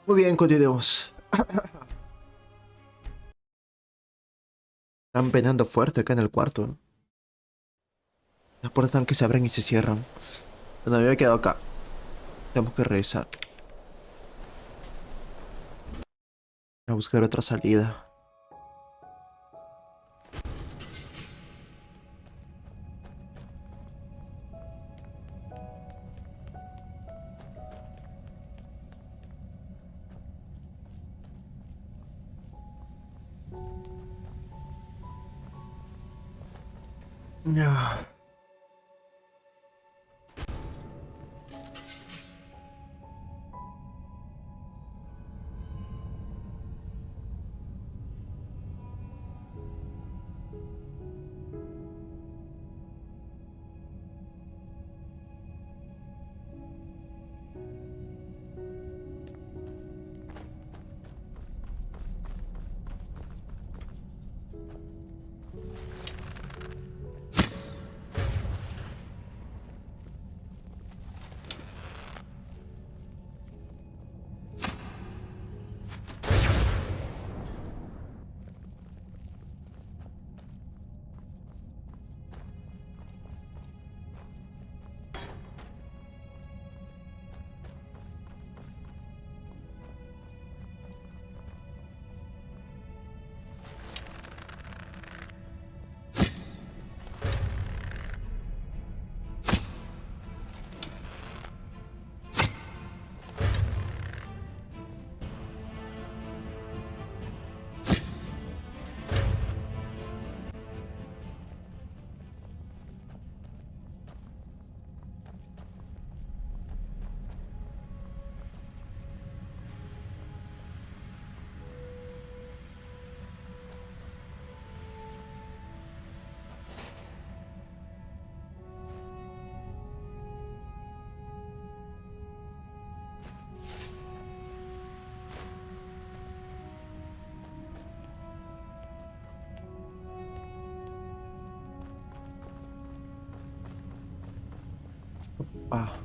Muy bien, continuemos. Están penando fuerte acá en el cuarto. Las puertas están que se abren y se cierran. Bueno, me había quedado acá. Tenemos que regresar. A buscar otra salida. Ya. Ah.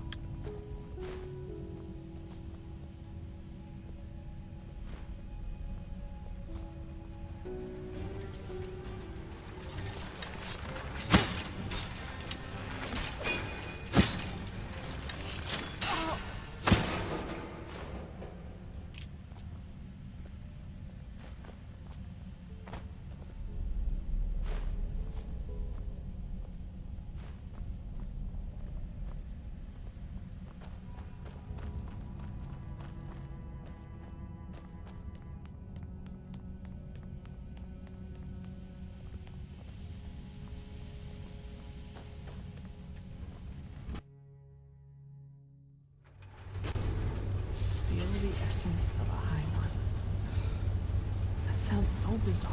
Steal the essence of a high one. That sounds so bizarre.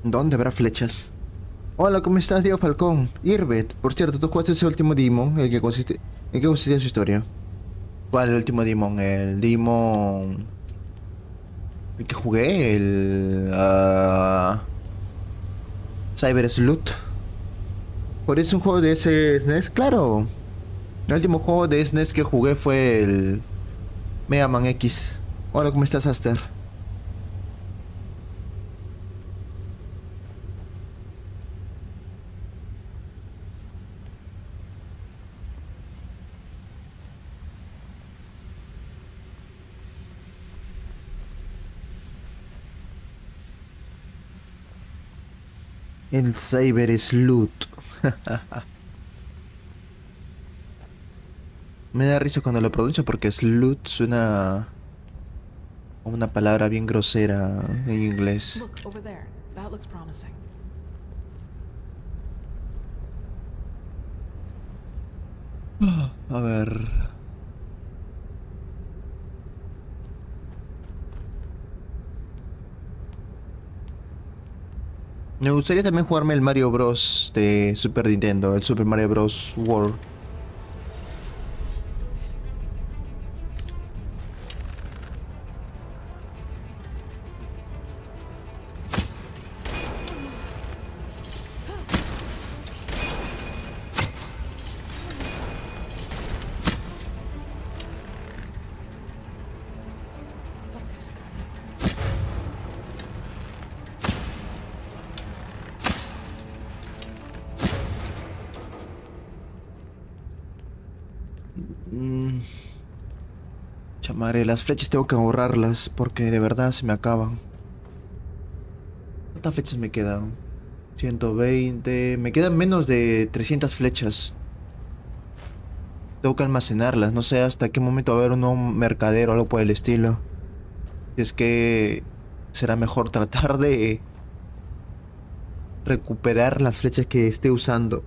¿Dónde habrá flechas? Hola, ¿cómo estás, Diego Falcón? Irbet, por cierto, ¿tú jugaste ese último Demon? ¿En qué consistía su historia? ¿Cuál el último Demon? El Demon... El que jugué, el... Cyber Sleuth. ¿Por eso es un juego de ese SNES? Claro. El último juego de SNES que jugué fue el... Mega Man X. Hola, ¿cómo estás, Aster? El Cyber Sleuth. Me da risa cuando lo pronuncio porque Sleuth suena como una palabra bien grosera en inglés. Look over there. That looks promising. A ver. Me gustaría también jugarme el Mario Bros. De Super Nintendo, el Super Mario Bros. World. Focus. Mm, Chamaré, las flechas tengo que ahorrarlas porque de verdad se me acaban. ¿Cuántas flechas me quedan? 120. Me quedan menos de 300 flechas. Tengo que almacenarlas. No sé hasta qué momento va a haber un nuevo mercadero o algo por el estilo. Si es que será mejor tratar de recuperar las flechas que esté usando.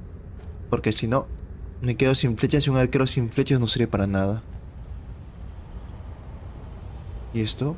Porque si no, me quedo sin flechas y un arquero sin flechas no sirve para nada. ¿Y esto?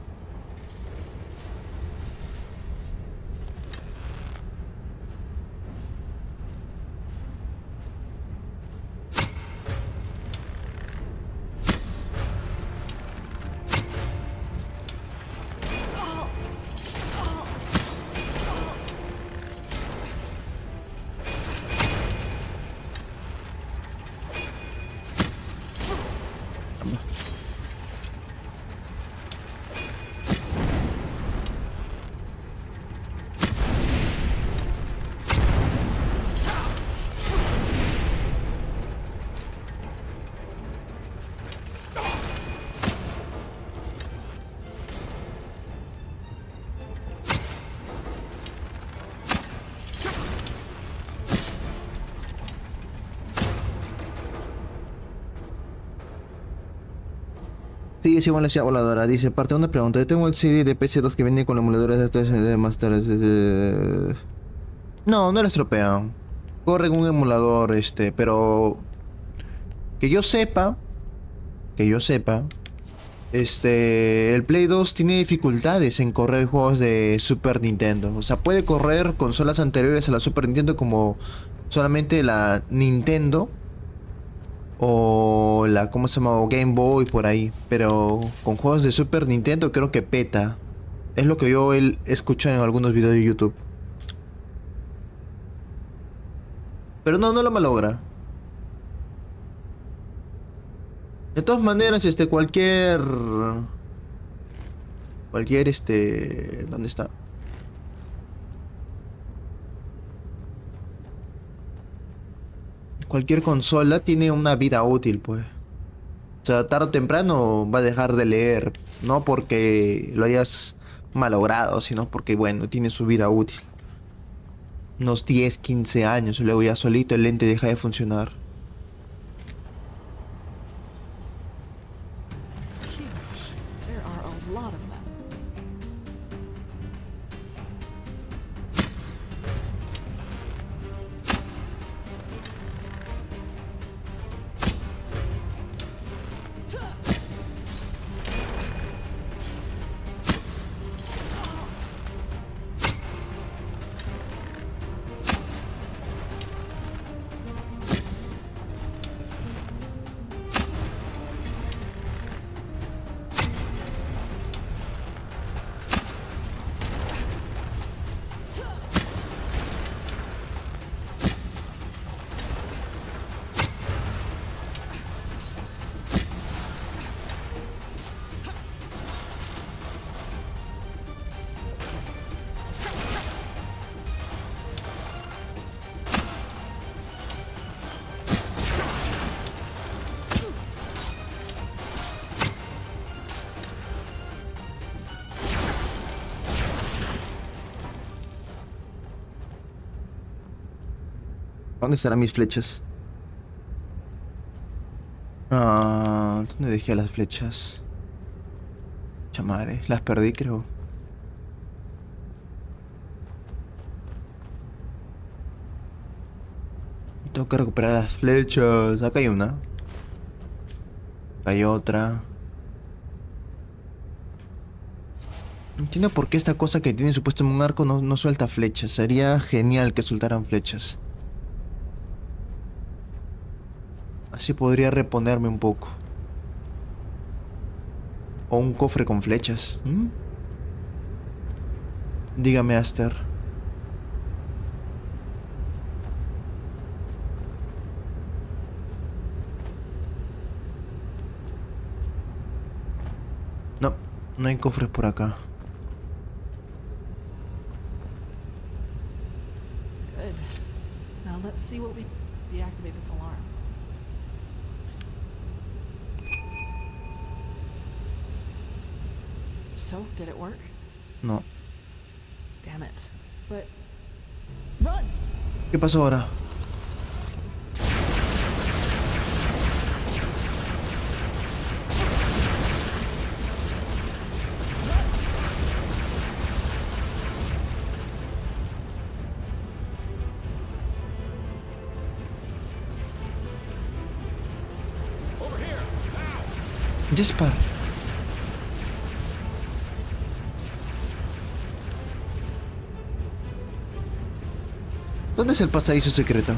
Sí, sí, bueno, la ciudad voladora. Dice, parte una pregunta. Yo tengo el CD de PC2 que viene con emuladores de 3D de Master. No, no lo estropean. Corren un emulador, pero que yo sepa, que yo sepa, el Play 2 tiene dificultades en correr juegos de Super Nintendo. O sea, puede correr consolas anteriores a la Super Nintendo como solamente la Nintendo o la, ¿cómo se llama? O Game Boy por ahí. Pero con juegos de Super Nintendo creo que peta. Es lo que yo escucho en algunos videos de YouTube. Pero no, no lo malogra. De todas maneras, ¿dónde está? Cualquier consola tiene una vida útil, pues. O sea, tarde o temprano va a dejar de leer. No porque lo hayas malogrado, sino porque, bueno, tiene su vida útil. Unos 10, 15 años, y luego ya solito el lente deja de funcionar. Huge. There are a lot of them. ¿Dónde estarán mis flechas? Ah, ¿dónde dejé las flechas? Chamare, las perdí, creo. Tengo que recuperar las flechas. Acá hay una. Acá hay otra. No entiendo por qué esta cosa que tiene supuestamente un arco no suelta flechas. Sería genial que soltaran flechas. Así podría reponerme un poco. O un cofre con flechas. ¿Mm? Dígame, Aster. No, no hay cofres por acá. Good. Now let's see what we deactivate this alarm. So, did it work? No. Damn it. But run! ¿Qué pasó ahora? Jesper. ¿Dónde es el pasadizo secreto?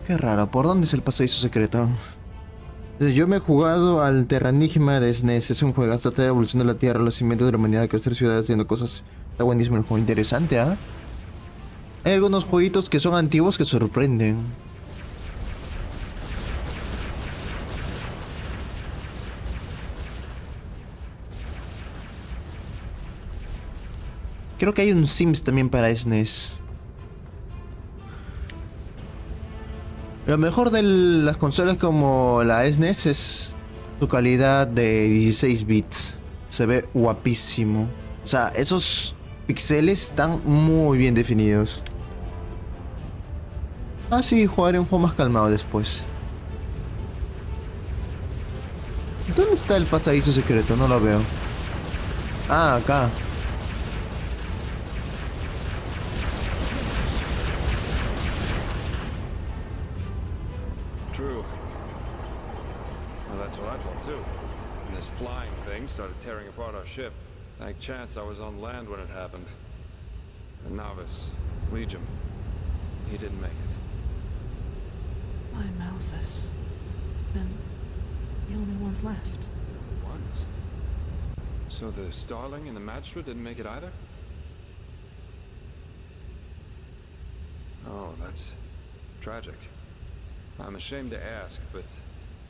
Qué raro, ¿por dónde es el pasadizo secreto? Yo me he jugado al Terranigma de SNES, es un juegazo, trata de evolución de la Tierra, los cimientos de la humanidad, crecer ciudades, haciendo cosas. Está buenísimo el juego, interesante, ¿ah? Hay algunos jueguitos que son antiguos que sorprenden. Creo que hay un Sims también para SNES. Lo mejor de las consolas como la SNES es su calidad de 16 bits. Se ve guapísimo. O sea, esos píxeles están muy bien definidos. Ah, sí, jugaré un juego más calmado después. ¿Dónde está el pasadizo secreto? No lo veo. Ah, acá. True. Well, that's what I thought too. And this flying thing started tearing apart our ship. Thank chance I was on land when it happened. The novice, Legion, he didn't make it. I'm Malphus. Then the only ones left. Ones. So the Starling and the Magistrate didn't make it either? Oh, that's tragic. I'm ashamed to ask, but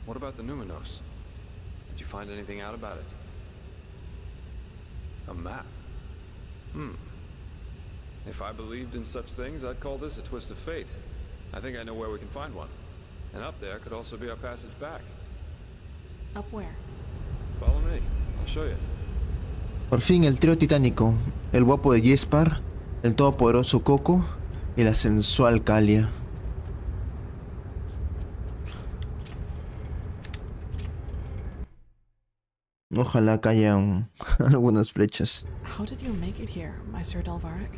what about the Numinos? Did you find anything out about it? A map? If I believed in such things, I'd call this a twist of fate. I think I know where we can find one. And up there could also be our passage back. Up where? Follow me. I'll show you. Por fin el trío titánico. El guapo de Jesper, el todopoderoso Coco y la sensual Kalia. Ojalá que hayan algunas flechas. How did you make it here, Meister Delvaric?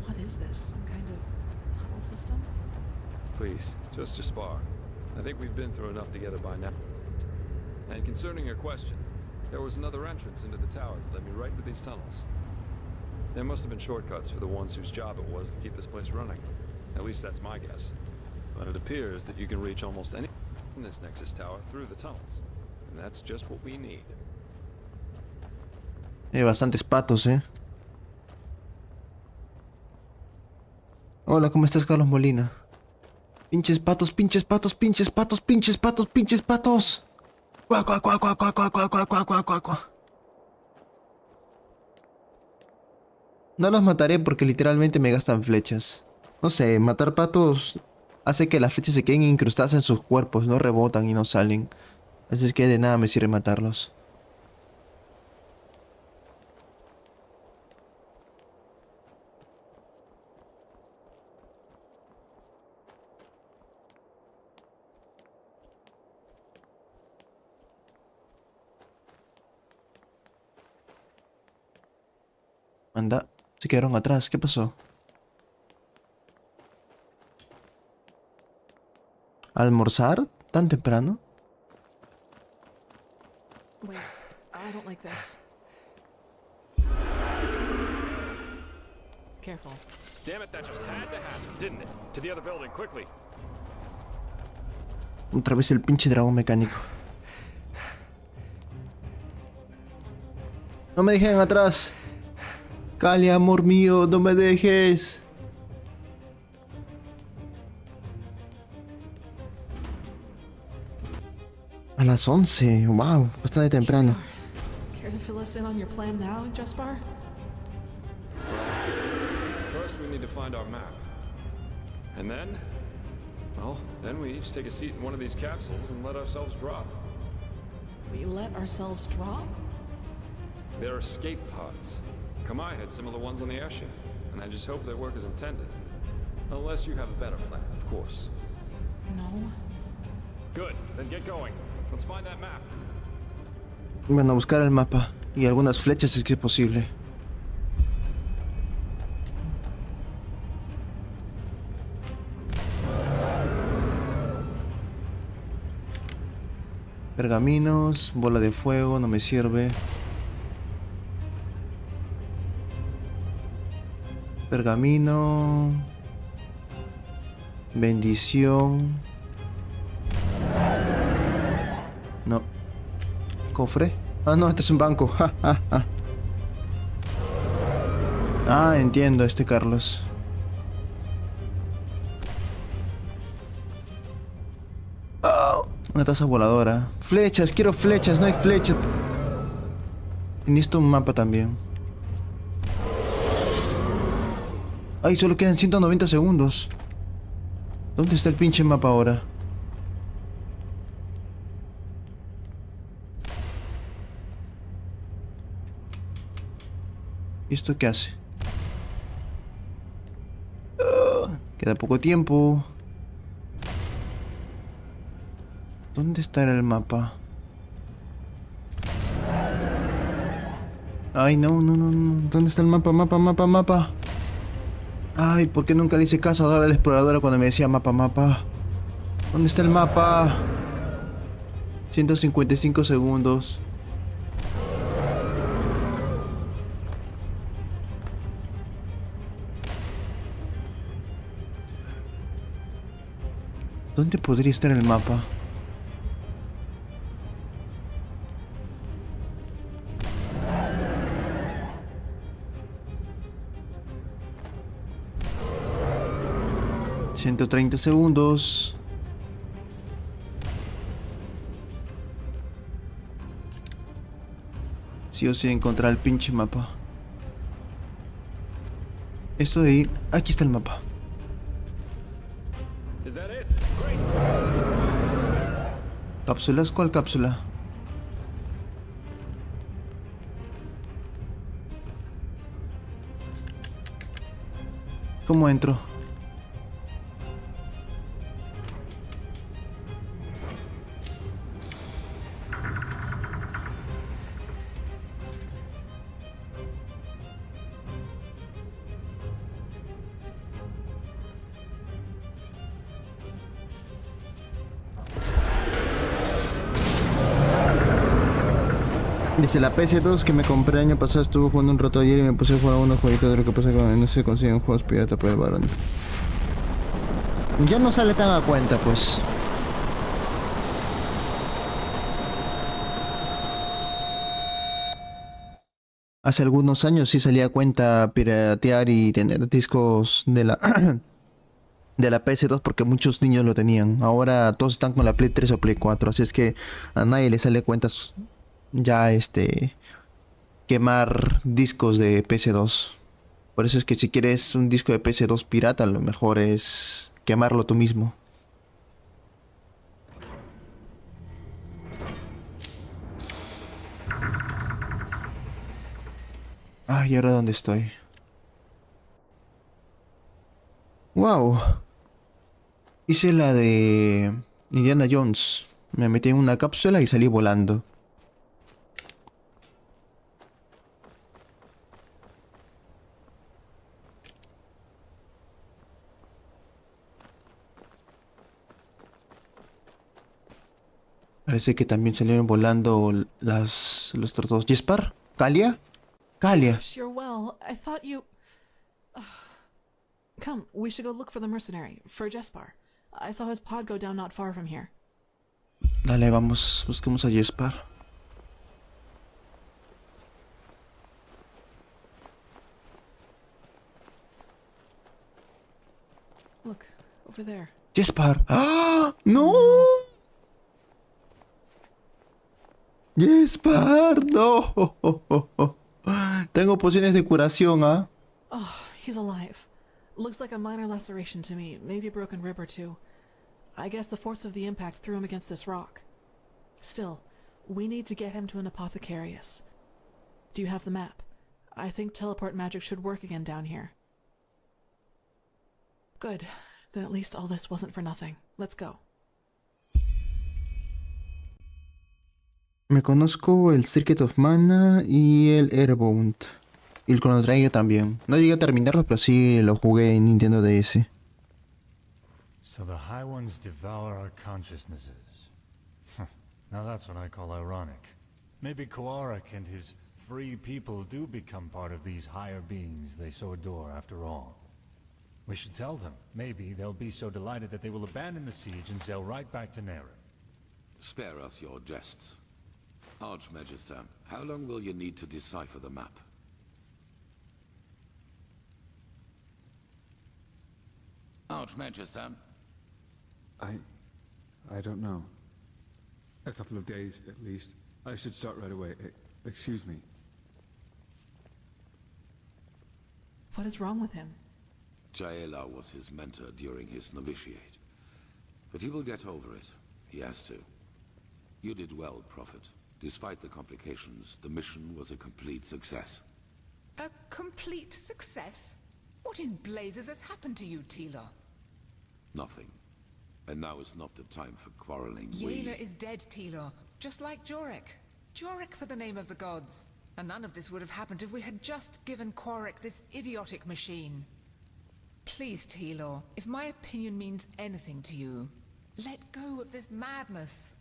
What is this? Some kind of tunnel system? Please, just to spar. I think we've been through enough together by now. And concerning your question, there was another entrance into the tower that led me right into these tunnels. There must have been shortcuts for the ones whose job it was to keep this place running. At least that's my guess. But it appears that you can reach almost any in this Nexus tower through the tunnels. And that's just what we need. Hay bastantes patos, eh. Hola, ¿cómo estás, Carlos Molina? Pinches patos, pinches patos, pinches patos, pinches patos, pinches patos. Cuá, cuá, cuá, cuá, cuá, cuá, cuá, cuá, cuá, cuá, cuá. No los mataré porque literalmente me gastan flechas. No sé, matar patos hace que las flechas se queden incrustadas en sus cuerpos, no rebotan y no salen. Así es que de nada me sirve matarlos. Anda, se quedaron atrás, ¿qué pasó? ¿Almorzar? ¿Tan temprano? Wait, I don't like this. Careful. Damn it, that just had to happen, didn't it? To the other building, quickly. Otra vez el pinche dragón mecánico. No me dejen atrás. Cali, amor mío, no me dejes. A las 11, wow, bastante temprano. Care to fill us in on your plan now, Jespar? First, we need to find our map. And then, well, then we each take a seat in one of these capsules and let ourselves drop. We let ourselves drop? They're escape pods. Kamai had similar ones on the airship, and I just hope they work as intended. Unless you have a better plan, of course. No. Good, then get going. Let's find that map. Bueno, buscar el mapa y algunas flechas si es que es posible. Pergaminos, bola de fuego, no me sirve. Pergamino. Bendición. No. Cofre. Ah, no, este es un banco. Ja, ja, ja. Ah, entiendo, Carlos. Oh, una taza voladora. Flechas, quiero flechas, no hay flechas. Y necesito un mapa también. Ay, solo quedan 190 segundos. ¿Dónde está el pinche mapa ahora? ¿Y esto qué hace? Queda poco tiempo. ¿Dónde estará el mapa? Ay, no. ¿Dónde está el mapa? Mapa. Ay, ¿por qué nunca le hice caso a la exploradora cuando me decía mapa? ¿Dónde está el mapa? 155 segundos. ¿Dónde podría estar el mapa? ...130 segundos... Sí o sí encontrar el pinche mapa. Esto de ahí... Aquí está el mapa. ¿Cápsulas? ¿Cuál cápsula? ¿Cómo entro? Dice la PS2 que me compré el año pasado, estuvo jugando un rato ayer y me puse a jugar a unos jueguitos de lo que pasa cuando no se consiguen juegos pirata por el varón. Ya no sale tan a cuenta, pues. Hace algunos años sí salía a cuenta piratear y tener discos de la de la PS2 porque muchos niños lo tenían. Ahora todos están con la Play 3 o Play 4, así es que a nadie le sale cuentas ya quemar discos de PS2. Por eso es que si quieres un disco de PS2 pirata, lo mejor es quemarlo tú mismo. Ah, ¿y ahora dónde estoy? ¡Wow! Hice la de Indiana Jones. Me metí en una cápsula y salí volando. Parece que también salieron volando los otros dos. ¿Jespar? ¿Calia? Calia. Gosh, you're well. I thought you. Come, we should go look for the mercenary, for Jespar. I saw his pod go down not far from here. Dale, vamos, busquemos a Jespar. Look, over there. Jespar. ¡Ah! ¡No! Jespar, no. Tengo pociones de curación, ¿ah? Oh, he's alive. Looks like a minor laceration to me, maybe a broken rib or two. I guess the force of the impact threw him against this rock. Still, we need to get him to an apothecarius. Do you have the map? I think teleport magic should work again down here. Good. Then at least all this wasn't for nothing. Let's go. Me conozco el Circuit of Mana y el Airbound. Y el Chrono Trigger también. No llegué a terminarlo, pero sí lo jugué en Nintendo DS. So the High Ones devour our consciousnesses. Now that's what I call ironic. Maybe Koarik and his free people do become part of these higher beings they so adore after all. We should tell them. Maybe they'll be so delighted that they will abandon the siege and sail right back to Nera. Spare us your jests. Archmagister, how long will you need to decipher the map? Archmagister? I don't know. A couple of days, at least. I should start right away. Excuse me. What is wrong with him? Jaela was his mentor during his novitiate. But he will get over it. He has to. You did well, Prophet. Despite the complications, the mission was a complete success. A complete success? What in blazes has happened to you, Tila? Nothing. And now is not the time for quarreling. Yaela is dead, Tila. Just like Jorek. Jorek for the name of the gods. And none of this would have happened if we had just given Quarik this idiotic machine. Please, Tila, if my opinion means anything to you, let go of this madness.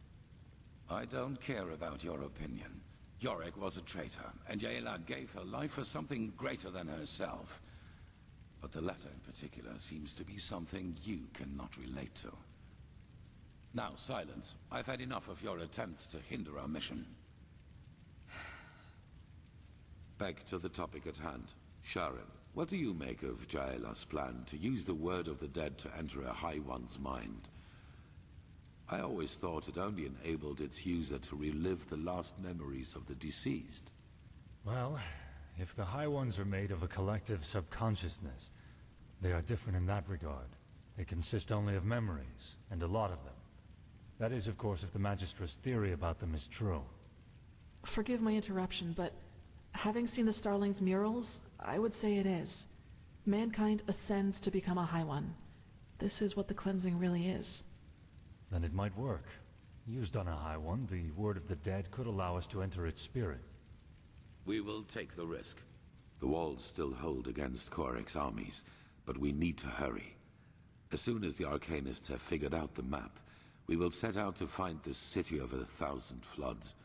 I don't care about your opinion. Yorick was a traitor, and Yaela gave her life for something greater than herself. But the latter in particular seems to be something you cannot relate to. Now, silence. I've had enough of your attempts to hinder our mission. Back to the topic at hand. Sharon, what do you make of Jaela's plan to use the word of the dead to enter a High One's mind? I always thought it only enabled its user to relive the last memories of the deceased. Well, if the High Ones are made of a collective subconsciousness, they are different in that regard. They consist only of memories, and a lot of them. That is, of course, if the Magistra's theory about them is true. Forgive my interruption, but having seen the Starling's murals, I would say it is. Mankind ascends to become a High One. This is what the cleansing really is. Then it might work. Used on a High One, the word of the dead could allow us to enter its spirit. We will take the risk. The walls still hold against Korik's armies, but we need to hurry. As soon as the Arcanists have figured out the map, we will set out to find this city of 1,000 floods.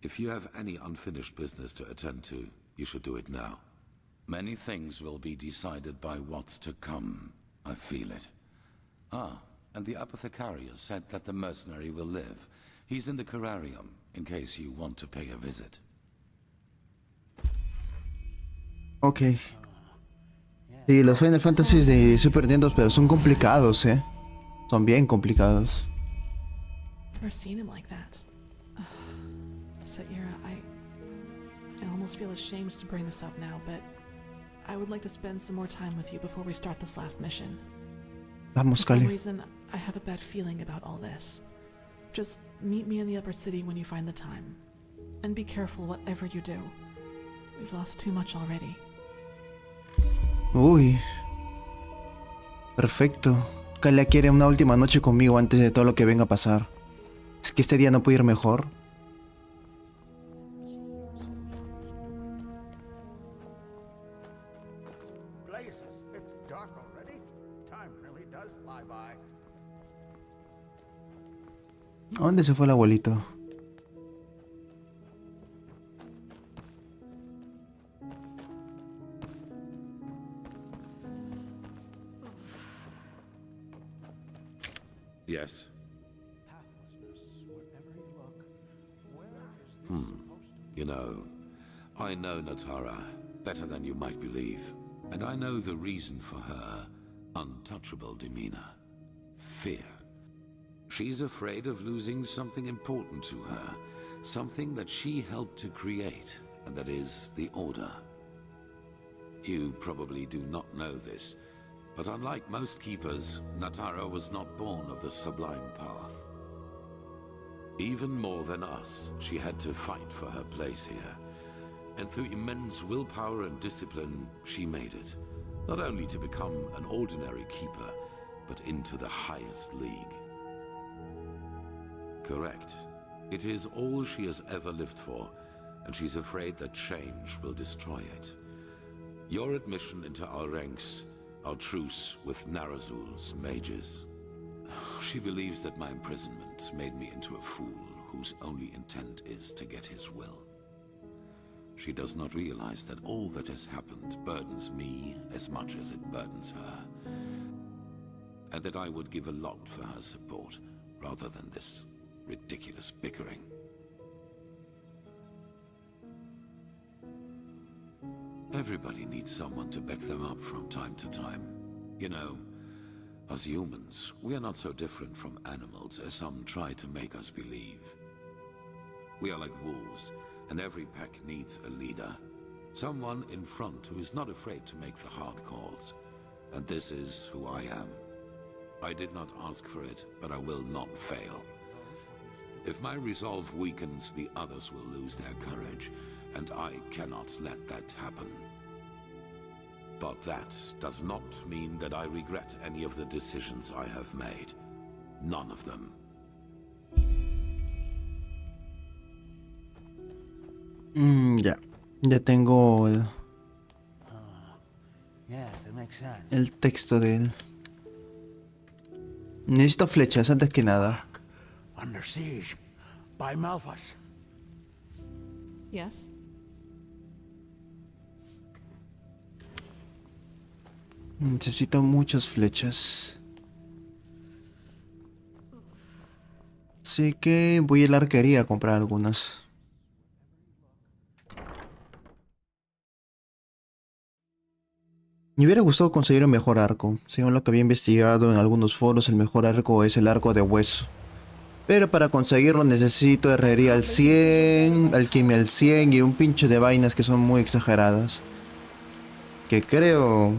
If you have any unfinished business to attend to, you should do it now. Many things will be decided by what's to come. I feel it. And the apothecarius said that the mercenary will live. He's in the Curarium, in case you want to pay a visit. Ok. Sí, los Final Fantasy de Super Nintendo, pero son complicados, Son bien complicados. Never seen him like that. Saira, I almost feel ashamed to bring this up now, but I would like to spend some more time with you before we start this last mission. Vamos, For some Kale. reason, I have a bad feeling about all this. Just meet me in the upper city when you find the time. And be careful whatever you do. We've lost too much already. Uy. Perfecto. Kale quiere una última noche conmigo antes de todo lo que venga a pasar. Es que este día no puede ir mejor. ¿A dónde se fue el abuelito? Yes. You know, I know Natara better than you might believe. And I know the reason for her untouchable demeanor. Fear. She's afraid of losing something important to her. Something that she helped to create, and that is the Order. You probably do not know this, but unlike most keepers, Natara was not born of the Sublime Path. Even more than us, she had to fight for her place here. And through immense willpower and discipline, she made it. Not only to become an ordinary keeper, but into the highest league. Correct. It is all she has ever lived for, and she's afraid that change will destroy it. Your admission into our ranks, our truce with Narazul's mages. She believes that my imprisonment made me into a fool whose only intent is to get his will. She does not realize that all that has happened burdens me as much as it burdens her. And that I would give a lot for her support, rather than this ridiculous bickering. Everybody needs someone to back them up from time to time. You know, as humans, we are not so different from animals as some try to make us believe. We are like wolves, and every pack needs a leader. Someone in front who is not afraid to make the hard calls. And this is who I am. I did not ask for it, but I will not fail. If my resolve weakens, the others will lose their courage, and I cannot let that happen. But that does not mean that I regret any of the decisions I have made. None of them. Ya. Ya tengo el texto de él. Necesito flechas antes que nada. Under siege by Malphas. Yes? Necesito muchas flechas. Así que voy a la arquería a comprar algunas. Me hubiera gustado conseguir un mejor arco. Según lo que había investigado en algunos foros, el mejor arco es el arco de hueso. Pero para conseguirlo necesito herrería al 100, alquimia al 100 y un pincho de vainas que son muy exageradas. Que creo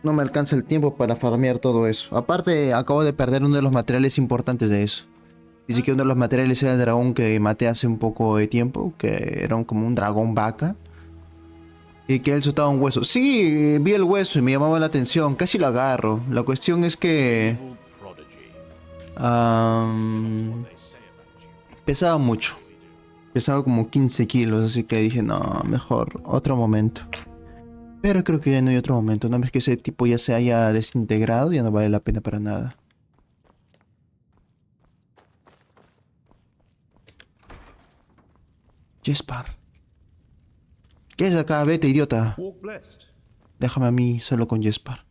no me alcanza el tiempo para farmear todo eso. Aparte, acabo de perder uno de los materiales importantes de eso. Dice que uno de los materiales era el dragón que maté hace un poco de tiempo, que era como un dragón vaca. Y que él soltaba un hueso. Sí, vi el hueso y me llamaba la atención. Casi lo agarro. La cuestión es que pesaba mucho. Pesaba como 15 kilos. Así que dije, no, mejor otro momento. Pero creo que ya no hay otro momento. Una vez que ese tipo ya se haya desintegrado, ya no vale la pena para nada. Jespar. ¿Qué es acá? Vete, idiota. Déjame a mí solo con Jespar.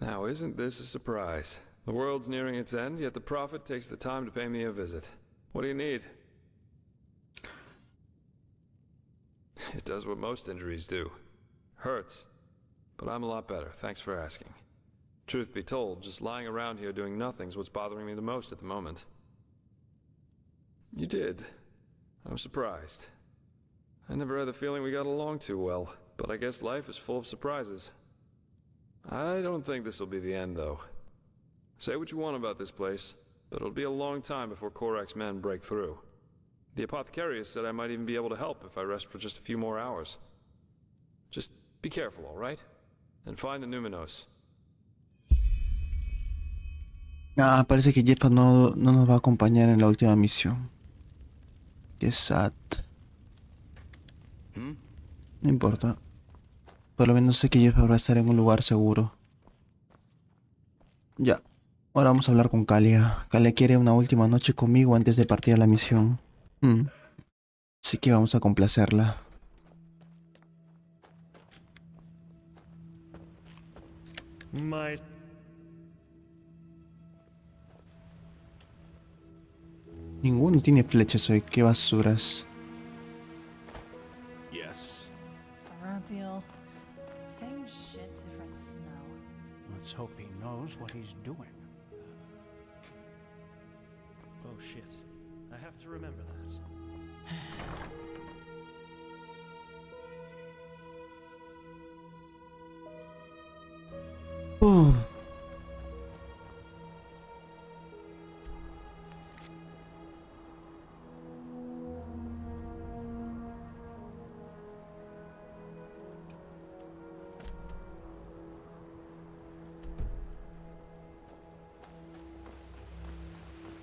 Now, isn't this a surprise? The world's nearing its end, yet the Prophet takes the time to pay me a visit. What do you need? It does what most injuries do. Hurts. But I'm a lot better, thanks for asking. Truth be told, just lying around here doing nothing's what's bothering me the most at the moment. You did. I'm surprised. I never had the feeling we got along too well. But I guess life is full of surprises. I don't think this will be the end, though. Say what you want about this place, but it'll be a long time before Korak's men break through. The apothecarius said I might even be able to help if I rest for just a few more hours. Just be careful, all right? And find the Numenos. Ah, parece que Jeff no nos va a acompañar en la última misión. Qué sad. No importa. Por lo menos sé que Jeff va a estar en un lugar seguro. Ya. Ahora vamos a hablar con Kalia. Kalia quiere una última noche conmigo antes de partir a la misión. Así que vamos a complacerla. Ninguno tiene flechas hoy. Qué basuras. Yes. Arantiel, same shit, different smell. Let's hope he knows what he's doing. Oh shit. I have to remember that.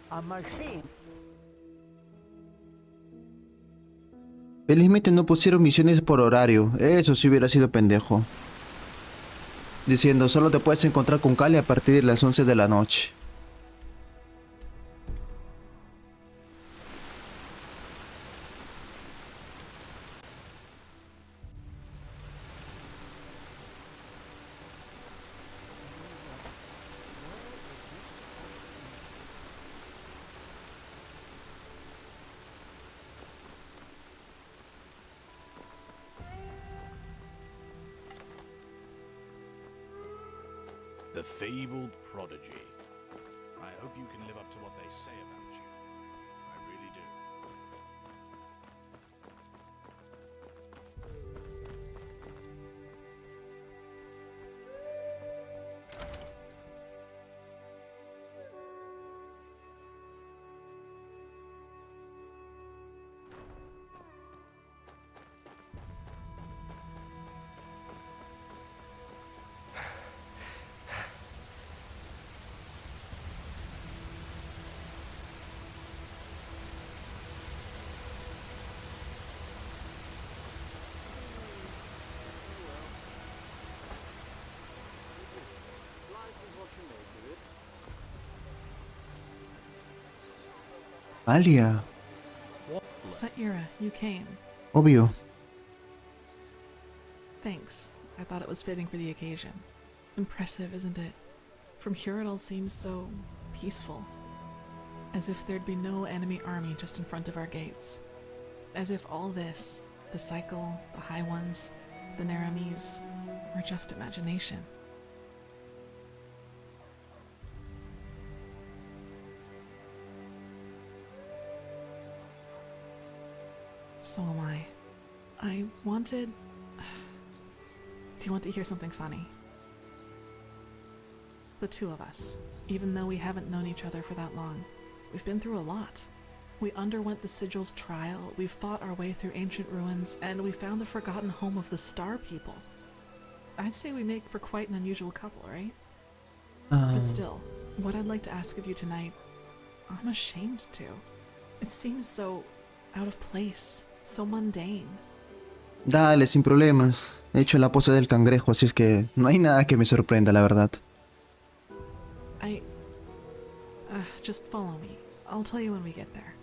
A machine. Felizmente no pusieron misiones por horario. Eso sí hubiera sido pendejo. Diciendo, solo te puedes encontrar con Kalia a partir de las 11 de la noche. The fabled prodigy. I hope you can live up to what they say about you. I really do. Kalia. Saira, you came. Obvio. Thanks. I thought it was fitting for the occasion. Impressive, isn't it? From here it all seems so peaceful. As if there'd be no enemy army just in front of our gates. As if all this, the cycle, the high ones, the Naramis, were just imagination. So am I. I wanted... Do you want to hear something funny? The two of us, even though we haven't known each other for that long, we've been through a lot. We underwent the Sigil's trial, we fought our way through ancient ruins, and we found the forgotten home of the Star People. I'd say we make for quite an unusual couple, right? But still, what I'd like to ask of you tonight, I'm ashamed to. It seems so out of place, so mundane. Dale, sin problemas. He hecho la pose del cangrejo, así es que no hay nada que me sorprenda, la verdad. Just follow me. I'll tell you when we get there.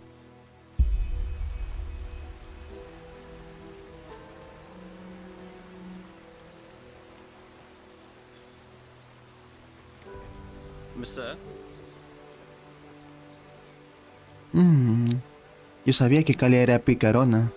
Monsieur? Yo sabía que Kalia era picarona.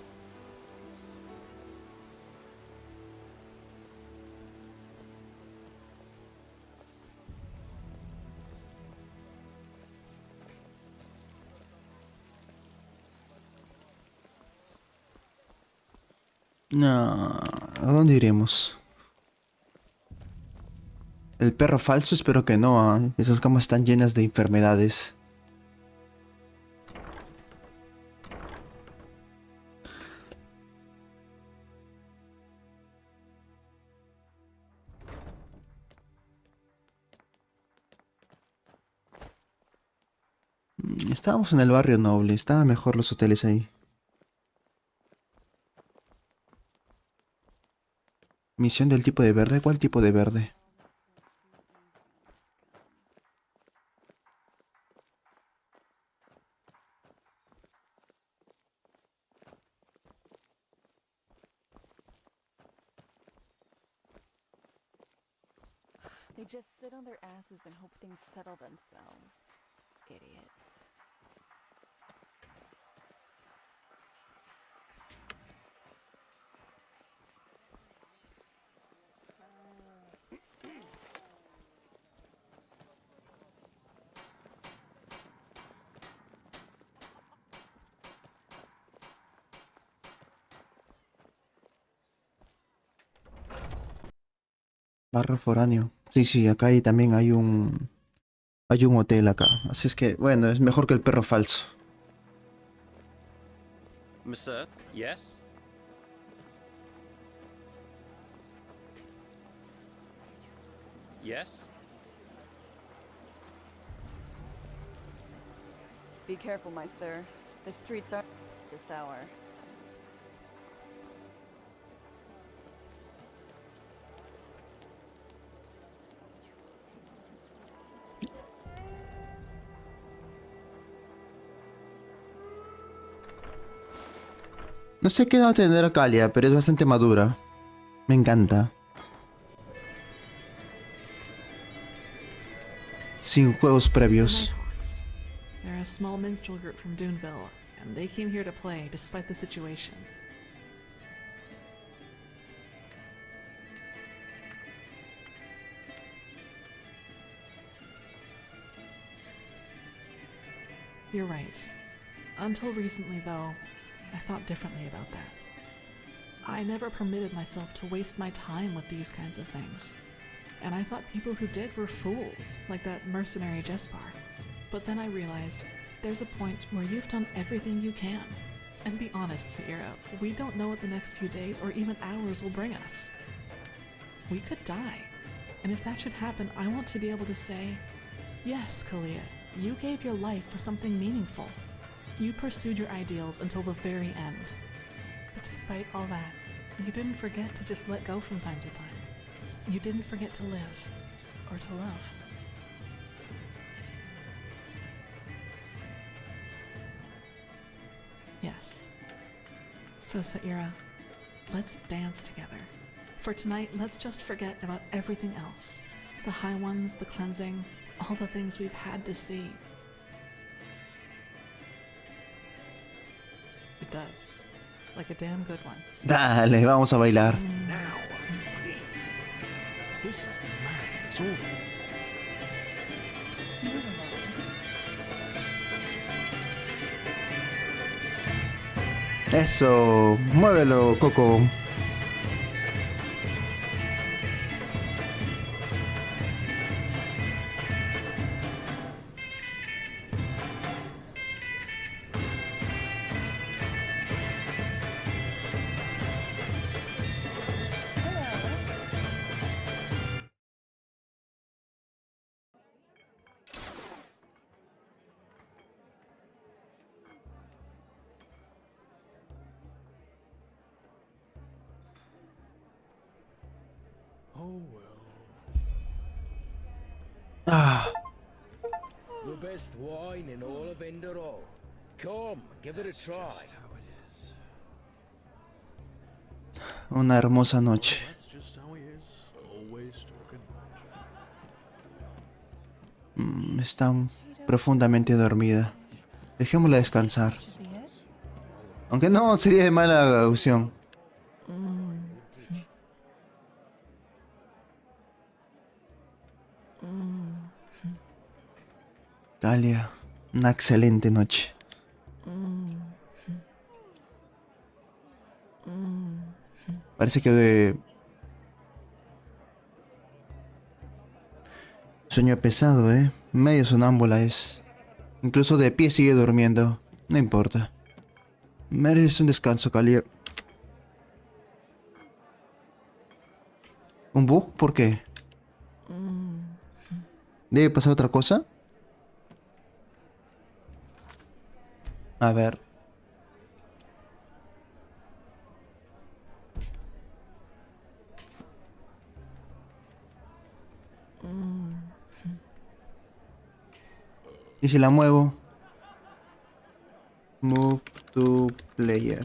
No, ¿A dónde iremos? El perro falso, espero que no. Esas camas están llenas de enfermedades. Estábamos en el barrio noble. Estaban mejor los hoteles ahí. Misión del tipo de verde. ¿Cuál tipo de verde? They just sit on their asses and hope things settle themselves. Idiots. Barrio foráneo. Sí, sí, acá también hay un... Hay un hotel acá. Así es que, bueno, es mejor que el perro falso. Sir, yes? Yes? Be careful, my sir. The streets are this hour. No sé qué edad tendrá Calia, pero es bastante madura. Me encanta. Sin juegos previos. Nighthawks. They're a small minstrel group from Duneville, and they came here to play despite the situation. You're right. Until recently, though, I thought differently about that. I never permitted myself to waste my time with these kinds of things. And I thought people who did were fools, like that mercenary Jespar. But then I realized there's a point where you've done everything you can. And be honest, Sierra, we don't know what the next few days or even hours will bring us. We could die. And if that should happen, I want to be able to say, yes, Kalia, you gave your life for something meaningful. You pursued your ideals until the very end. But despite all that, you didn't forget to just let go from time to time. You didn't forget to live, or to love. Yes. So, Saira, let's dance together. For tonight, let's just forget about everything else. The high ones, the cleansing, all the things we've had to see. It does. Like a damn good one. Dale, vamos a bailar. Now, please. This is mad. It's all. Eso, muévelo, Coco. Oh well. Ah, The best wine in all of Enderal. Come, give it a try. una hermosa noche. That's just how he is. Always talking. Está profundamente dormida. Dejémosla descansar. Aunque no, sería de mala opción. Talia, una excelente noche. Parece que sueño pesado, ¿eh? Medio sonámbula es. Incluso de pie sigue durmiendo. No importa. Mereces un descanso, Calier. ¿Un bug? ¿Por qué? ¿Debe pasar otra cosa? A ver. ¿Y si la muevo? Move to player.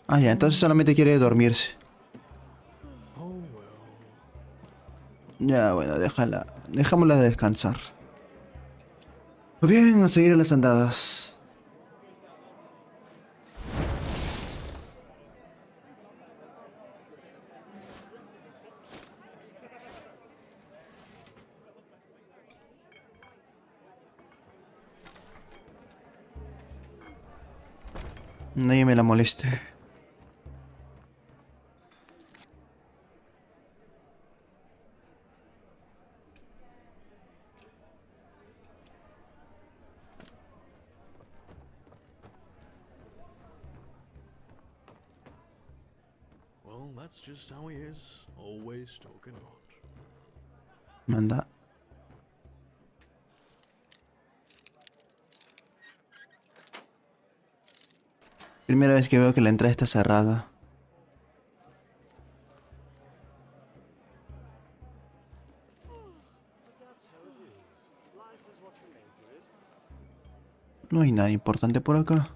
Ah, ya, entonces solamente quiere dormirse. Ya, bueno, déjala. Dejámosla descansar. Muy bien, a seguir las andadas. Nadie me la moleste. Well, that's just how he is. Always talking on. Manda. Primera vez que veo que la entrada está cerrada. No hay nada importante por acá.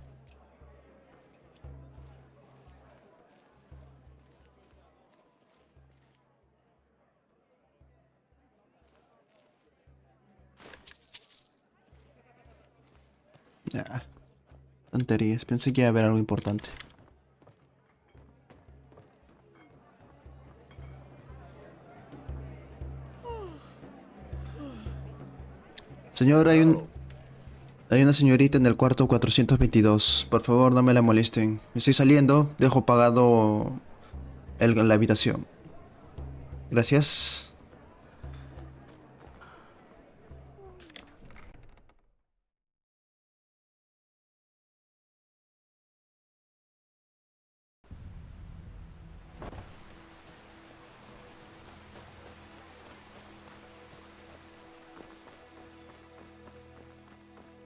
Ya. Tonterías. Pensé que iba a haber algo importante. Señor, hay una señorita en el cuarto 422. Por favor, no me la molesten. Estoy saliendo. Dejo pagado la habitación. Gracias.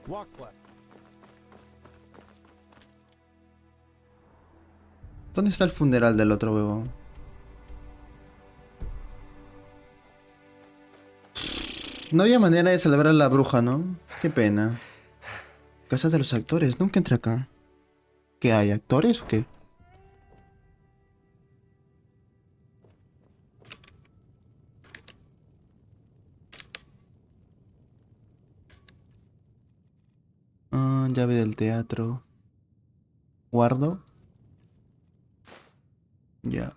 Walk left. ¿Dónde está el funeral del otro huevón? No había manera de celebrar a la bruja, ¿no? Qué pena. Casa de los actores, nunca entré acá. ¿Qué hay? ¿Actores o qué? Ah, llave del teatro. Guardo. Ya.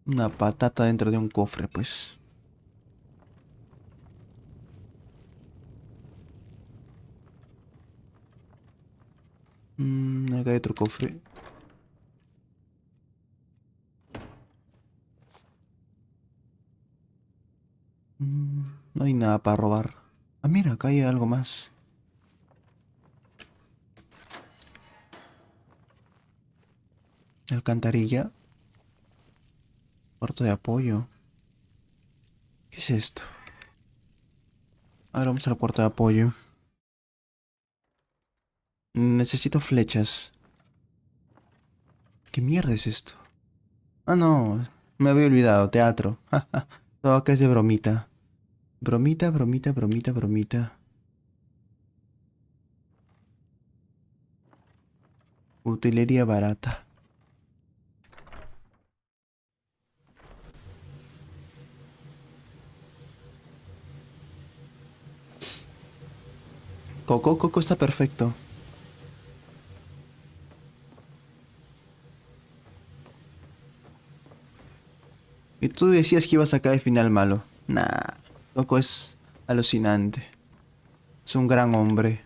Una patata dentro de un cofre, pues. Acá hay otro cofre. No hay nada para robar. Ah, mira, acá hay algo más. Alcantarilla. Cuarto de apoyo. ¿Qué es esto? Ahora vamos al cuarto de apoyo. Necesito flechas. ¿Qué mierda es esto? Ah, no. Me había olvidado. Teatro. Todo acá es de bromita. Bromita, bromita, bromita, bromita. Utilería barata. Coco está perfecto. Y tú decías que iba a sacar el final malo. Nah, loco, es alucinante. Es un gran hombre.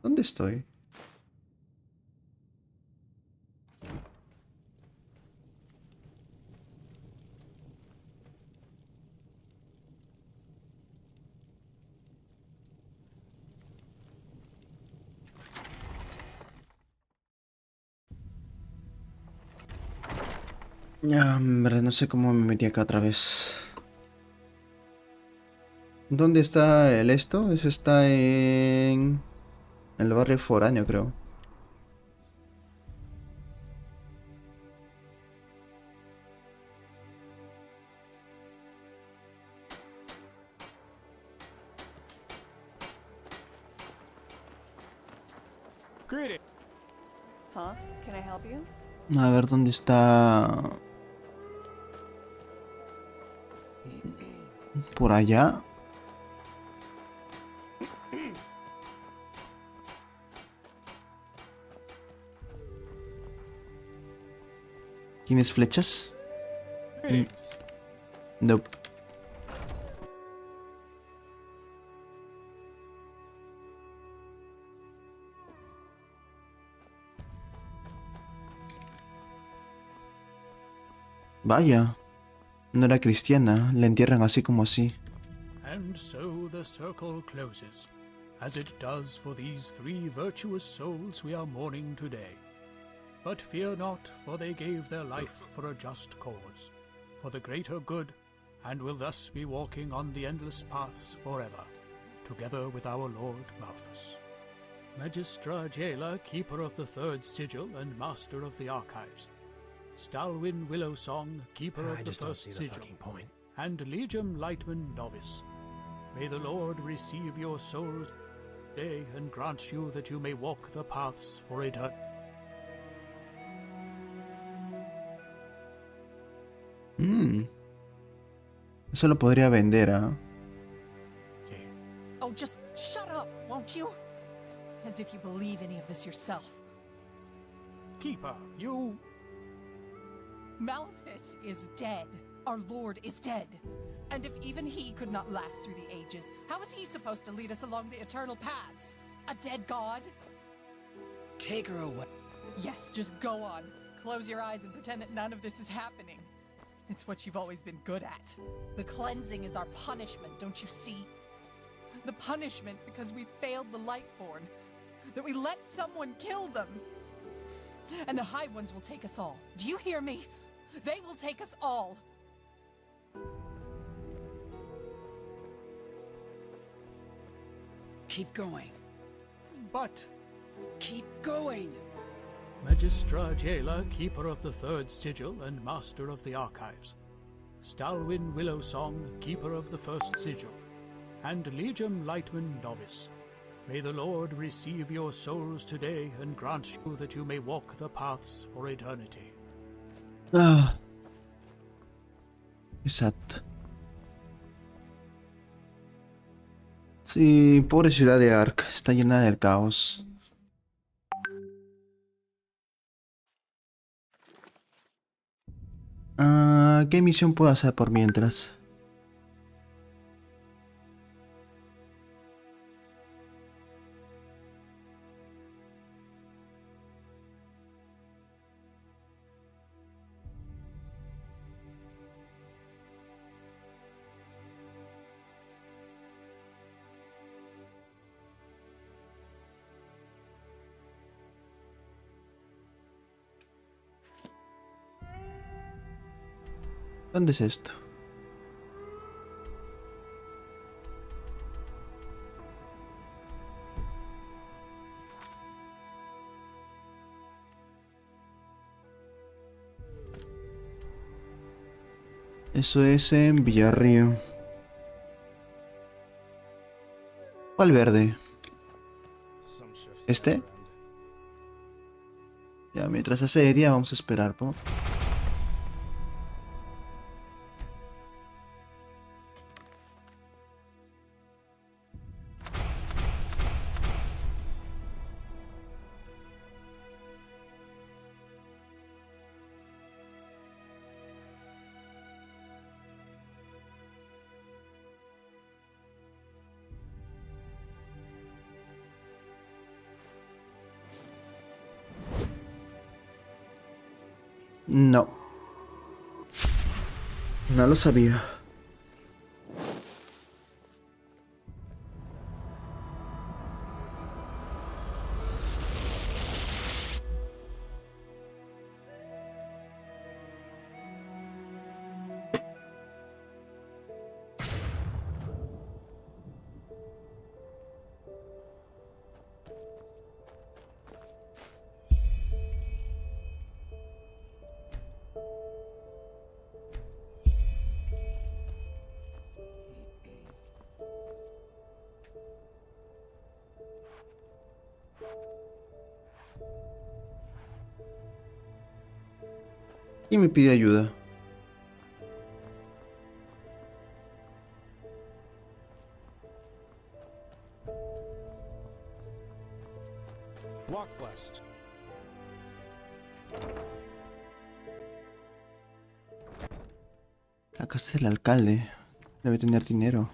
¿Dónde estoy? Ya, hombre, no sé cómo me metí acá otra vez. ¿Dónde está el esto? Eso está en el barrio foráneo, creo. Greeting. Huh? Can I help you? A ver, ¿dónde está? ¿Por allá? ¿Tienes flechas? Greetings. No. Vaya, no era cristiana, la entierran así como así. And so the circle closes, as it does for these 3 virtuous souls we are mourning today. But fear not, for they gave their life for a just cause, for the greater good, and will thus be walking on the endless paths forever, together with our Lord Malthus. Magistra Jailer, keeper of the 3rd sigil and master of the archives. Stalwyn Willowsong, keeper of the 1st sigil, and Legium Lightman Novice. May the Lord receive your souls today and grant you that you may walk the paths for eternity. Eso lo podría vender, ¿ah? Oh, just shut up, won't you? As if you believe any of this yourself. Keeper, you... Malthus is dead. Our Lord is dead. And if even he could not last through the ages, how is he supposed to lead us along the eternal paths? A dead god? Take her away. Yes, just go on. Close your eyes and pretend that none of this is happening. It's what you've always been good at. The cleansing is our punishment, don't you see? The punishment because we failed the Lightborn. That we let someone kill them. And the High Ones will take us all. Do you hear me? They will take us all. Keep going. But... Keep going! Magistra Jailer, keeper of the 3rd sigil and master of the archives. Stalwyn Willowsong, keeper of the 1st sigil. And Legium Lightman Novice. May the Lord receive your souls today and grant you that you may walk the paths for eternity. Ah. Exacto. Sí, pobre ciudad de Ark, está llena del caos. ¿Qué misión puedo hacer por mientras? ¿Dónde es esto? Eso es en Villarrío. ¿Cuál verde? ¿Este? Ya, mientras hace de día vamos a esperar, ¿no? No. No lo sabía. Y me pide ayuda. Walk blessed. La casa del alcalde. Debe tener dinero.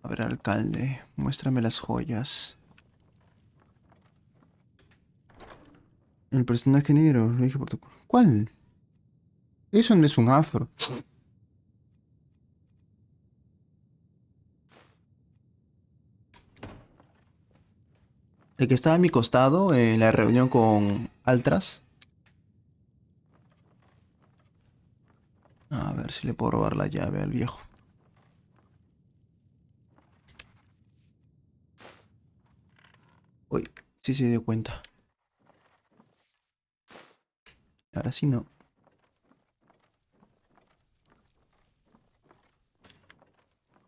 A ver, alcalde, muéstrame las joyas. El personaje negro, lo dije por tu... ¿Cuál? Eso no es un afro. El que estaba a mi costado en la reunión con Altras. A ver si le puedo robar la llave al viejo. Uy, sí se dio cuenta. Ahora sí no.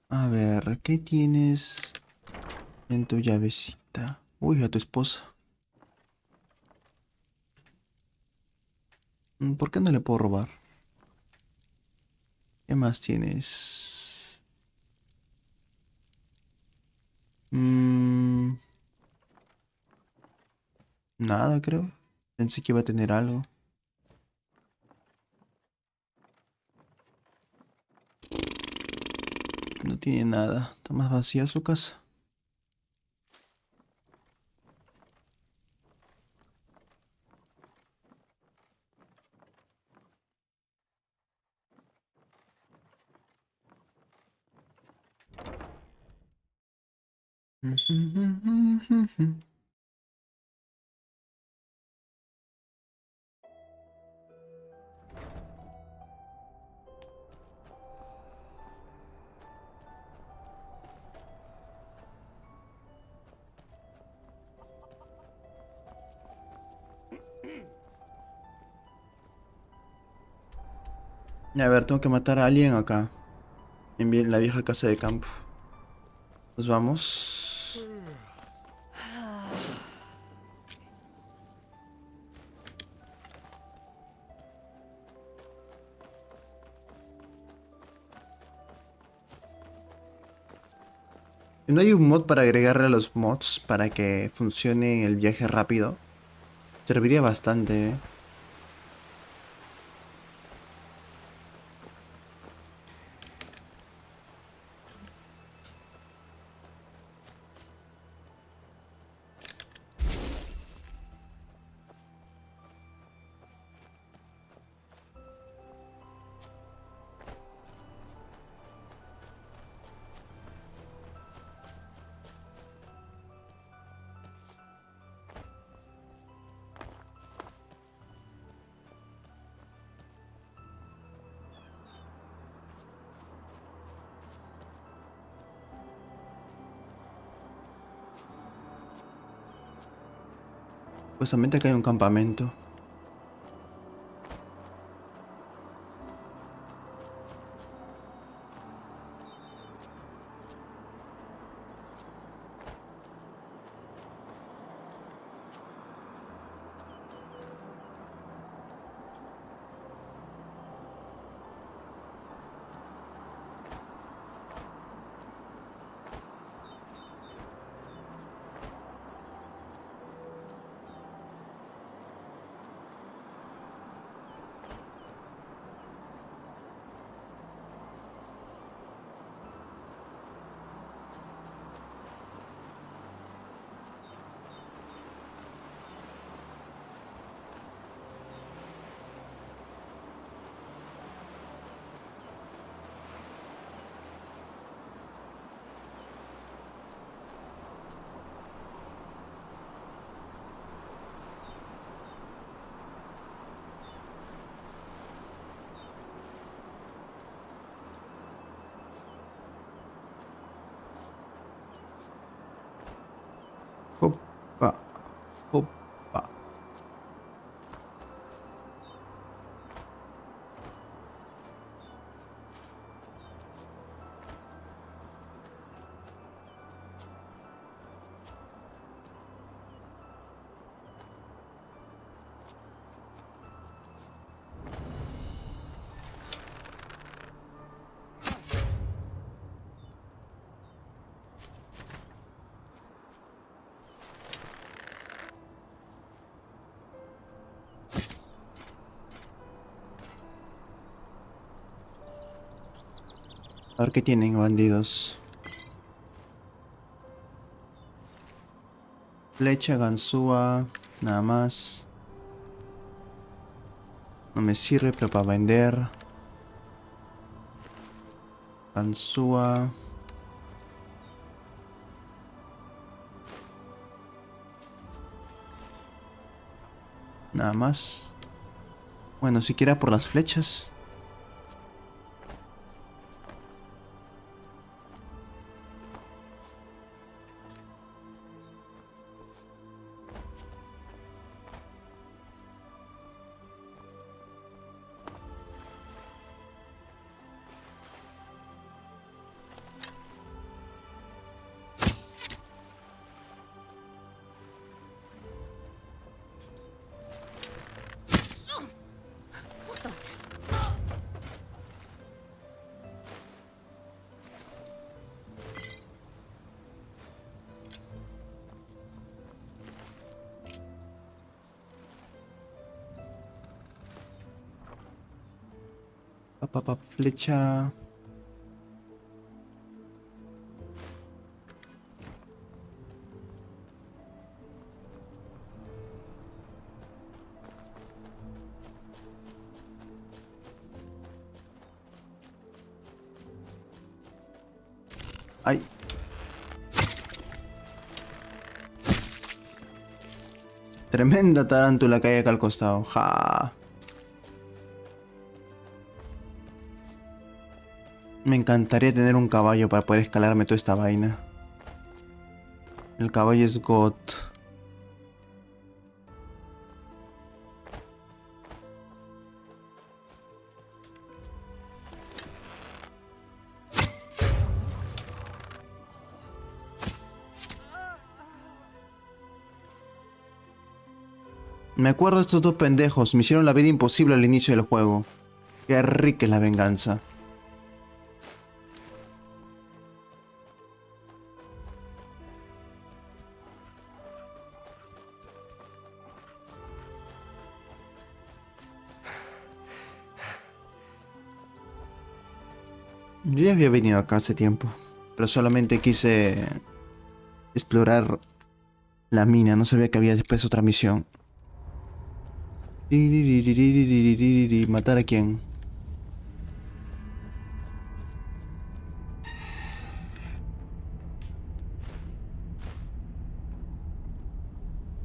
A ver, ¿qué tienes en tu llavecita? Uy, a tu esposa. ¿Por qué no le puedo robar? ¿Qué más tienes? Nada, creo. Pensé que iba a tener algo. No tiene nada. Está más vacía su casa. A ver, tengo que matar a alguien acá. En la vieja casa de campo. Nos vamos. ¿No hay un mod para agregarle a los mods para que funcione el viaje rápido? Serviría bastante, ¿eh? Supuestamente acá hay un campamento. Pa, opa. A ver qué tienen, bandidos. Flecha, ganzúa, nada más. No me sirve, pero para vender. Ganzúa. Nada más. Bueno, siquiera por las flechas. Flecha. Ay. Tremenda tarántula que hay acá al costado. Ja. Me encantaría tener un caballo para poder escalarme toda esta vaina. El caballo es God. Me acuerdo de estos dos pendejos. Me hicieron la vida imposible al inicio del juego. Qué rica es la venganza. Yo ya había venido acá hace tiempo, pero solamente quise explorar la mina, no sabía que había después otra misión. ¿Matar a quién?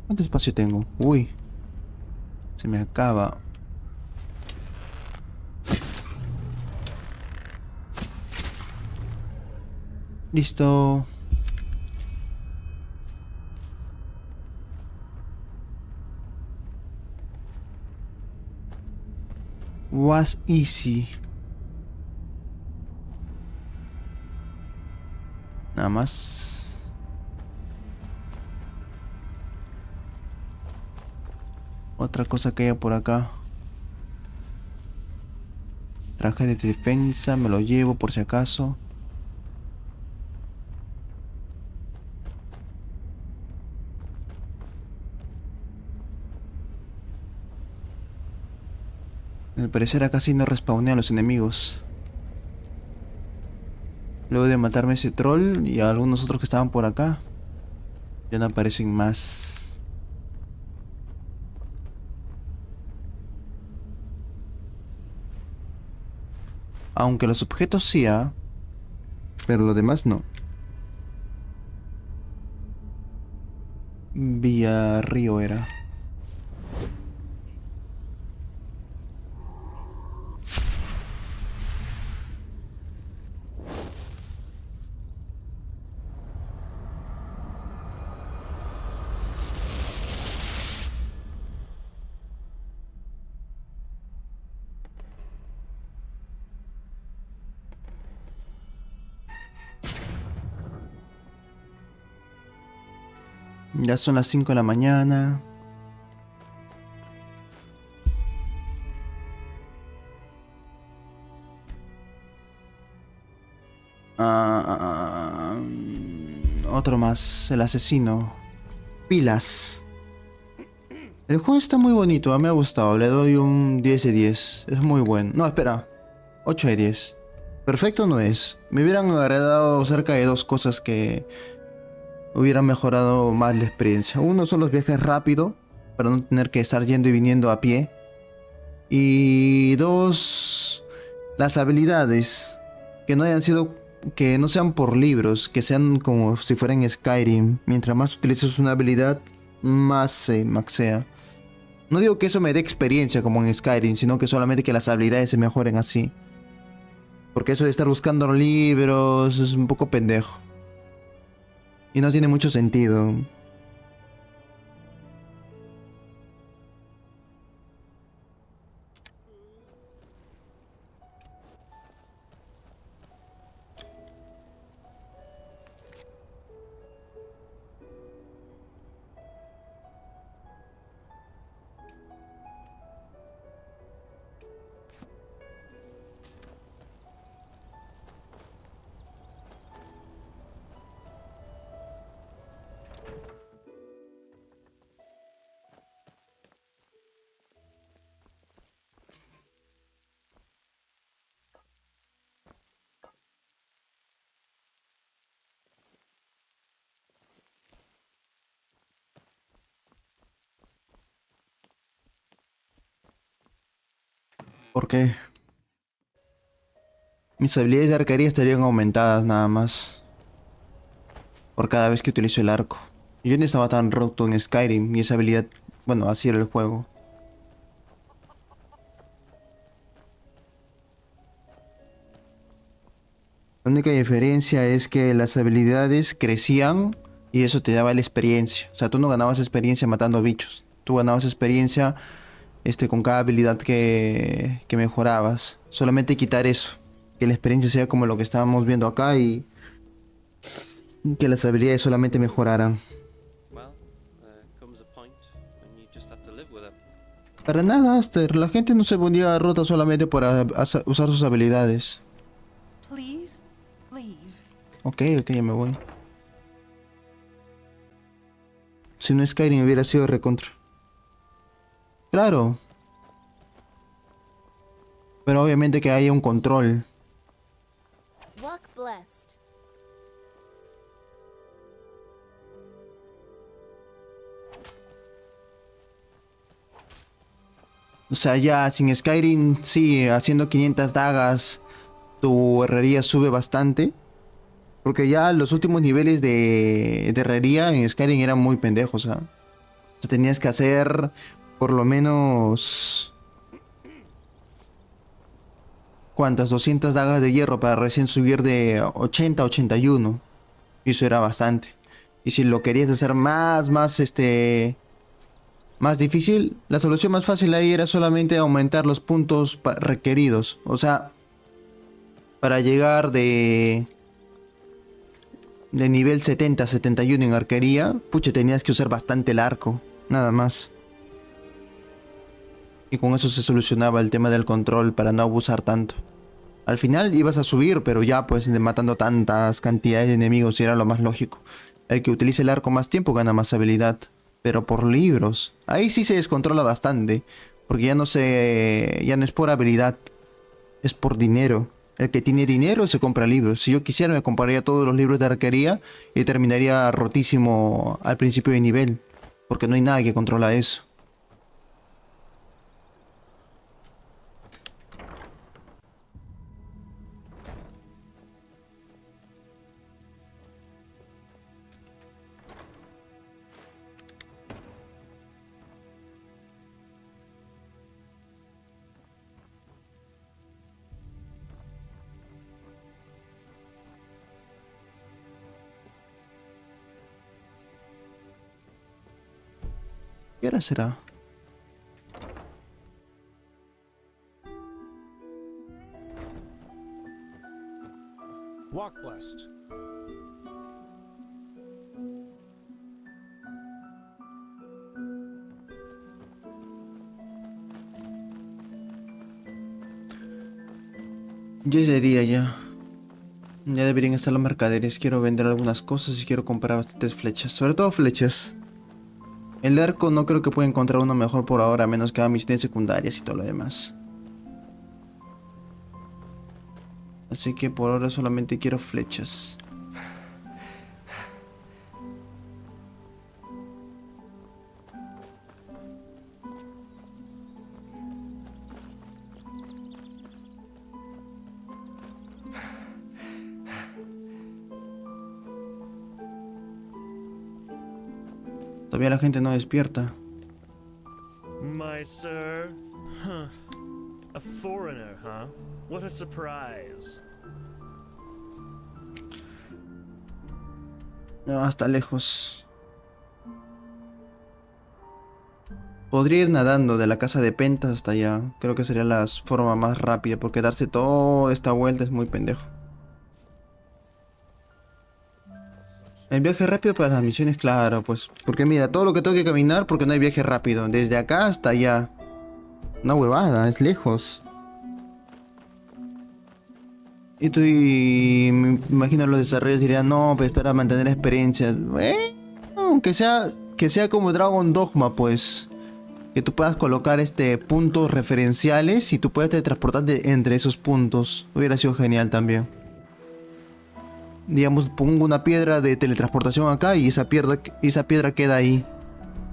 ¿Cuánto espacio tengo? Uy, se me acaba. Listo. Was easy. Nada más. Otra cosa que haya por acá. Traje de defensa, me lo llevo por si acaso. Al parecer acá sí no respawnean los enemigos. Luego de matarme ese troll y a algunos otros que estaban por acá, ya no aparecen más. Aunque los objetos sí, pero lo demás no. Vía río era. Ya son las 5 de la mañana. Otro más, el asesino. Pilas. El juego está muy bonito, me ha gustado. Le doy un 10 de 10. Es muy bueno. No, espera. 8 de 10. Perfecto no es. Me hubieran agradado cerca de dos cosas que hubieran mejorado más la experiencia. Uno son los viajes rápido, para no tener que estar yendo y viniendo a pie. Y dos, las habilidades. Que no hayan sido, que no sean por libros, que sean como si fueran Skyrim. Mientras más utilices una habilidad, más se maxea. No digo que eso me dé experiencia como en Skyrim, sino que solamente que las habilidades se mejoren así. Porque eso de estar buscando libros es un poco pendejo. Y no tiene mucho sentido. ¿Por qué? Mis habilidades de arquería estarían aumentadas nada más. Por cada vez que utilizo el arco. Yo no estaba tan roto en Skyrim y esa habilidad, bueno, así era el juego. La única diferencia es que las habilidades crecían y eso te daba la experiencia. O sea, tú no ganabas experiencia matando bichos. Tú ganabas experiencia con cada habilidad que mejorabas. Solamente quitar eso. Que la experiencia sea como lo que estábamos viendo acá y que las habilidades solamente mejoraran. Para nada, Aster. La gente no se ponía rota solamente por usar sus habilidades. Ok, ya me voy. Si no Skyrim hubiera sido recontra. Claro. Pero obviamente que haya un control. O sea, ya sin Skyrim, sí, haciendo 500 dagas, tu herrería sube bastante. Porque ya los últimos niveles de herrería en Skyrim eran muy pendejos, ¿ah? O sea, tenías que hacer por lo menos... ¿Cuántas? 200 dagas de hierro para recién subir de 80 a 81. Y eso era bastante. Y si lo querías hacer más difícil, la solución más fácil ahí era solamente aumentar los puntos requeridos. O sea, para llegar de nivel 70 a 71 en arquería, pucha, tenías que usar bastante el arco, nada más. Y con eso se solucionaba el tema del control para no abusar tanto. Al final ibas a subir, pero ya pues matando tantas cantidades de enemigos era lo más lógico. El que utilice el arco más tiempo gana más habilidad. Pero por libros, ahí sí se descontrola bastante. Porque ya no es por habilidad, es por dinero. El que tiene dinero se compra libros. Si yo quisiera me compraría todos los libros de arquería y terminaría rotísimo al principio de nivel. Porque no hay nada que controla eso. ¿Qué hora será? Walk blessed. Ya es de día ya. Ya deberían estar los mercaderes. Quiero vender algunas cosas y quiero comprar bastantes flechas. Sobre todo flechas. El arco no creo que pueda encontrar uno mejor por ahora, a menos que haga misiones secundarias y todo lo demás. Así que por ahora solamente quiero flechas. Todavía la gente no despierta. My sir? Huh. A foreigner, huh? What a surprise. No, hasta lejos. Podría ir nadando de la casa de Pentas hasta allá. Creo que sería la forma más rápida, porque darse toda esta vuelta es muy pendejo. El viaje rápido para las misiones, claro, pues. Porque mira, todo lo que tengo que caminar porque no hay viaje rápido. Desde acá hasta allá. Una huevada, es lejos. Y tú me imagino los desarrollos dirían, no, pues para mantener la experiencia. Que sea como Dragon Dogma, pues. Que tú puedas colocar puntos referenciales y tú puedas teletransportarte entre esos puntos. Hubiera sido genial también. Digamos, pongo una piedra de teletransportación acá y esa piedra queda ahí.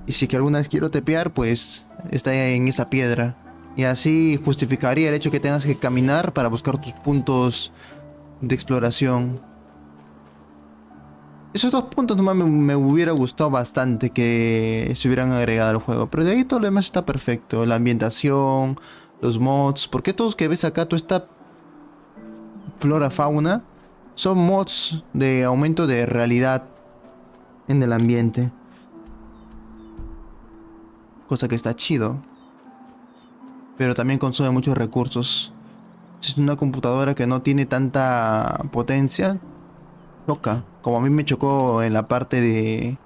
Y si que alguna vez quiero tepear, pues está en esa piedra. Y así justificaría el hecho que tengas que caminar para buscar tus puntos de exploración. Esos dos puntos nomás me hubiera gustado bastante que se hubieran agregado al juego. Pero de ahí todo lo demás está perfecto. La ambientación, los mods. Porque todos que ves acá, toda esta flora, fauna, son mods de aumento de realidad en el ambiente. Cosa que está chido. Pero también consume muchos recursos. Si es una computadora que no tiene tanta potencia, choca. Como a mí me chocó en la parte de...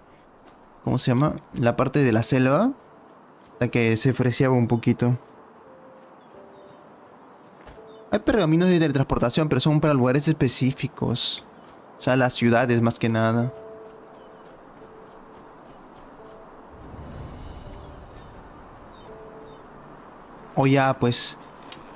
¿Cómo se llama? La parte de la selva. La que se freseaba un poquito. Hay pergaminos de teletransportación, pero son para lugares específicos. O sea, las ciudades más que nada. O ya, pues,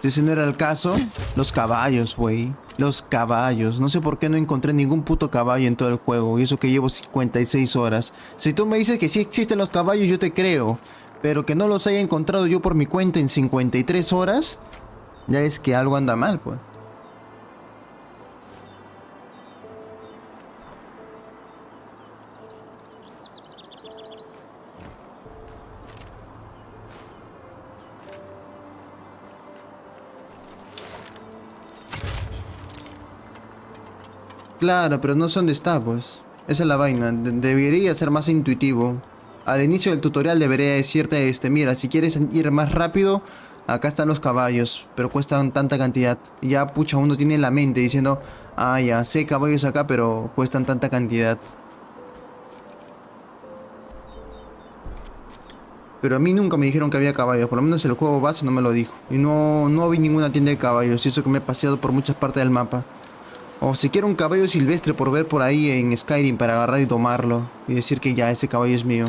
si ese no era el caso, los caballos, güey. Los caballos. No sé por qué no encontré ningún puto caballo en todo el juego. Y eso que llevo 56 horas. Si tú me dices que sí existen los caballos, yo te creo. Pero que no los haya encontrado yo por mi cuenta en 53 horas... Ya es que algo anda mal, pues. Claro, pero no sé dónde está, pues. Esa es la vaina. Debería ser más intuitivo. Al inicio del tutorial debería decirte, mira, si quieres ir más rápido... Acá están los caballos, pero cuestan tanta cantidad. Y ya, pucha, uno tiene en la mente diciendo... Ah, ya, sé caballos acá, pero cuestan tanta cantidad. Pero a mí nunca me dijeron que había caballos. Por lo menos el juego base no me lo dijo. Y no vi ninguna tienda de caballos. Y eso que me he paseado por muchas partes del mapa. O si quiero un caballo silvestre por ver por ahí en Skyrim para agarrar y tomarlo. Y decir que ya, ese caballo es mío.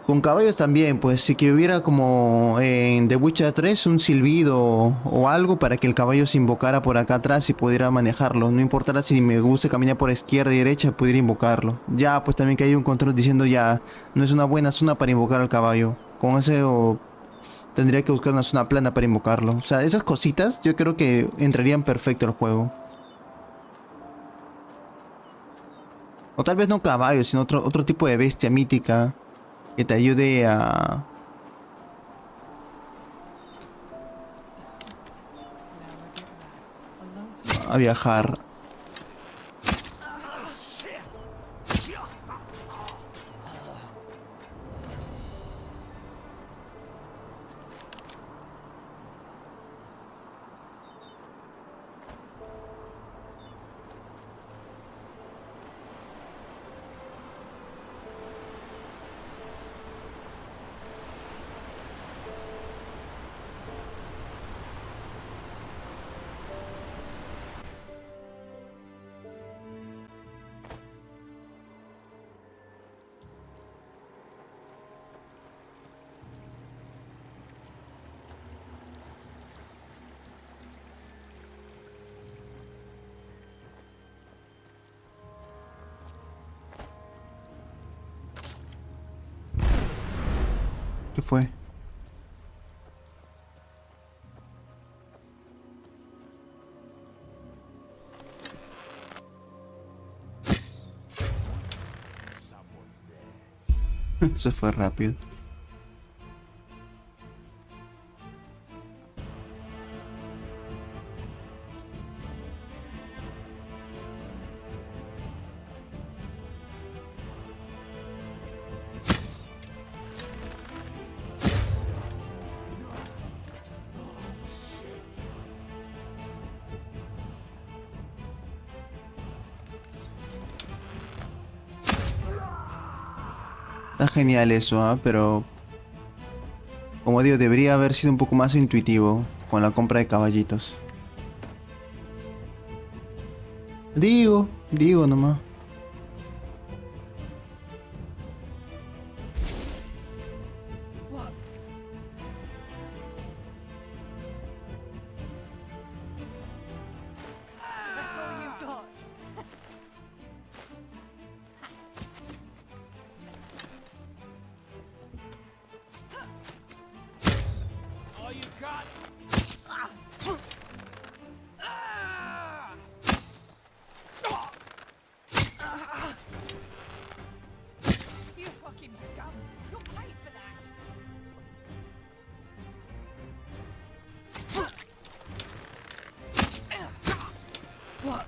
Con caballos también, pues si que hubiera como en The Witcher 3 un silbido o algo para que el caballo se invocara por acá atrás y pudiera manejarlo. No importara si me gusta caminar por izquierda y derecha, pudiera invocarlo. Ya, pues también que haya un control diciendo ya, no es una buena zona para invocar al caballo. Con eso tendría que buscar una zona plana para invocarlo. O sea, esas cositas yo creo que entrarían perfecto al juego. O tal vez no caballo, sino otro tipo de bestia mítica. Que te ayude a viajar. ¿Qué fue? Se fue rápido. Está genial eso, ¿ah? Pero como digo, debería haber sido un poco más intuitivo con la compra de caballitos. Digo nomás. That's all you've got. All you got? You fucking scum. You'll pay for that. What?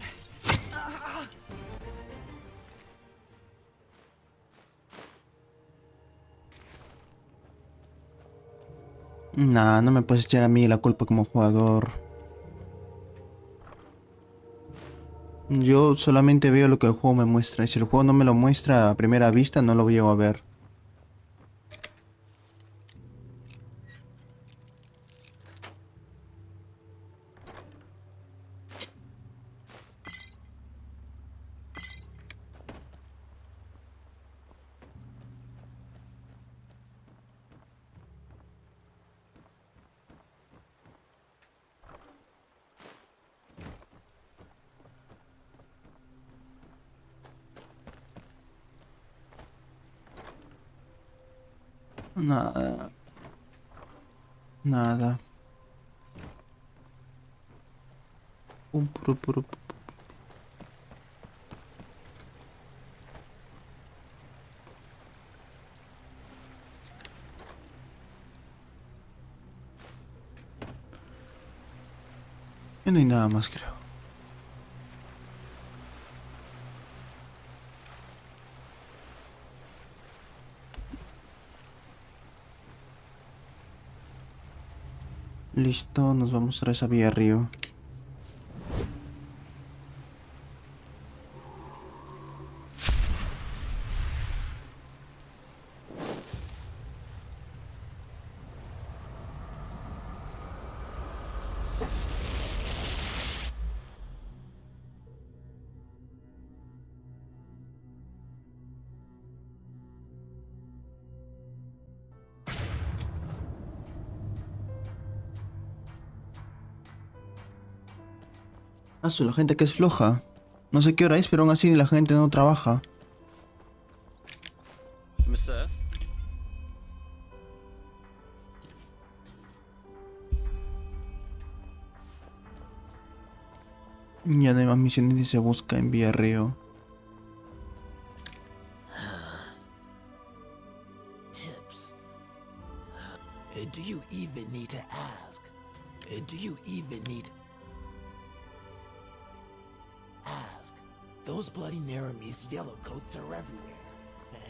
Nah, no me puedes echar a mí la culpa como jugador. Yo solamente veo lo que el juego me muestra. Y si el juego no me lo muestra a primera vista, no lo llego a ver. Nada. Nada. Puro. Ya no hay nada más, creo. Listo, nos vamos a esa vía río. La gente que es floja. No sé qué hora es, pero aún así la gente no trabaja. Monsieur? Ya no hay más misiones y se busca en vía río. Tips. Do you even need to ask? Do you even need ask? Those bloody Naramis yellow coats are everywhere,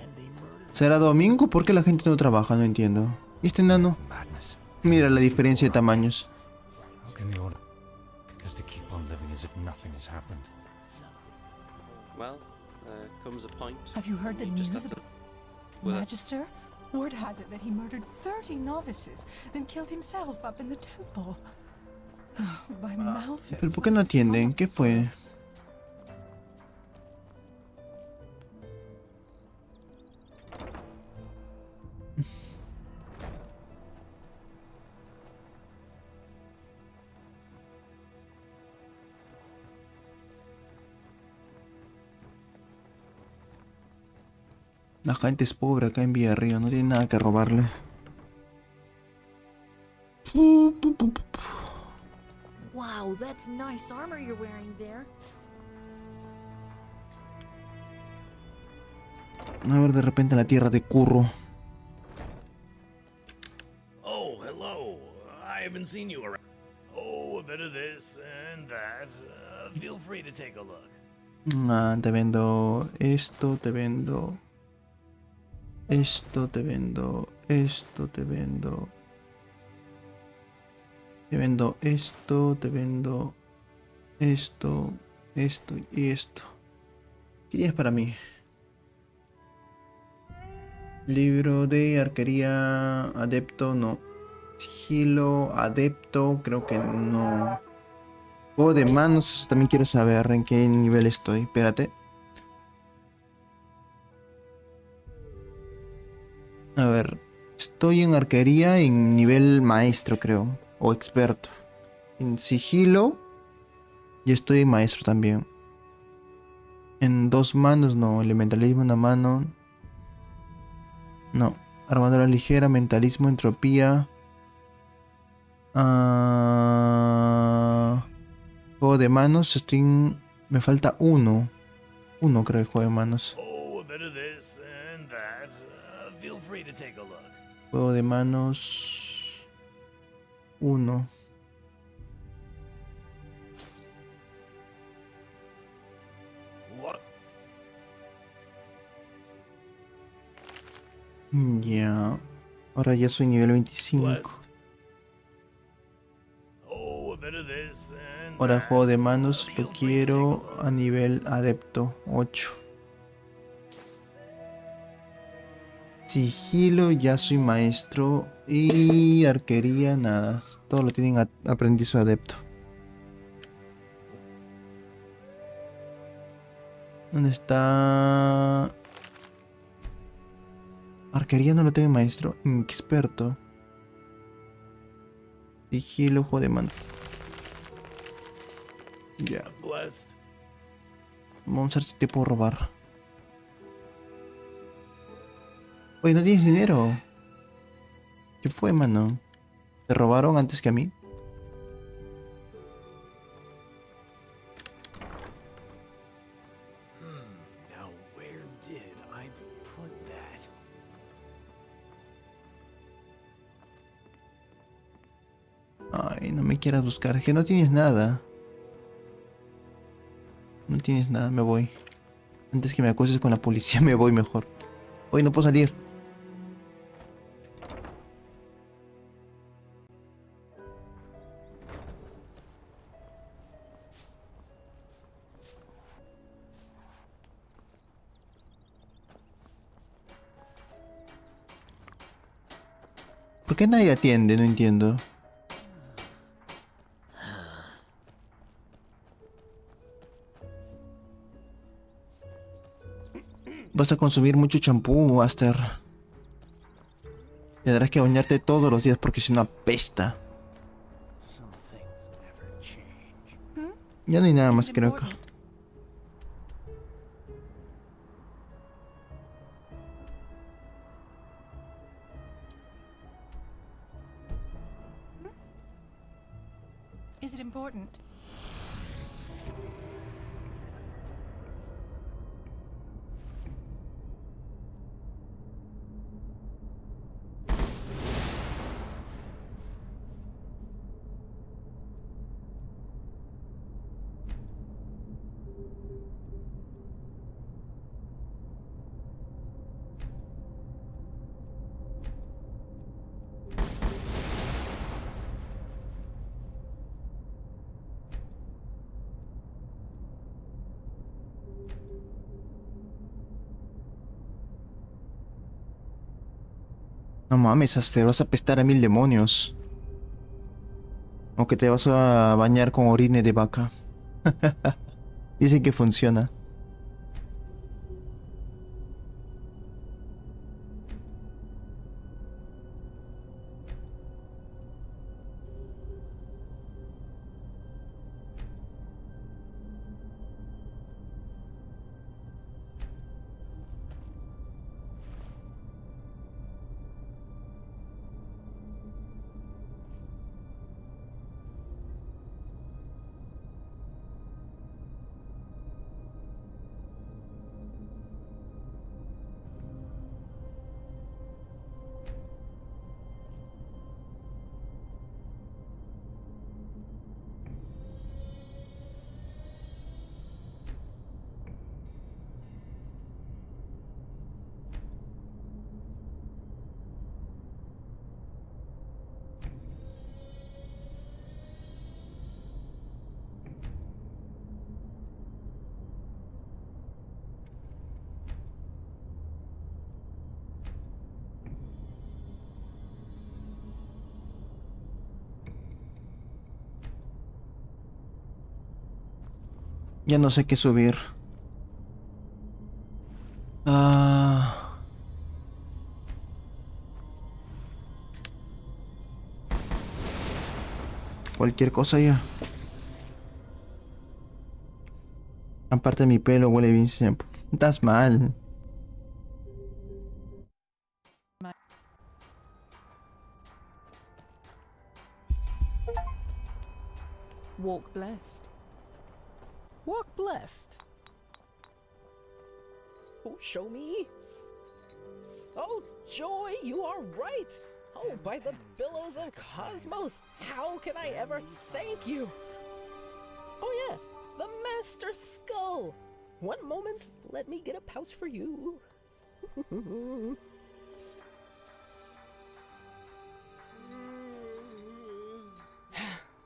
and they murdered. ¿Será domingo? ¿Por qué la gente no trabaja? No entiendo. ¿Y este enano? Mira la diferencia de tamaños. How can the order just to keep on living as if nothing has happened? Well, comes a point. Have you heard the You just news have about Well, Magister? Word has it that he murdered 30 novices, then killed himself up in the temple. By Malphite. ¿Pero por qué no atienden? ¿Qué fue? La gente es pobre acá en Villarrío, no tiene nada que robarle. Wow, that's nice armor you're wearing there. A ver, de repente en la tierra de curro. Oh, hello. I haven't seen you around. Oh, a bit of this and that. Feel free to take a look. Ah, te vendo esto, te vendo esto, te vendo esto, te vendo. Te vendo esto, te vendo esto, esto y esto. ¿Qué tienes para mí? Libro de arquería, adepto, no. Sigilo, adepto, creo que no. Juego de manos, también quiero saber en qué nivel estoy. Espérate. A ver, estoy en arquería en nivel maestro, creo. O experto. En sigilo, y estoy en maestro también. En dos manos, no. Elementalismo, una mano. No. Armadura ligera, mentalismo, entropía. Juego de manos, estoy en... Me falta uno. Uno creo el juego de manos. Oh, a bit of this and that. Feel free to take a look. Juego de manos... Uno. What? Ya. Ahora ya soy nivel 25. Blessed. Oh, a bit of this and Ahora that. juego de manos Feel lo free to take a quiero look. a nivel adepto 8. Sigilo ya soy maestro. Y arquería nada. Todo lo tienen aprendiz o adepto. ¿Dónde está? Arquería no lo tengo en maestro. En experto. Sigilo, juego de manos. Ya. Blessed. Vamos a ver si te puedo robar. Oye, ¿no tienes dinero? ¿Qué fue, mano? ¿Te robaron antes que a mí? Now where did I put that? Ay, no me quieras buscar. Es que no tienes nada. No tienes nada, me voy. Antes que me acuses con la policía, me voy mejor. Hoy no puedo salir. ¿Por qué nadie atiende? No entiendo. Vas a consumir mucho champú, Aster. Tendrás que bañarte todos los días porque si no apesta. Ya no hay nada más, creo que. Is it important? No mames, Aster, vas a apestar a 1000 demonios. O que te vas a bañar con orine de vaca. Dicen que funciona. Ya no sé qué subir. Ah... Cualquier cosa ya. Aparte mi pelo huele bien siempre. Estás mal. Walk blessed. Walk blessed. Oh, show me. Oh, joy, you are right. Oh, by the billows of cosmos, how can I ever thank you? Oh yeah, the Master Skull. One moment, let me get a pouch for you.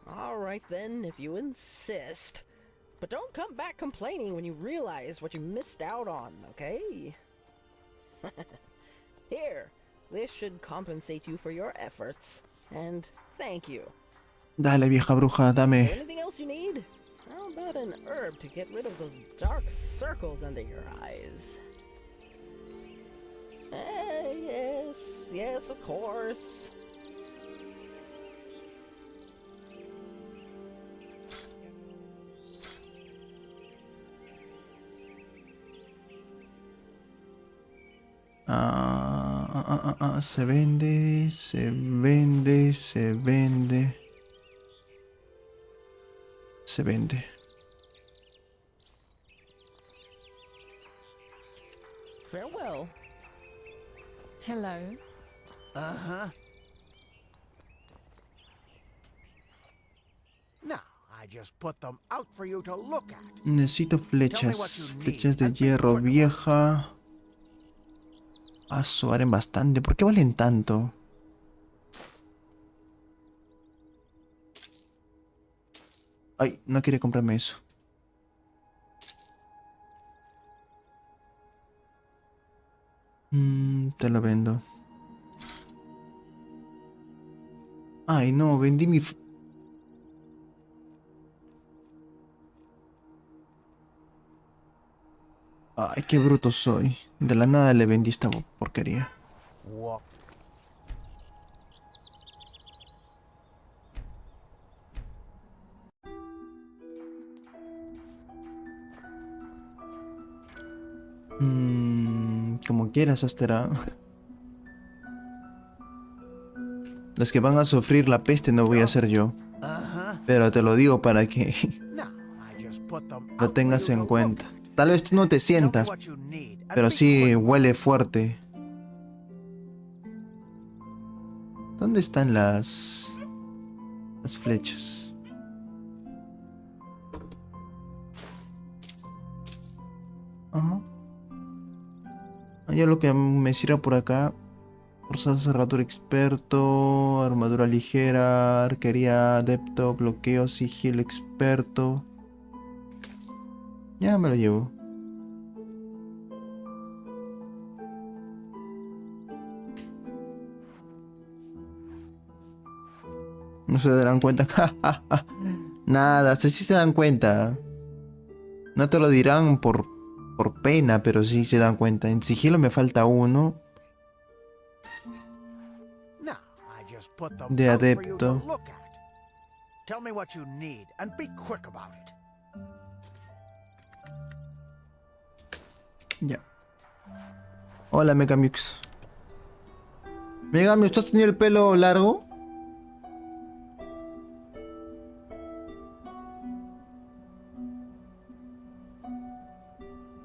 All right then, if you insist. But don't come back complaining when you realize what you missed out on, okay? Here, this should compensate you for your efforts. And thank you. Dale, vieja bruja, dame. Anything else you need? How about an herb to get rid of those dark circles under your eyes? Yes, of course. Se vende, se vende, se vende. Se vende. Farewell. Hello. Uh-huh. Now, I just put them out for you to look at. Necesito flechas. Flechas de hierro vieja. Valen bastante. ¿Por qué valen tanto? Ay, no quería comprarme eso. Te lo vendo. Ay, no, vendí mi... Ay, qué bruto soy. De la nada le vendí esta porquería. Como quieras, Astera. Los que van a sufrir la peste no voy a ser yo. Pero te lo digo para que lo tengas en cuenta. Tal vez tú no te sientas, pero sí huele fuerte. ¿Dónde están las flechas? Ajá. Yo lo que me sirve por acá: forzada, cerradura experto, armadura ligera, arquería adepto, bloqueo, sigilo experto. Ya me lo llevo. No se darán cuenta. Nada, sí se dan cuenta. No te lo dirán por pena, pero sí se dan cuenta. En sigilo me falta uno. De adepto. Ya. Hola, Megamix. Megamix, ¿tú has tenido el pelo largo?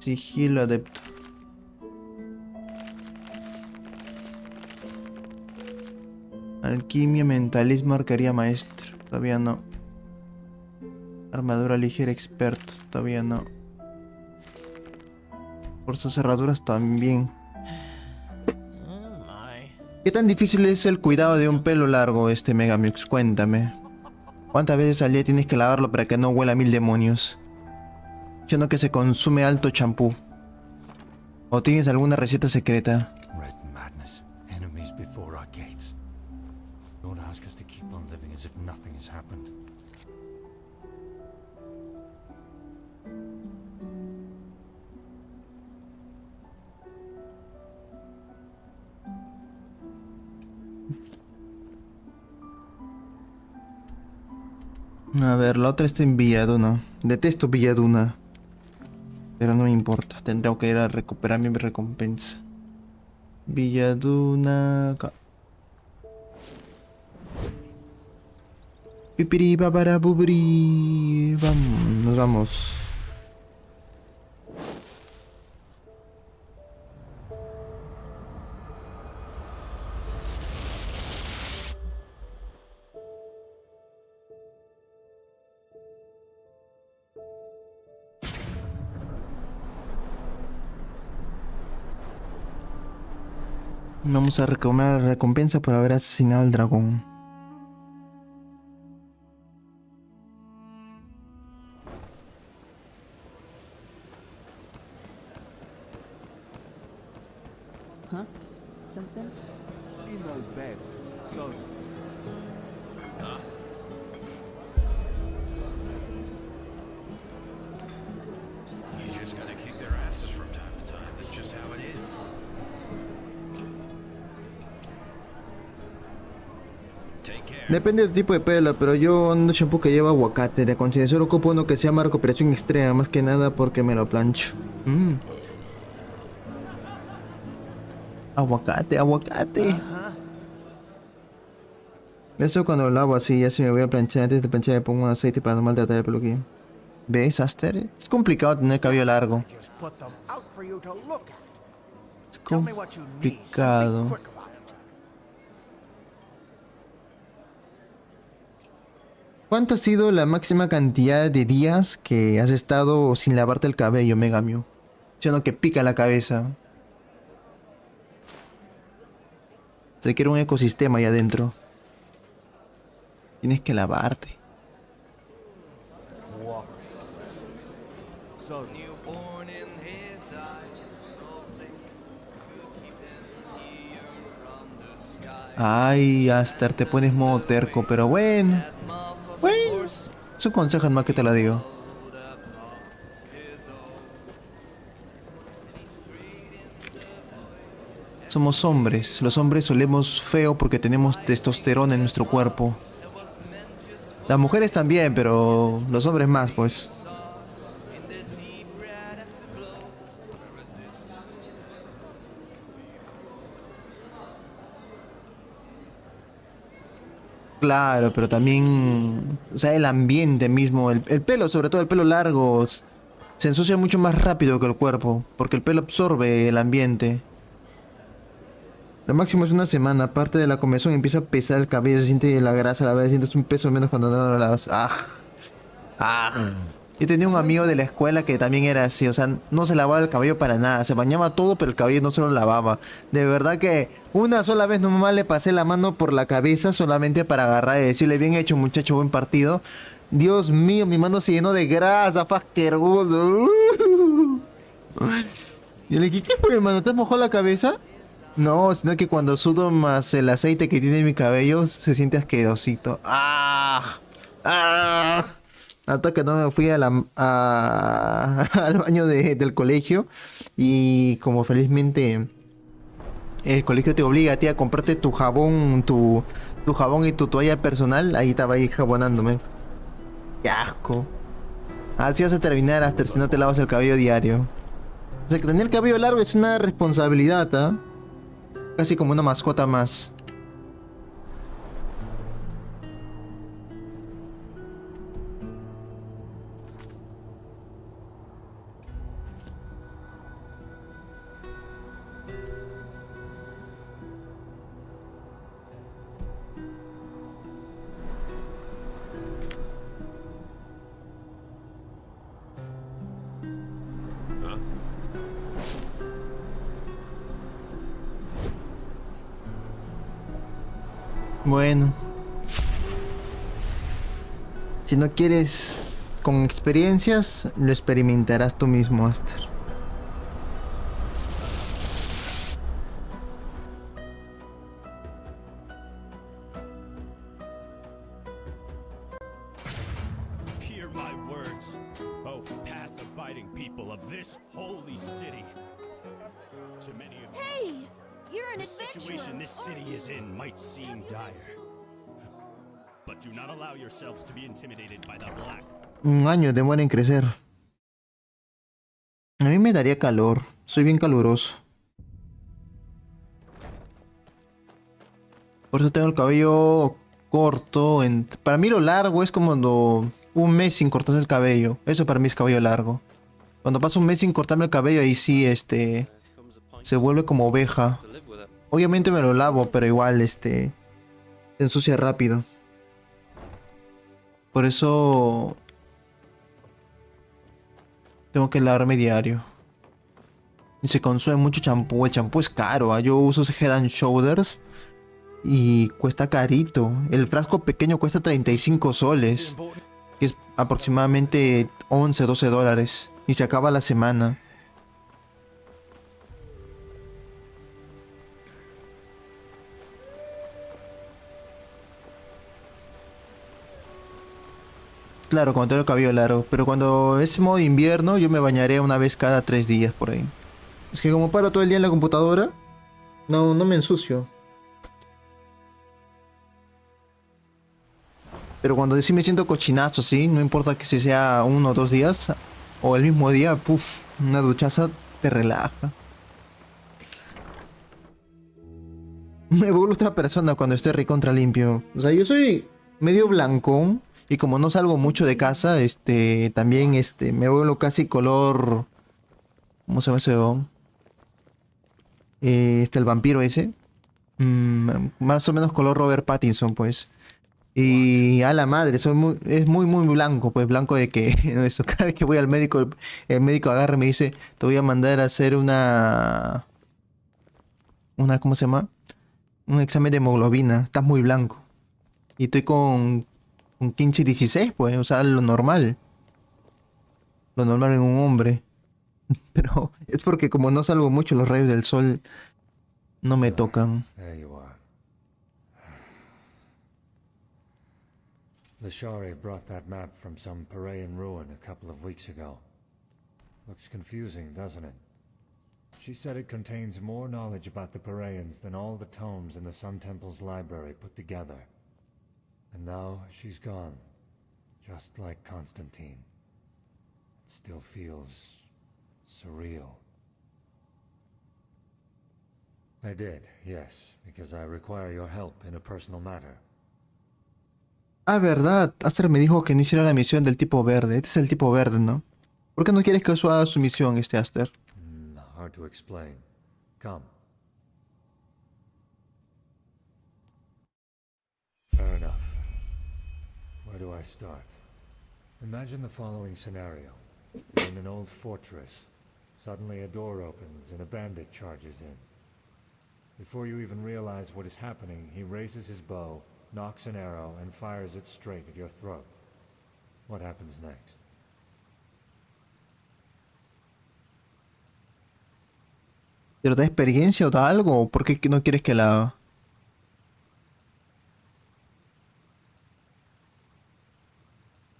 Sigilo adepto. Alquimia, mentalismo, arquería maestro. Todavía no. Armadura ligera experto. Todavía no. Fuerzas cerraduras también. ¿Qué tan difícil es el cuidado de un pelo largo, Megamix? Cuéntame. ¿Cuántas veces al día tienes que lavarlo para que no huela a mil demonios? Yo no, que se consume alto champú. ¿O tienes alguna receta secreta? Red madness, enemies before our gates. Don't ask us to keep on living as if nothing has happened. A ver, la otra está en Villaduna. Detesto Villaduna. Pero no me importa. Tendré que ir a recuperar mi recompensa. Villaduna... Pipiri babara bubiri. Vamos, nos vamos. Vamos a reclamar la recompensa por haber asesinado al dragón. Huh? Something? Email back. Sorry. Huh? You just gotta kick their asses from time to time. That's just how it is. Depende del tipo de pelo, pero yo ando shampoo que lleva aguacate. De conciencia solo ocupo uno que se llama recuperación extrema, más que nada porque me lo plancho. Aguacate, aguacate. Eso cuando lo lavo así, ya se me voy a planchar. Antes de planchar me pongo un aceite para no maltratar el pelo aquí. ¿Ves, Aster? Es complicado tener cabello largo. Es complicado. ¿Cuánto ha sido la máxima cantidad de días que has estado sin lavarte el cabello, Megamio? ¿Sí o no que pica la cabeza? Se quiere un ecosistema ahí adentro. Tienes que lavarte. Ay, Aster, te pones modo terco, pero bueno. Bueno, es un consejo más que te lo digo. Somos hombres. Los hombres solemos feo porque tenemos testosterona en nuestro cuerpo. Las mujeres también, pero los hombres más, pues. Claro, pero también, o sea, el ambiente mismo, el pelo, sobre todo el pelo largo, se ensucia mucho más rápido que el cuerpo, porque el pelo absorbe el ambiente. Lo máximo es una semana, aparte de la comezón empieza a pesar el cabello, se siente la grasa, la verdad, sientes un peso menos cuando no lo lavas. Yo tenía un amigo de la escuela que también era así, o sea, no se lavaba el cabello para nada, se bañaba todo, pero el cabello no se lo lavaba. De verdad que una sola vez nomás le pasé la mano por la cabeza solamente para agarrar y decirle, bien hecho muchacho, buen partido. Dios mío, mi mano se llenó de grasa, fue asqueroso. Y le dije, ¿qué fue, hermano? ¿Te has mojado la cabeza? No, sino que cuando sudo más el aceite que tiene mi cabello, se siente asquerosito. Hasta que no me fui al baño del colegio. Y como felizmente el colegio te obliga a ti a comprarte tu jabón, tu jabón y tu toalla personal, ahí estaba ahí jabonándome. ¡Qué asco! Así vas a terminar hasta si no te lavas el cabello diario. O sea que tener el cabello largo es una responsabilidad, ¿ah? Casi como una mascota más. Bueno. Si no quieres con experiencias, lo experimentarás tú mismo, Aster. Hear my words, oh path-abiding people of this holy city. To many of you, Hey! You're an the adventurer! situation this city is in might seem dire. But but do not allow yourselves to be intimidated by the black. Un año demora en crecer. A mí me daría calor. Soy bien caluroso. Por eso tengo el cabello corto. Para mí lo largo es como cuando un mes sin cortarse el cabello. Eso para mí es cabello largo. Cuando paso un mes sin cortarme el cabello, ahí sí, se vuelve como oveja. Obviamente me lo lavo, pero igual, se ensucia rápido. Por eso tengo que lavarme diario. Y se consume mucho champú. El champú es caro, ¿eh? Yo uso Head and Shoulders y cuesta carito. El frasco pequeño cuesta 35 soles, que es aproximadamente 11, 12 dólares. Y se acaba la semana. Claro, cuando tengo el cabello largo. Pero cuando es modo invierno, yo me bañaré una vez cada 3 días por ahí. Es que como paro todo el día en la computadora, no me ensucio. Pero cuando sí me siento cochinazo, ¿sí? No importa que si sea 1 o 2 días o el mismo día, puff, una duchaza te relaja. Me vuelvo otra persona cuando estoy recontra limpio. O sea, yo soy medio blancón y como no salgo mucho de casa, también me vuelvo casi color, ¿cómo se llama ese huevón? El vampiro ese. Más o menos color Robert Pattinson, pues. Y a la madre, es muy blanco, pues blanco de que eso, cada vez que voy al médico, el médico agarra y me dice, te voy a mandar a hacer una, ¿cómo se llama? Un examen de hemoglobina, estás muy blanco. Y estoy con 15 y 16, pues, o sea, lo normal. Lo normal en un hombre. Pero es porque como no salgo mucho, los rayos del sol no me tocan. There you are. The Shari brought that map from some Parayan ruin a couple of weeks ago. Looks confusing, doesn't it? She said it contains more knowledge about the Parayans than all the tomes in the Sun Temple's library put together. And now she's gone, just like Constantine. It still feels surreal. I did, yes, because I require your help in a personal matter. Ah, verdad. Aster me dijo que no hiciera la misión del tipo verde. Este es el tipo verde, ¿no? ¿Por qué no quieres que yo haga su misión, Aster? Hard to explain. Come. Fair enough. Where do I start? Imagine the following scenario. You're in an old fortress. Suddenly a door opens and a bandit charges in. Before you even realize what is happening, he raises his bow, knocks an arrow, and fires it straight at your throat. What happens next? ¿Pero da experiencia o da algo? ¿O por qué no quieres que la haga?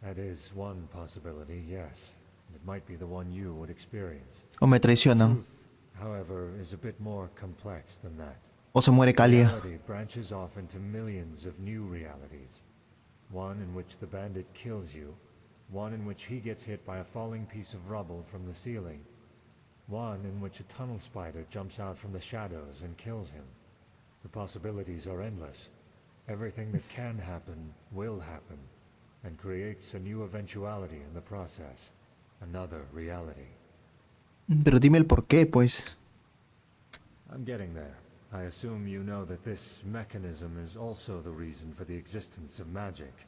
That is one possibility, yes. It might be the one you would experience. O me traicionan. However, is a bit more complex than that. O se muere Kalia. Reality branches off into millions of new realities. One in which the bandit kills you, one in which he gets hit by a falling piece of rubble from the ceiling, one in which a tunnel spider jumps out from the shadows and kills him. The possibilities are endless. Everything that can happen will happen, and creates a new eventuality in the process. Another reality. Pero dime el por qué, pues. I'm getting there. I assume you know that this mechanism is also the reason for the existence of magic.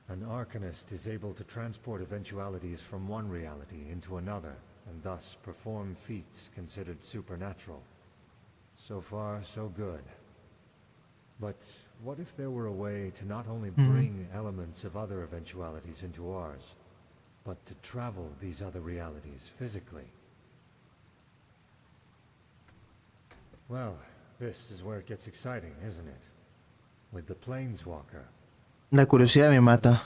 An arcanist is able to transport eventualities from one reality into another, and thus perform feats considered supernatural. So far, so good. But what if there were a way to not only bring elements of other eventualities into ours, but to travel these other realities physically? Well, this is where it gets exciting, isn't it? With the Planeswalker. La curiosidad me mata.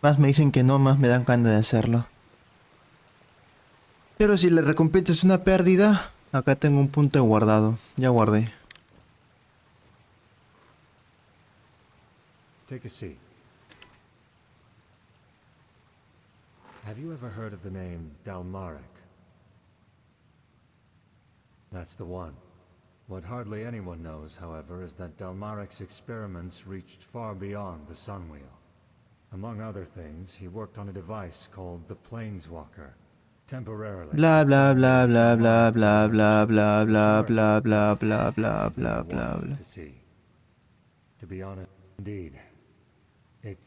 Más me dicen que no, más me dan ganas de hacerlo. Pero si la recompensa es una pérdida, acá tengo un punto de guardado. Ya guardé. Take a seat. Have you ever heard of the name Dalmaric? That's the one. What hardly anyone knows, however, is that Dalmaric's experiments reached far beyond the Sunwheel. Among other things, he worked on a device called the Planeswalker. Temporarily. Blah blah blah blah blah blah blah blah blah blah blah blah blah blah blah. To see. To be honest, indeed, it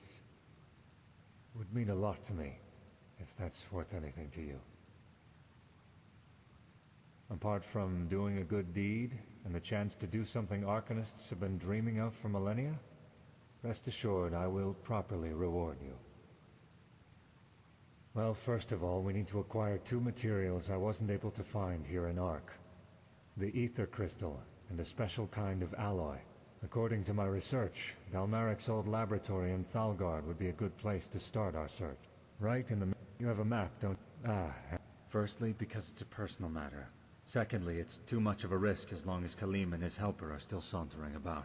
would mean a lot to me, if that's worth anything to you. Apart from doing a good deed and the chance to do something Arcanists have been dreaming of for millennia, rest assured I will properly reward you. Well, first of all, we need to acquire 2 materials I wasn't able to find here in Ark. The Ether Crystal and a special kind of alloy. According to my research, Dalmaric's old laboratory in Thalgard would be a good place to start our search. Right in the... You have a map, don't... Firstly, because it's a personal matter. Secondly, it's too much of a risk as long as Khalim and his helper are still sauntering about.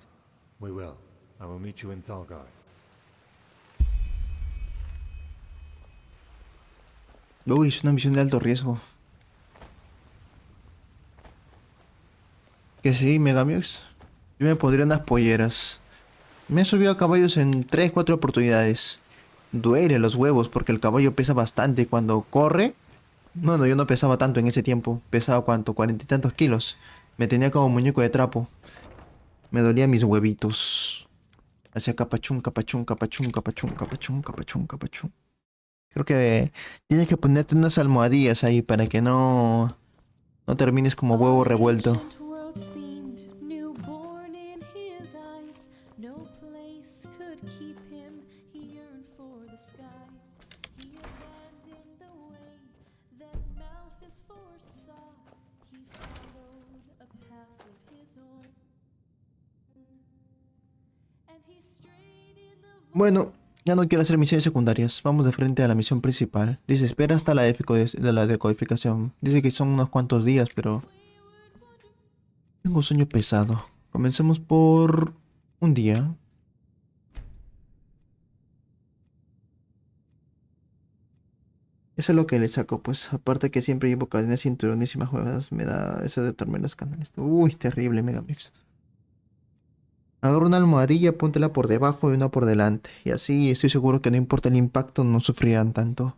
We will. I will meet you in Thalgard. Uy, es una misión de alto riesgo. Que sí, Megamiux. Yo me pondría unas polleras. Me he subido a caballos en 3-4 oportunidades. Duele los huevos porque el caballo pesa bastante cuando corre. No, yo no pesaba tanto en ese tiempo. Pesaba ¿cuánto? 40 y tantos kilos. Me tenía como muñeco de trapo. Me dolían mis huevitos. Hacía capachún, capachún, capachún, capachún, capachún, capachún, capachún. Creo que tienes que ponerte unas almohadillas ahí para que no termines como huevo revuelto. Bueno, ya no quiero hacer misiones secundarias. Vamos de frente a la misión principal. Dice, espera hasta la decodificación. Dice que son unos cuantos días, pero... Tengo un sueño pesado. Comencemos por... un día. Eso es lo que le saco, pues. Aparte que siempre llevo cadenas, cinturones y más huevadas. Me da eso de tornar los canales. Uy, terrible, Megamix. Agarra una almohadilla, póntela por debajo y una por delante. Y así estoy seguro que no importa el impacto, no sufrirán tanto.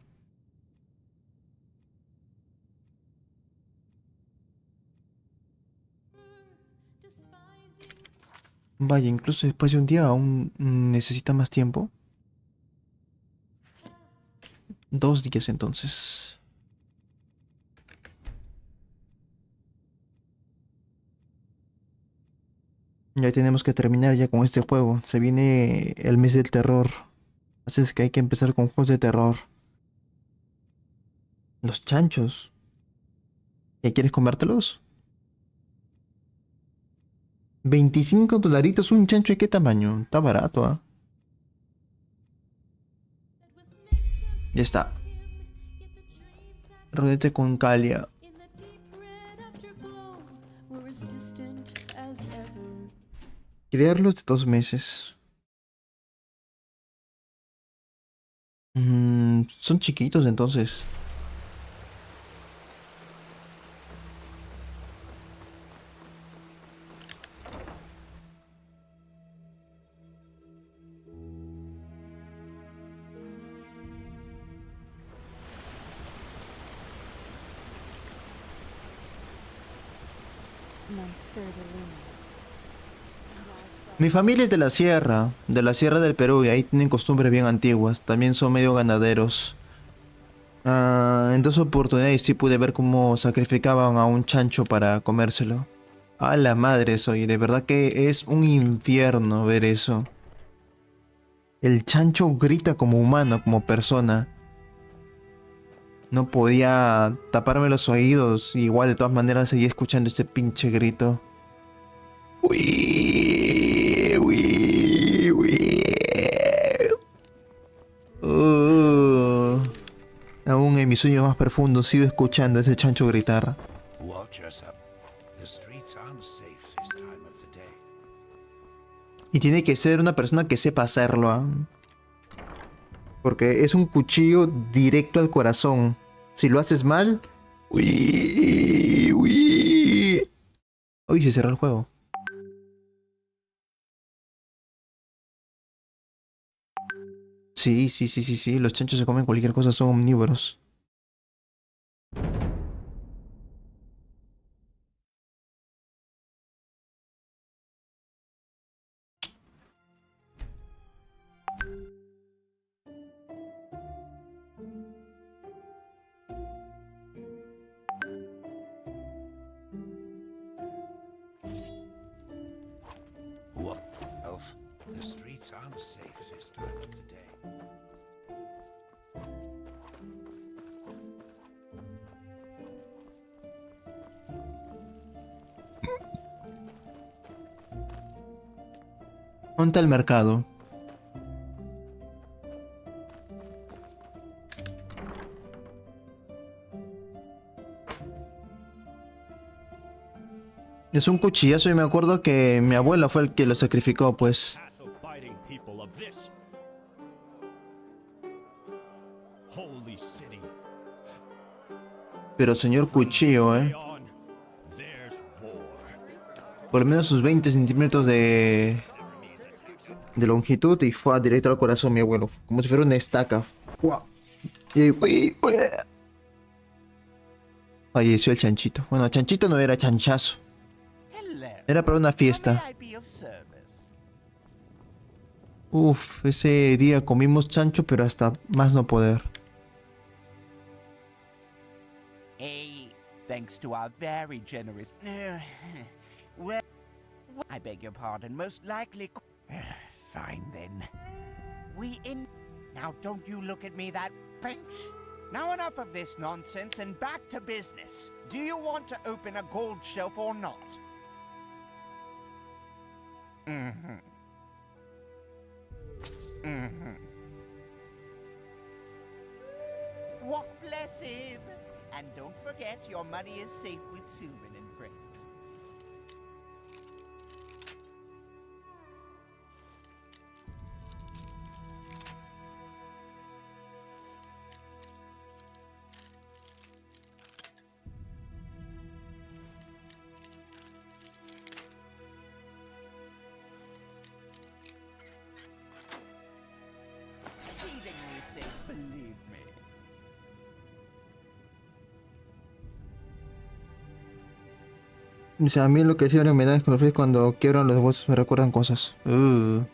Vaya, incluso después de un día aún necesita más tiempo. 2 días entonces. Ya tenemos que terminar ya con este juego. Se viene el mes del terror. Así es que hay que empezar con juegos de terror. Los chanchos. ¿Ya quieres comértelos? 25 dolaritos un chancho. ¿De qué tamaño? Está barato, ¿ah? Ya está. Rodete con Calia. Criarlos de 2 meses. Son chiquitos entonces. Mi familia es de la sierra del Perú, y ahí tienen costumbres bien antiguas. También son medio ganaderos. En 2 oportunidades sí pude ver cómo sacrificaban a un chancho para comérselo. A la madre soy, de verdad que es un infierno ver eso. El chancho grita como humano, como persona. No podía taparme los oídos, igual de todas maneras seguía escuchando este pinche grito. Uy, uy, uy. Aún en mis sueños más profundos sigo escuchando a ese chancho gritar. Y tiene que ser una persona que sepa hacerlo, ¿ah? Porque es un cuchillo directo al corazón. Si lo haces mal... Uy, uy. Uy, se cerró el juego. Sí, sí, sí, sí, sí. Los chanchos se comen cualquier cosa, son omnívoros. What? Elf, the streets aren't safe this time of the day. Monta el mercado. Es un cuchillazo y me acuerdo que mi abuelo fue el que lo sacrificó, pues. Path-abiding people of this holy city. Pero señor cuchillo, There's war. Por lo menos sus 20 centímetros de longitud y fue directo al corazón mi abuelo. Como si fuera una estaca. Y falleció el chanchito. Bueno, chanchito no era chanchazo. Era para una fiesta. Uf, ese día comimos chancho, pero hasta más no poder. Hey, thanks to our very generous... well, I beg your pardon, most likely... Fine then. Now don't you look at me that... Thanks. Now enough of this nonsense and back to business. Do you want to open a gold shelf or not? Mm-hmm. Mm-hmm. Walk blessed! And don't forget your money is safe with Sylvan and friends. Exceedingly safe, believe me. Dice, a mí lo que siempre me da escalofríos cuando quiebran los huesos, me recuerdan cosas. Yo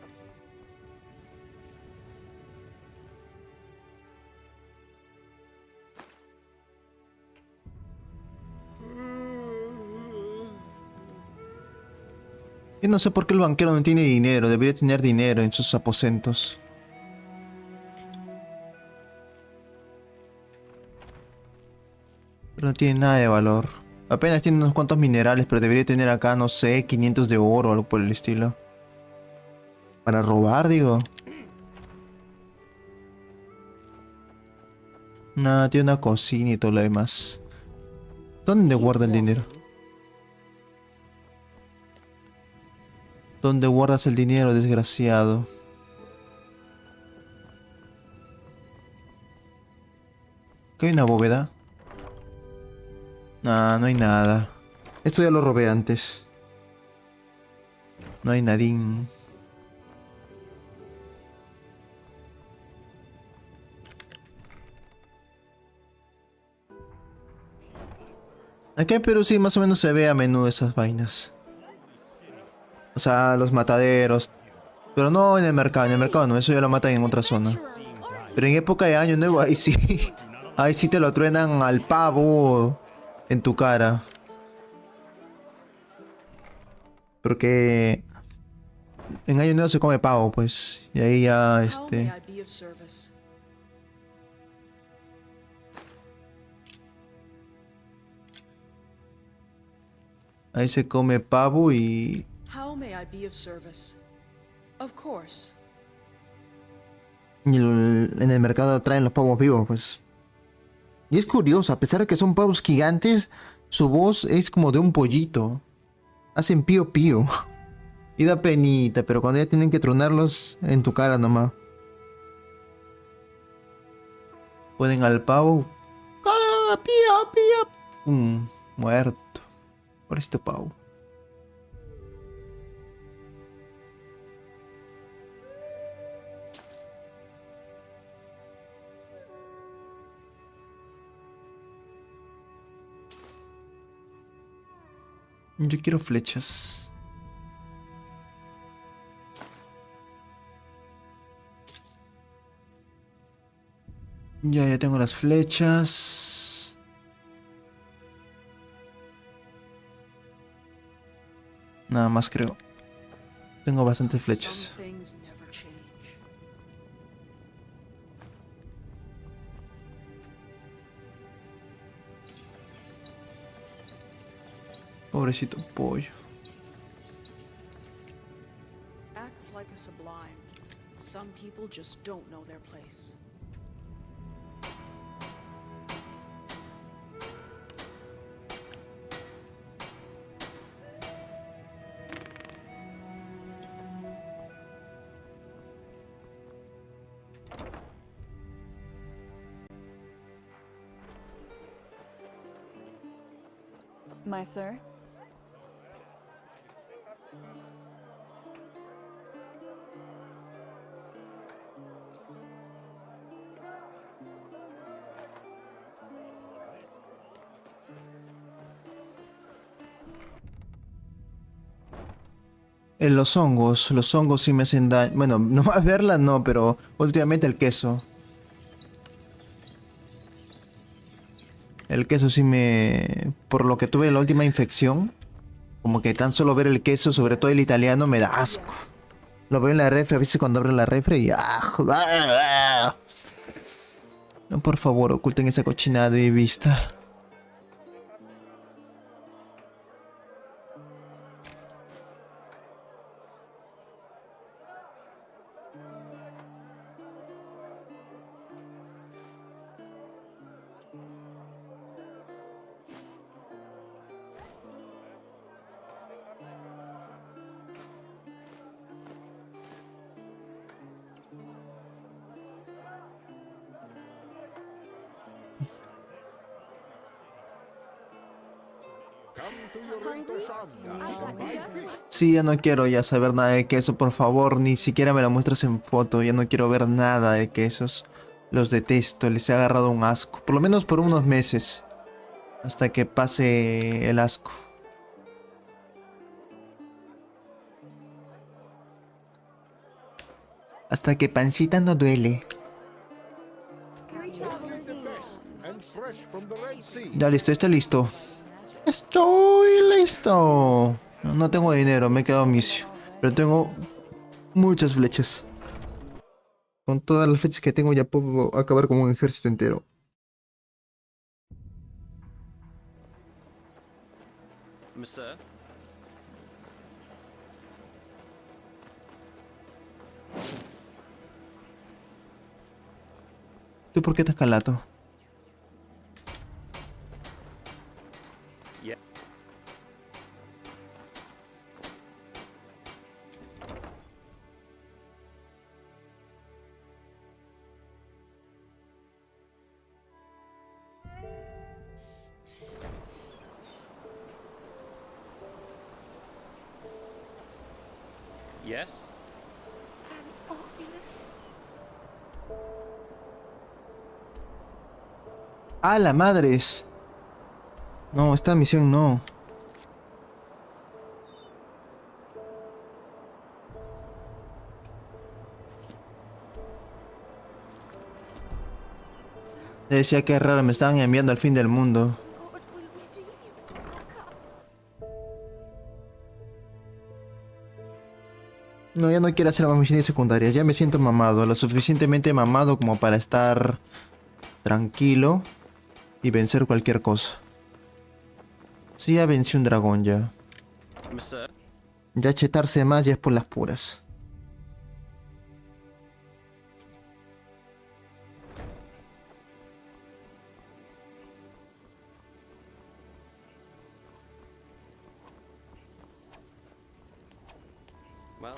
no sé por qué el banquero no tiene dinero, debería tener dinero en sus aposentos. Pero no tiene nada de valor. Apenas tiene unos cuantos minerales, pero debería tener acá, no sé, 500 de oro o algo por el estilo. Para robar, digo. Nada, tiene una cocina y todo lo demás. ¿Dónde guarda el dinero? ¿Dónde guardas el dinero, desgraciado? ¿Qué hay una bóveda? Nah, no hay nada. Esto ya lo robé antes. No hay nadín. Aquí en Perú sí más o menos se ve a menudo esas vainas. O sea, los mataderos. Pero no en el mercado no, eso ya lo matan en otra zona. Pero en época de Año Nuevo, ahí sí. Ahí sí te lo truenan al pavo en tu cara. Porque en Año Nuevo se come pavo, pues. Y ahí ya, ahí se come pavo y... How may I be of service? Of course. Y en el mercado traen los pavos vivos, pues. Y es curioso, a pesar de que son pavos gigantes, su voz es como de un pollito. Hacen pío pío. Y da penita, pero cuando ya tienen que tronarlos en tu cara nomás. Ponen al pavo. ¡Cara! ¡Pía, pía! Muerto. Por este pavo. Yo quiero flechas. Ya tengo las flechas. Nada más creo. Tengo bastantes flechas. Pobrecito pollo. Acts like a sublime. Some people just don't know their place. My sir? Los hongos sí me hacen daño. Bueno, no más verla no, pero últimamente el queso. El queso sí me... Por lo que tuve la última infección, como que tan solo ver el queso, sobre todo el italiano, me da asco. Lo veo en la refri, a veces cuando abro la refri y... No, por favor, oculten esa cochinada de mi vista. Sí, ya no quiero ya saber nada de queso, por favor, ni siquiera me lo muestres en foto, ya no quiero ver nada de quesos. Los detesto, les he agarrado un asco, por lo menos por unos meses, hasta que pase el asco. Hasta que pancita no duele. Ya listo, estoy listo. Estoy listo. No tengo dinero, me he quedado misio. Pero tengo muchas flechas. Con todas las flechas que tengo ya puedo acabar con un ejército entero. Sir? ¿Tú por qué estás calato? Yeah. Yes? ¡Ah, la madres! No, esta misión no. Le decía que raro, me estaban enviando al fin del mundo. No, ya no quiero hacer más misiones secundarias. Ya me siento mamado, lo suficientemente mamado como para estar tranquilo y vencer cualquier cosa. Sí, ya vencí un dragón ya. Sir? Ya chetarse más ya es por las puras. Well,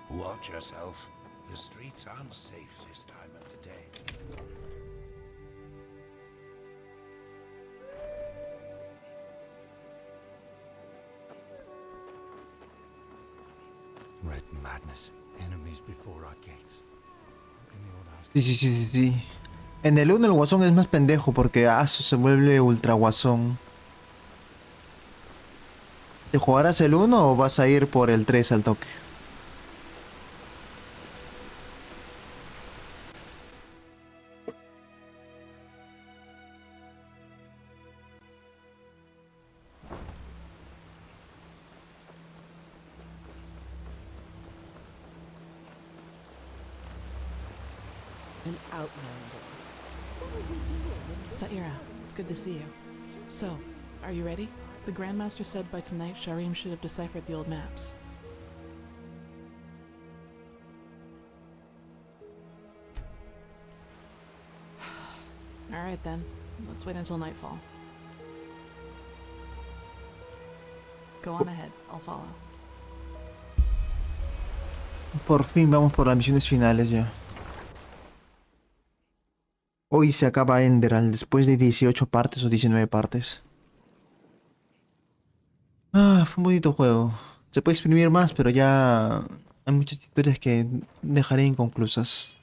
Watch yourself. The streets aren't safe this time of the day. Red madness. Enemies before our gates. Sí, sí, sí, sí, sí. En el 1 el guasón es más pendejo porque Aso se vuelve ultra guasón. ¿Te jugarás el 1 o vas a ir por el 3 al toque? An outlander. Saira, it's good to see you. So, are you ready? The Grandmaster said by tonight Sharim should have deciphered the old maps. Alright then, let's wait until nightfall. Go on ahead, I'll follow. Por fin vamos por las misiones finales ya. Hoy se acaba Enderal después de 18 partes o 19 partes. Ah, fue un bonito juego. Se puede exprimir más, pero ya hay muchas historias que dejaré inconclusas.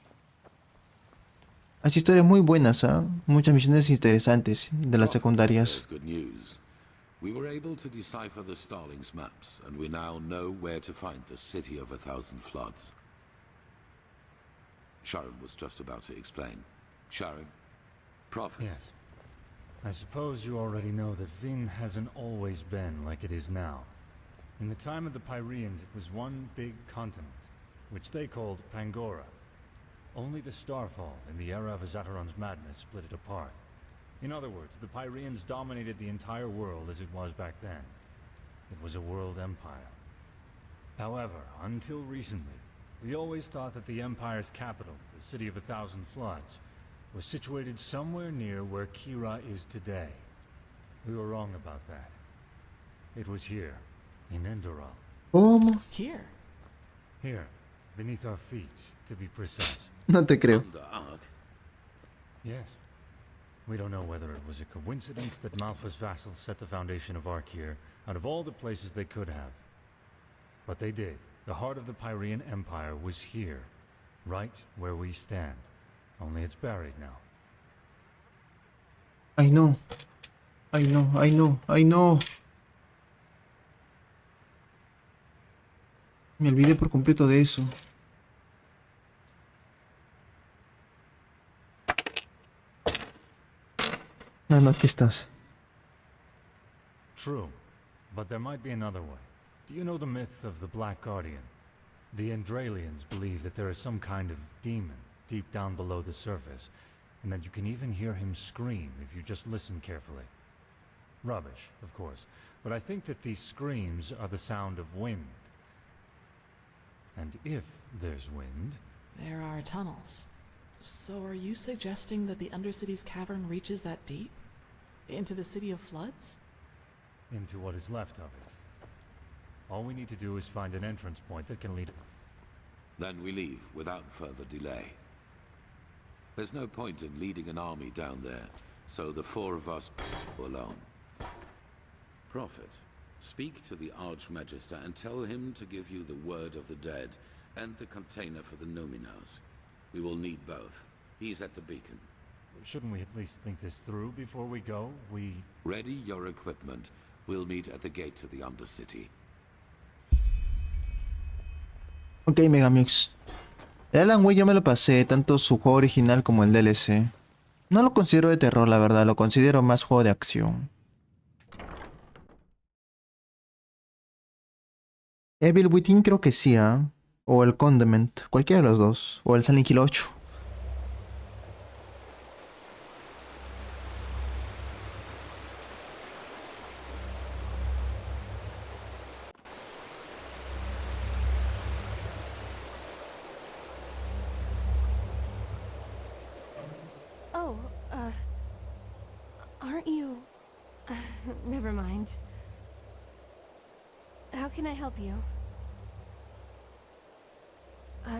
Hay historias muy buenas, ¿ah? Muchas misiones interesantes de las secundarias. Good news. We were able to decipher the Starling's maps, and we now know where to find the City of a Thousand Floods. Sharon was just about to explain. Sharon, Prophet. Yes. I suppose you already know that Vin hasn't always been like it is now. In the time of the Pyreans, it was one big continent, which they called Pangora. Only the Starfall in the era of Azateron's madness split it apart. In other words, the Pyreans dominated the entire world as it was back then. It was a world empire. However, until recently, we always thought that the empire's capital, the City of a Thousand Floods, was situated somewhere near where Kira is today. We were wrong about that. It was here, in Enderal. Here? Here, beneath our feet, to be precise. No te creo. Yes. We don't know whether it was a coincidence that Malfa's vassals set the foundation of Ark here, out of all the places they could have. But they did. The heart of the Pyrean Empire was here, right where we stand. Only it's buried now. I know. I know, I know, I know. Me olvidé por completo de eso. No, no, aquí estás. True, but there might be another way. Do you know the myth of the Black Guardian? The Endralians believe that there is some kind of demon deep down below the surface, and that you can even hear him scream if you just listen carefully. Rubbish, of course, but I think that these screams are the sound of wind. And if there's wind... There are tunnels. So are you suggesting that the Undercity's cavern reaches that deep? Into the City of Floods? Into what is left of it. All we need to do is find an entrance point that can lead... Then we leave without further delay. There's no point in leading an army down there, so the four of us go alone. Prophet, speak to the Archmagister and tell him to give you the word of the dead and the container for the Numinos. We will need both. He's at the beacon. Shouldn't we at least think this through before we go? Ready your equipment. We'll meet at the gate to the Undercity. Ok, Megamix. El Alan Wake ya me lo pasé, tanto su juego original como el DLC. No lo considero de terror, la verdad, lo considero más juego de acción. Evil Within creo que sí, ¿eh? O el Condiment, cualquiera de los dos. O el Silent Hill 8. never mind. How can I help you?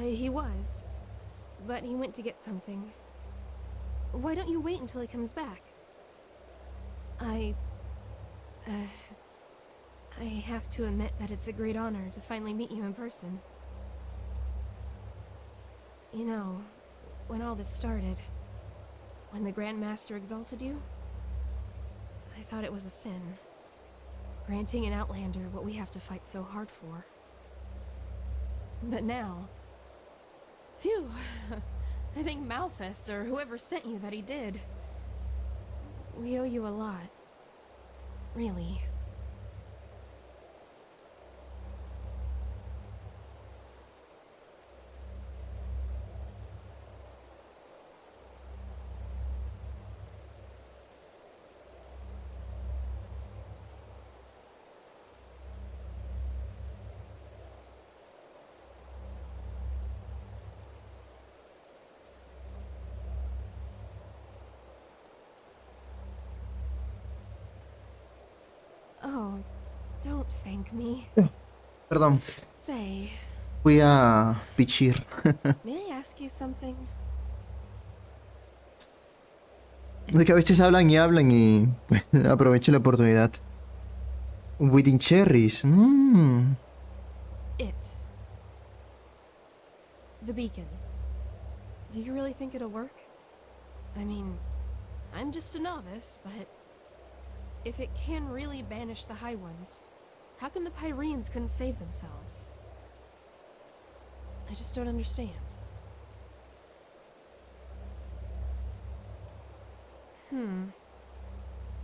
He was. But he went to get something. Why don't you wait until he comes back? I have to admit that it's a great honor to finally meet you in person. You know, when all this started, when the Grand Master exalted you, I thought it was a sin. Granting an outlander what we have to fight so hard for. But now... Phew! I think Malthus, or whoever sent you, that he did. We owe you a lot. Really. Oh, don't thank me. Perdón, Say, fui a pichir. may I ask you something? Es que a veces hablan y pues, aprovecho la oportunidad. Wedding cherries. It. The beacon. Do you really think it'll work? I mean, I'm just a novice, but if it can really banish the High Ones, how come the Pyreans couldn't save themselves? I just don't understand.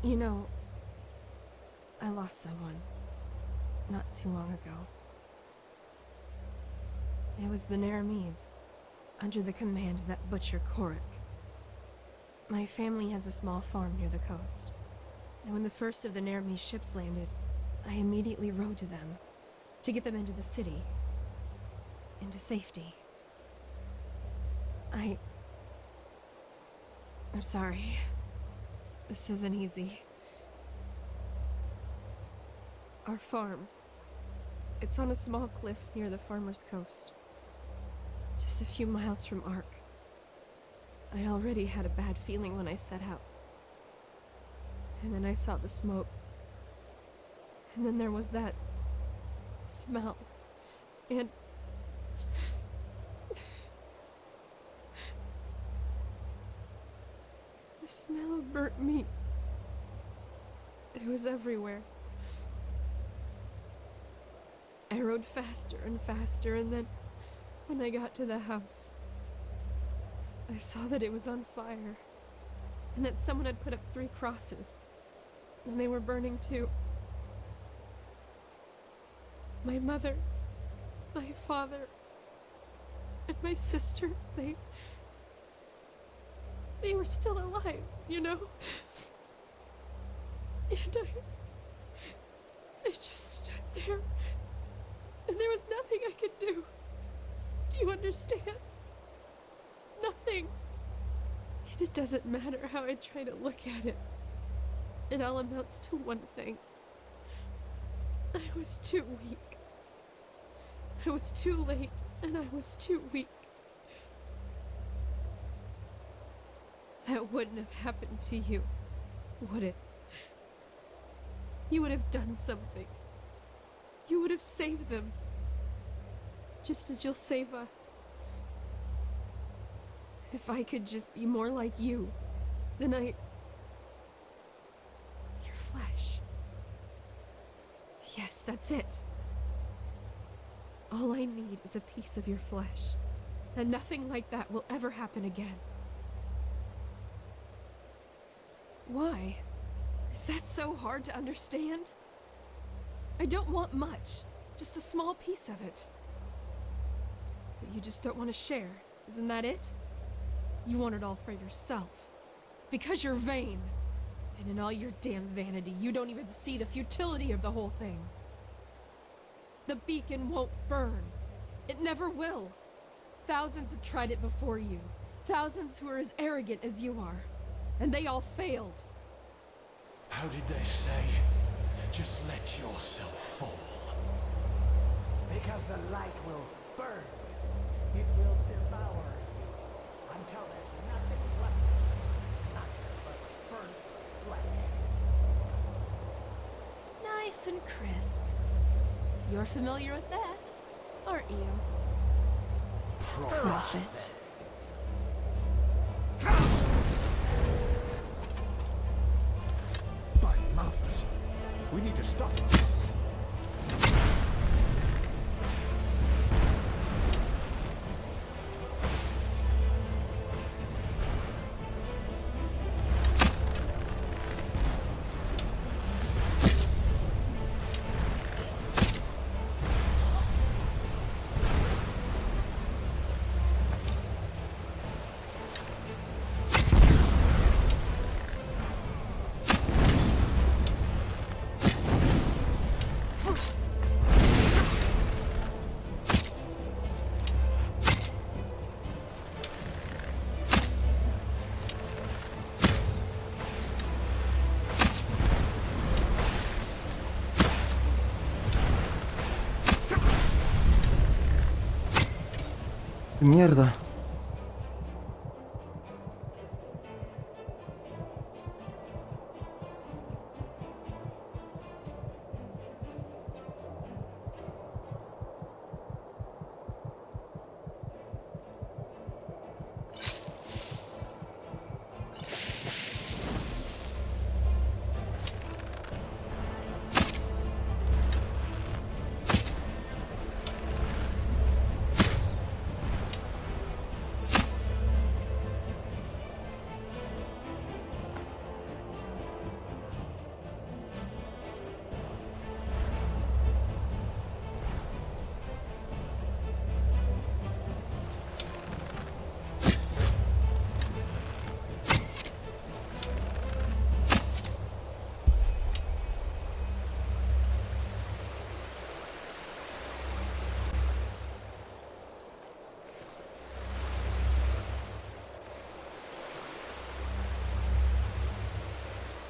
You know, I lost someone not too long ago. It was the Naramis, under the command of that butcher Korik. My family has a small farm near the coast, and when the first of the Naramis ships landed, I immediately rode to them, to get them into the city, into safety. I'm sorry. This isn't easy. Our farm. It's on a small cliff near the farmer's coast. Just a few miles from Ark. I already had a bad feeling when I set out. And then I saw the smoke. And then there was that smell. And the smell of burnt meat. It was everywhere. I rode faster and faster, and then when I got to the house, I saw that it was on fire, and that someone had put up 3 crosses, and they were burning too. My mother, my father, and my sister, they were still alive, you know? And I just stood there, and there was nothing I could do. Do you understand? Nothing. And it doesn't matter how I try to look at it. It all amounts to one thing. I was too weak. I was too late, and I was too weak. That wouldn't have happened to you, would it? You would have done something. You would have saved them. Just as you'll save us. If I could just be more like you, then Your flesh. Yes, that's it. All I need is a piece of your flesh. And nothing like that will ever happen again. Why? Is that so hard to understand? I don't want much. Just a small piece of it. But you just don't want to share. Isn't that it? You want it all for yourself. Because you're vain. And in all your damn vanity, you don't even see the futility of the whole thing. The beacon won't burn. It never will. Thousands have tried it before you. Thousands who are as arrogant as you are. And they all failed. How did they say? Just let yourself fall. Because the light will burn you. It will devour you until there's nothing left. Nothing but burnt flesh. Nice and crisp. You're familiar with that, aren't you? Profit. By Malthus, we need to stop. Mierda.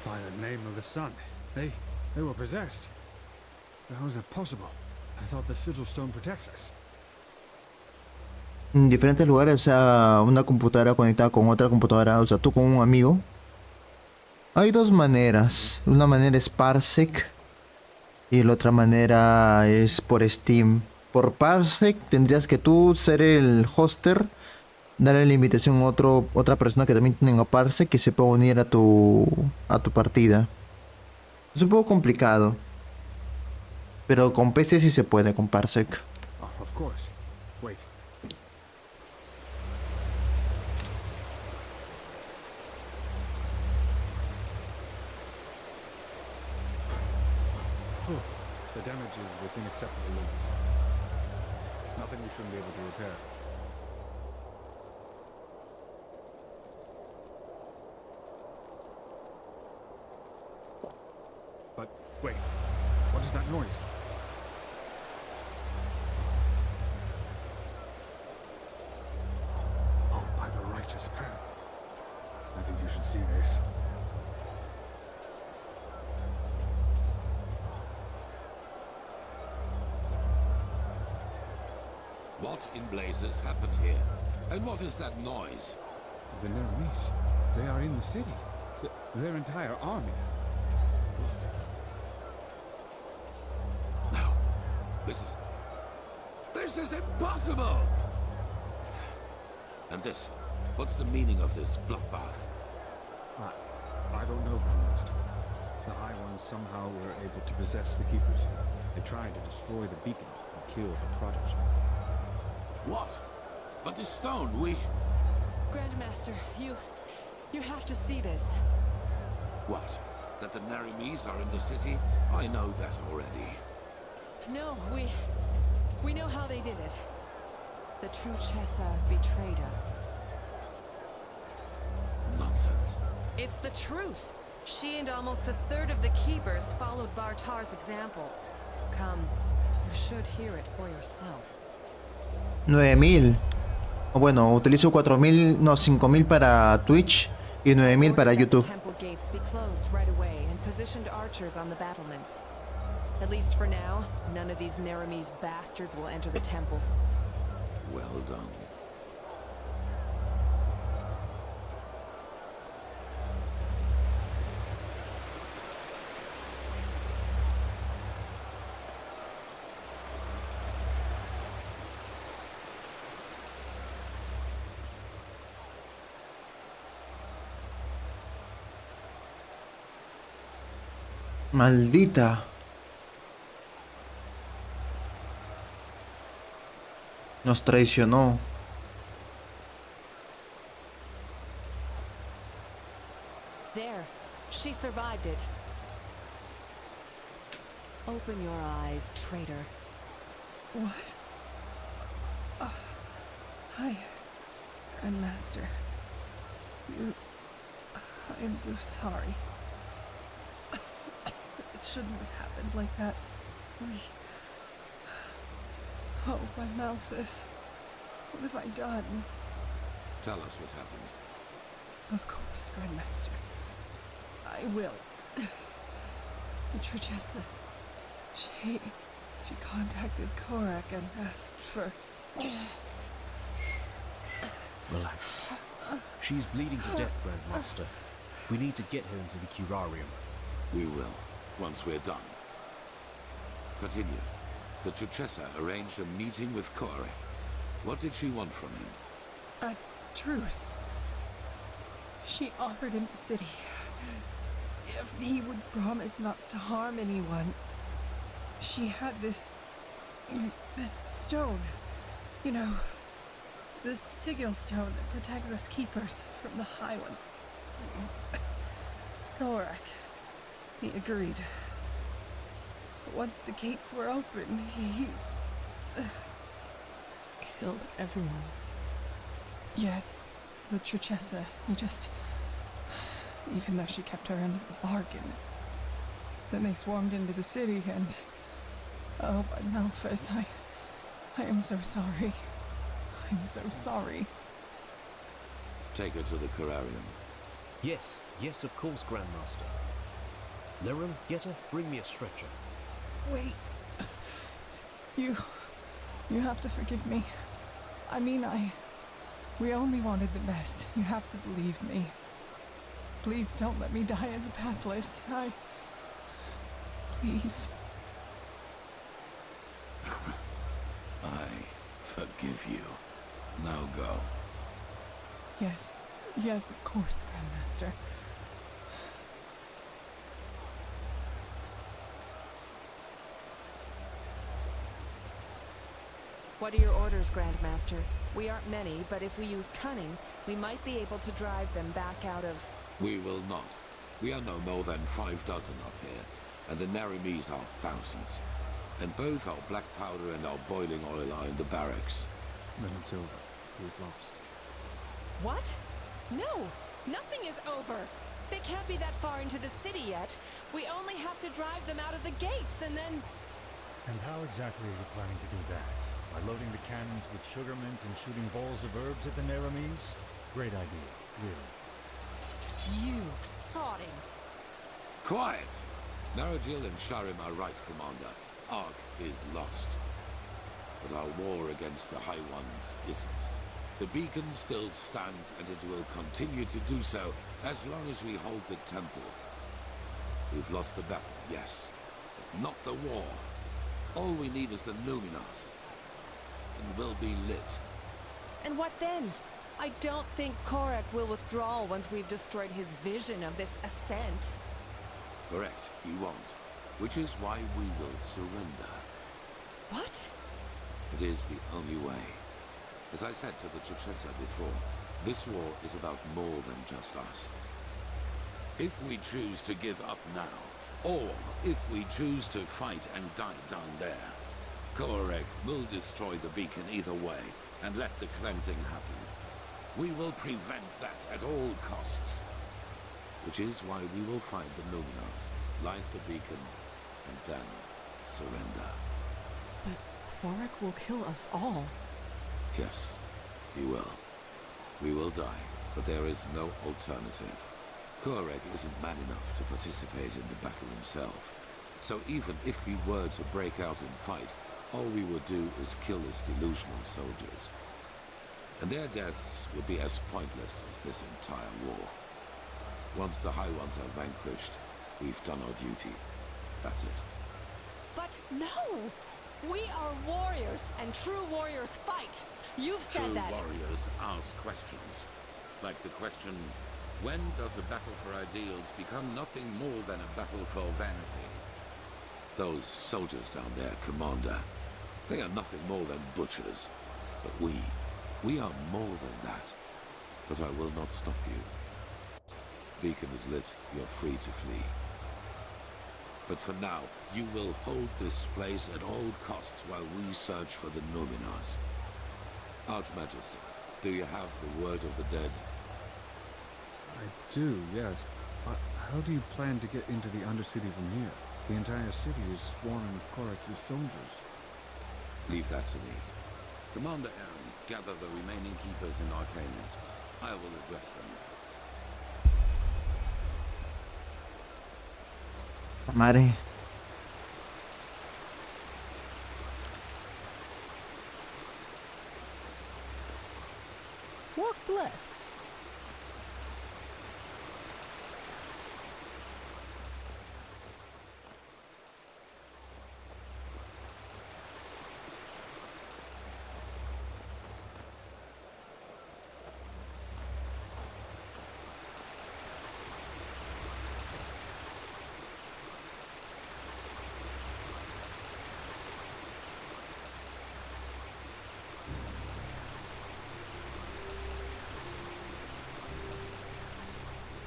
By the name of the sun. They were possessed. How is that possible? I thought the sigil stone protects us. En diferentes lugares, o sea, una computadora conectada con otra computadora, o sea, tú con un amigo. Hay dos maneras. Una manera es Parsec y la otra manera es por Steam. Por Parsec tendrías que tú ser el hoster, darle la invitación a otra persona que también tenga Parsec que se pueda unir a tu partida. Es un poco complicado, pero con PC sí se puede con Parsec. Oh, of course. Wait. Oh, the damage is within acceptable limits. Nothing we shouldn't be able to repair. But wait, what is that noise? Oh, by the righteous path. I think you should see this. What in blazes happened here? And what is that noise? The Neromese. They are in the city. Their entire army. No. This is impossible! And this? What's the meaning of this bloodbath? I don't know, Grandmaster. The High Ones somehow were able to possess the Keepers. They tried to destroy the beacon and kill the Prodigy. What? But the stone, we... Grandmaster, you have to see this. What? That the Neromese are in the city? I know that already. No, we know how they did it. The true Chessa betrayed us. Nonsense. It's the truth. She and almost a third of the Keepers followed Bartar's example. Come, you should hear it for yourself. 9000. Bueno, utilizo 4000, no, 5000 para Twitch y 9000 para YouTube. Temple gates be closed right away and positioned archers on the battlements. At least for now, none of these Naramese bastards will enter the temple. Well done. Maldita. Nos traicionó. There. She survived it. Open your eyes, traitor. What? Hi, Grandmaster. I am so sorry. It shouldn't have happened like that. Oh, my mouth is... What have I done? Tell us what happened. Of course, Grandmaster. I will. The Trichessa... She contacted Korak and asked for... Relax. She's bleeding to death, Grandmaster. We need to get her into the curarium. We will, once we're done. Continue. The Trichessa arranged a meeting with Korak. What did she want from him? A truce. She offered him the city. If he would promise not to harm anyone. She had this stone. You know, the sigil stone that protects us keepers from the High Ones. Korak. He agreed. But once the gates were open, he... killed everyone. Yes, the Trichessa. He just... Even though she kept her end of the bargain. Then they swarmed into the city and... Oh, but Malphas, I am so sorry. I'm so sorry. Take her to the Curarium. Yes, yes, of course, Grandmaster. Nerum, Yetta, bring me a stretcher. Wait. You have to forgive me. I mean, we only wanted the best. You have to believe me. Please don't let me die as a pathless. Please. I forgive you. Now go. Yes. Yes, of course, Grandmaster. What are your orders, Grandmaster? We aren't many, but if we use cunning, we might be able to drive them back out of... We will not. We are no more than 6 up here, and the Naramese are thousands. And both our black powder and our boiling oil are in the barracks. Then it's over. We've lost. What? No! Nothing is over! They can't be that far into the city yet. We only have to drive them out of the gates, and then... And how exactly are you planning to do that? By loading the cannons with sugar mint and shooting balls of herbs at the Naramese? Great idea, really. You sodding! Quiet! Narajil and Sharim are right, Commander. Ark is lost. But our war against the High Ones isn't. The beacon still stands, and it will continue to do so as long as we hold the temple. We've lost the battle, yes, but not the war. All we need is the Numenars, and we'll be lit. And what then? I don't think Korak will withdraw once we've destroyed his vision of this ascent. Correct, he won't. Which is why we will surrender. What? It is the only way. As I said to the Trichessa before, this war is about more than just us. If we choose to give up now, or if we choose to fight and die down there, Korak will destroy the beacon either way and let the cleansing happen. We will prevent that at all costs. Which is why we will find the Numenars, light the beacon, and then surrender. But Korak will kill us all. Yes, he will. We will die, but there is no alternative. Korak isn't man enough to participate in the battle himself, So even if we were to break out in fight, all we would do is kill his delusional soldiers. And their deaths would be as pointless as this entire war. Once the High Ones are vanquished, we've done our duty. That's it. But no! We are warriors, and true warriors fight. You've said True that. warriors ask questions. Like the question, when does a battle for ideals become nothing more than a battle for vanity? Those soldiers down there, Commander, they are nothing more than butchers. But we are more than that. But I will not stop you. Beacon is lit, you're free to flee. But for now, you will hold this place at all costs while we search for the Numenors. Archmagister, do you have the word of the dead? I do, yes. But how do you plan to get into the Undercity from here? The entire city is swarming with Coryx's soldiers. Leave that to me. Commander Aaron, gather the remaining keepers and arcanists. I will address them. Madre. Walk blessed.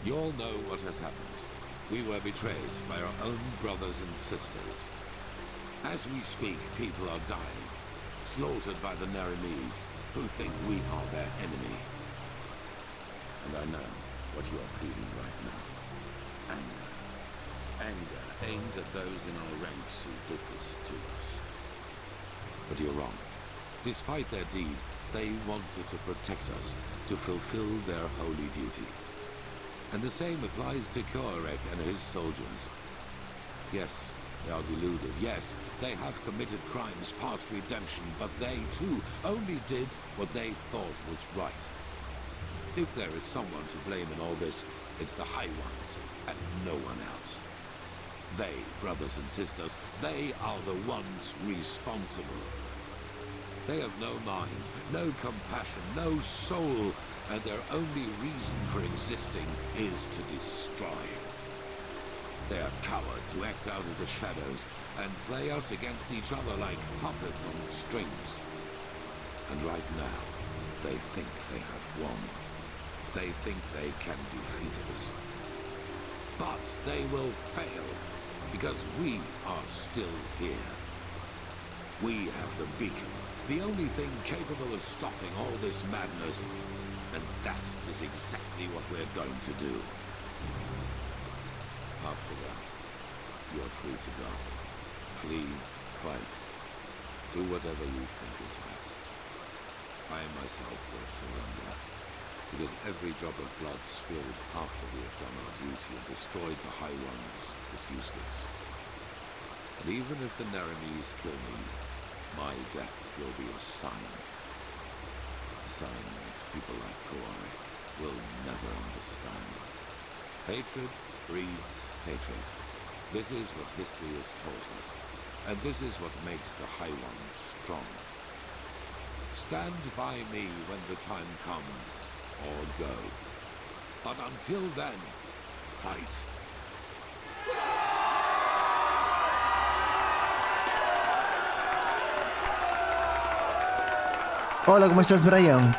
You all know what has happened. We were betrayed by our own brothers and sisters. As we speak, people are dying, slaughtered by the Naramis, who think we are their enemy. And I know what you are feeling right now. Anger. Anger aimed at those in our ranks who did this to us. But you're wrong. Despite their deed, they wanted to protect us, to fulfill their holy duty. And the same applies to Korek and his soldiers. Yes, they are deluded. Yes, they have committed crimes past redemption, but they, too, only did what they thought was right. If there is someone to blame in all this, it's the High Ones, and no one else. They, brothers and sisters, they are the ones responsible. They have no mind, no compassion, no soul, and their only reason for existing is to destroy. They are cowards who act out of the shadows and play us against each other like puppets on strings. And right now, they think they have won. They think they can defeat us. But they will fail, because we are still here. We have the beacon, the only thing capable of stopping all this madness. And that is exactly what we're going to do. After that, you're free to go. Flee, fight, do whatever you think is best. I myself will surrender, because every drop of blood spilled after we have done our duty and destroyed the High Ones is useless. And even if the Naramis kill me, my death will be a sign. A sign that people like Korek will never understand. Hatred breeds hatred. This is what history has taught us. And this is what makes the High Ones strong. Stand by me when the time comes, or go. But until then, fight. Hola, ¿cómo estás, Brian?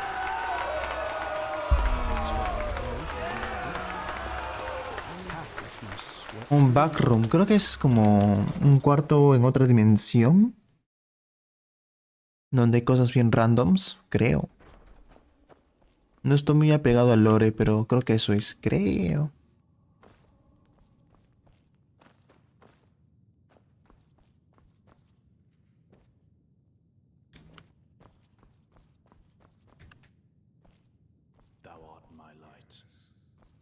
Un backroom, creo que es como un cuarto en otra dimensión. Donde hay cosas bien randoms, creo. No estoy muy apegado al lore, pero creo que eso es, creo. Thou art my light,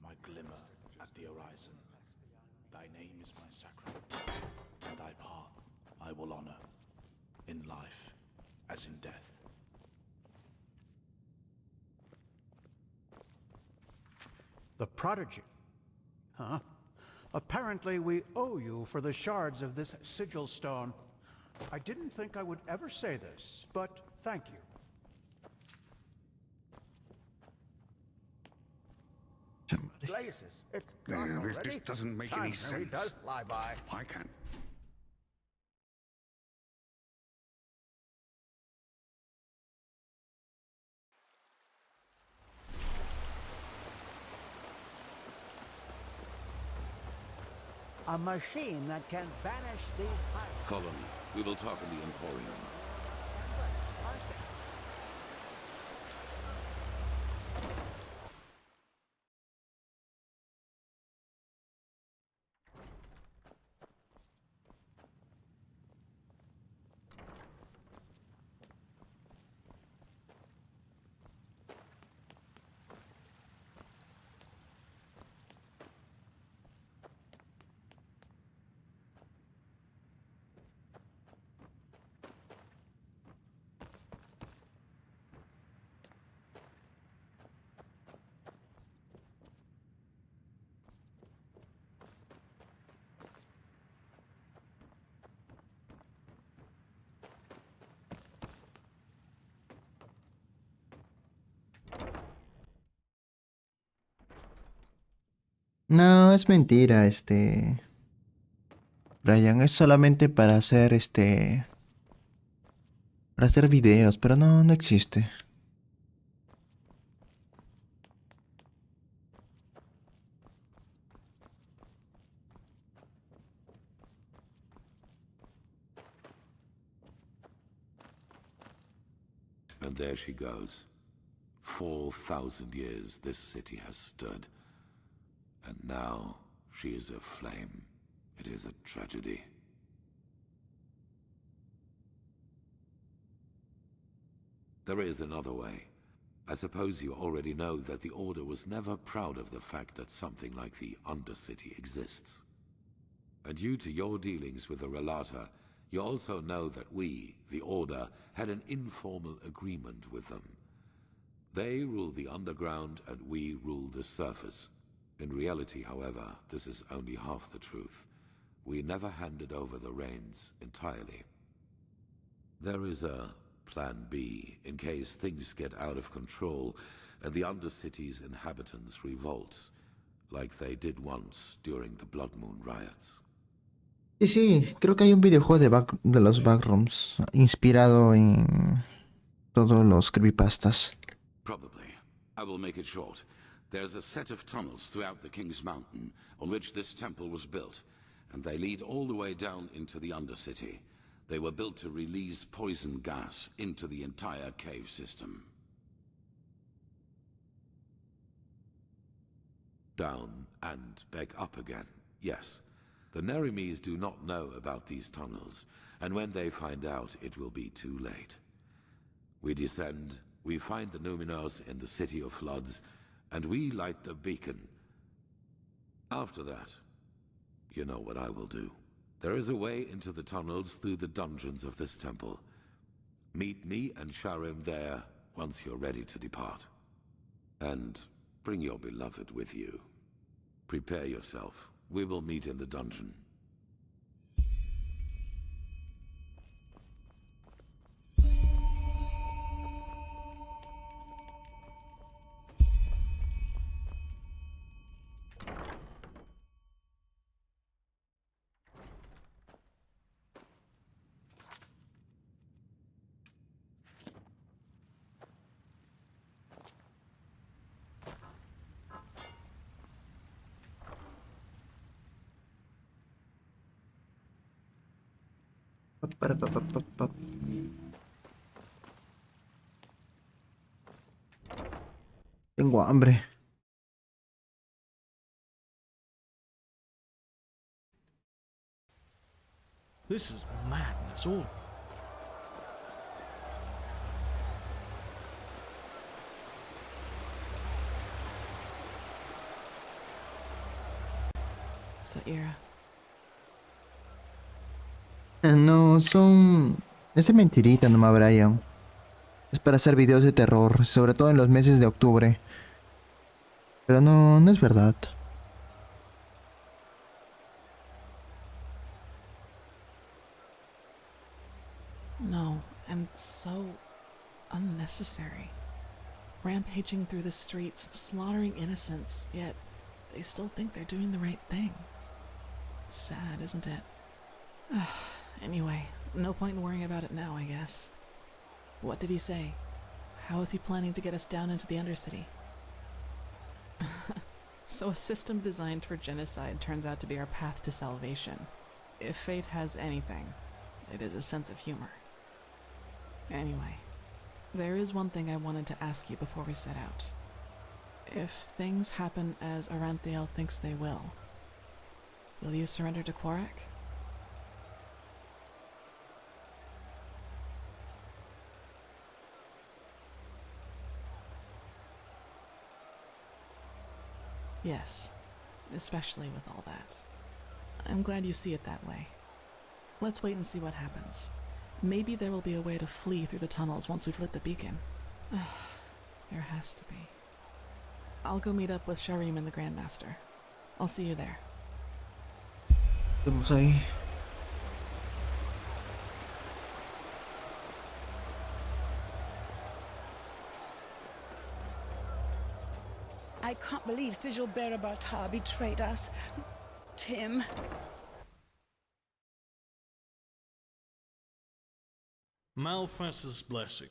my glimmer at the horizon. Thy name is my sacrament. alter thy path, I will honor, in life as in death. The prodigy? Huh? Apparently we owe you for the shards of this sigil stone. I didn't think I would ever say this, but thank you. Blazes, it's gone already. This doesn't make Time any really sense. does fly by. Why can't... A machine that can banish these heights. Follow me. We will talk in the Emporium. No, es mentira, Brian, es solamente para hacer para hacer videos, pero no existe. And there she goes. 4,000 years this city has stood. And now she is aflame. It is a tragedy. There is another way. I suppose you already know that the Order was never proud of the fact that something like the Undercity exists. And due to your dealings with the Relata, you also know that we, the Order, had an informal agreement with them. They rule the underground and we rule the surface. In reality, however, this is only half the truth. We never handed over the reins entirely. There is a plan B in case things get out of control and the Undercity's inhabitants revolt, like they did once during the Blood Moon riots. Sí, creo que hay un videojuego de los Backrooms inspirado en todos los creepypastas. Probably. I will make it short. There's a set of tunnels throughout the King's Mountain on which this temple was built, and they lead all the way down into the Undercity. They were built to release poison gas into the entire cave system. Down and back up again, yes. The Nerimes do not know about these tunnels, and when they find out, it will be too late. We descend, we find the Numenors in the City of Floods, and we light the beacon. After that, you know what I will do. There is a way into the tunnels through the dungeons of this temple. Meet me and Sharim there once you're ready to depart. And bring your beloved with you. Prepare yourself. We will meet in the dungeon. Tengo hambre. This is madness all. Saira. No, son... Es de mentirita nomás, Brian. Es para hacer videos de terror, sobre todo en los meses de octubre. Pero no, no es verdad. No, and so unnecessary. Rampaging through the streets, slaughtering innocents, yet they still think they're doing the right thing. Sad, isn't it? Anyway, no point in worrying about it now, I guess. What did he say? How is he planning to get us down into the Undercity? So a system designed for genocide turns out to be our path to salvation. If fate has anything, it is a sense of humor. Anyway, there is one thing I wanted to ask you before we set out. If things happen as Aranthiel thinks they will you surrender to Quarek? Yes, especially with all that. I'm glad you see it that way. Let's wait and see what happens. Maybe there will be a way to flee through the tunnels once we've lit the beacon. There has to be. I'll go meet up with Sharim and the Grandmaster. I'll see you there. Vamos ahí. I can't believe Sigil Bearer Bartar betrayed us. Tim. Malfast's blessing.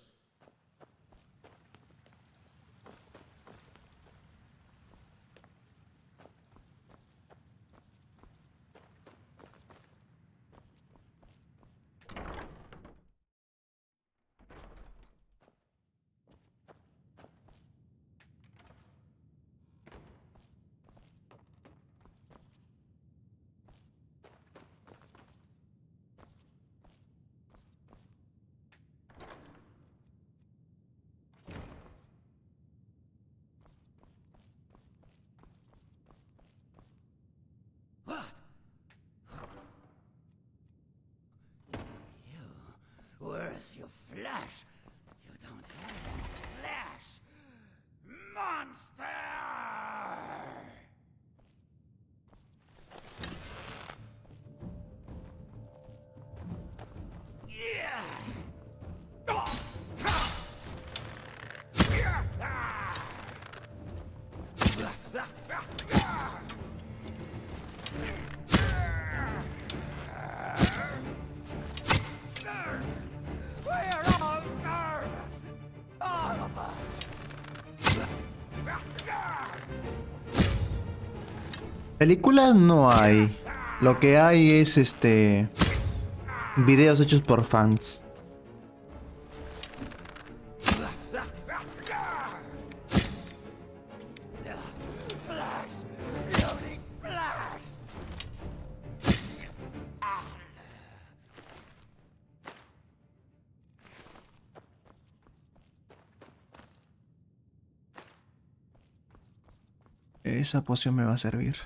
Where's your flesh? You don't have any flesh! Monster! Yeah! Películas no hay. Lo que hay es videos hechos por fans. Esa poción me va a servir.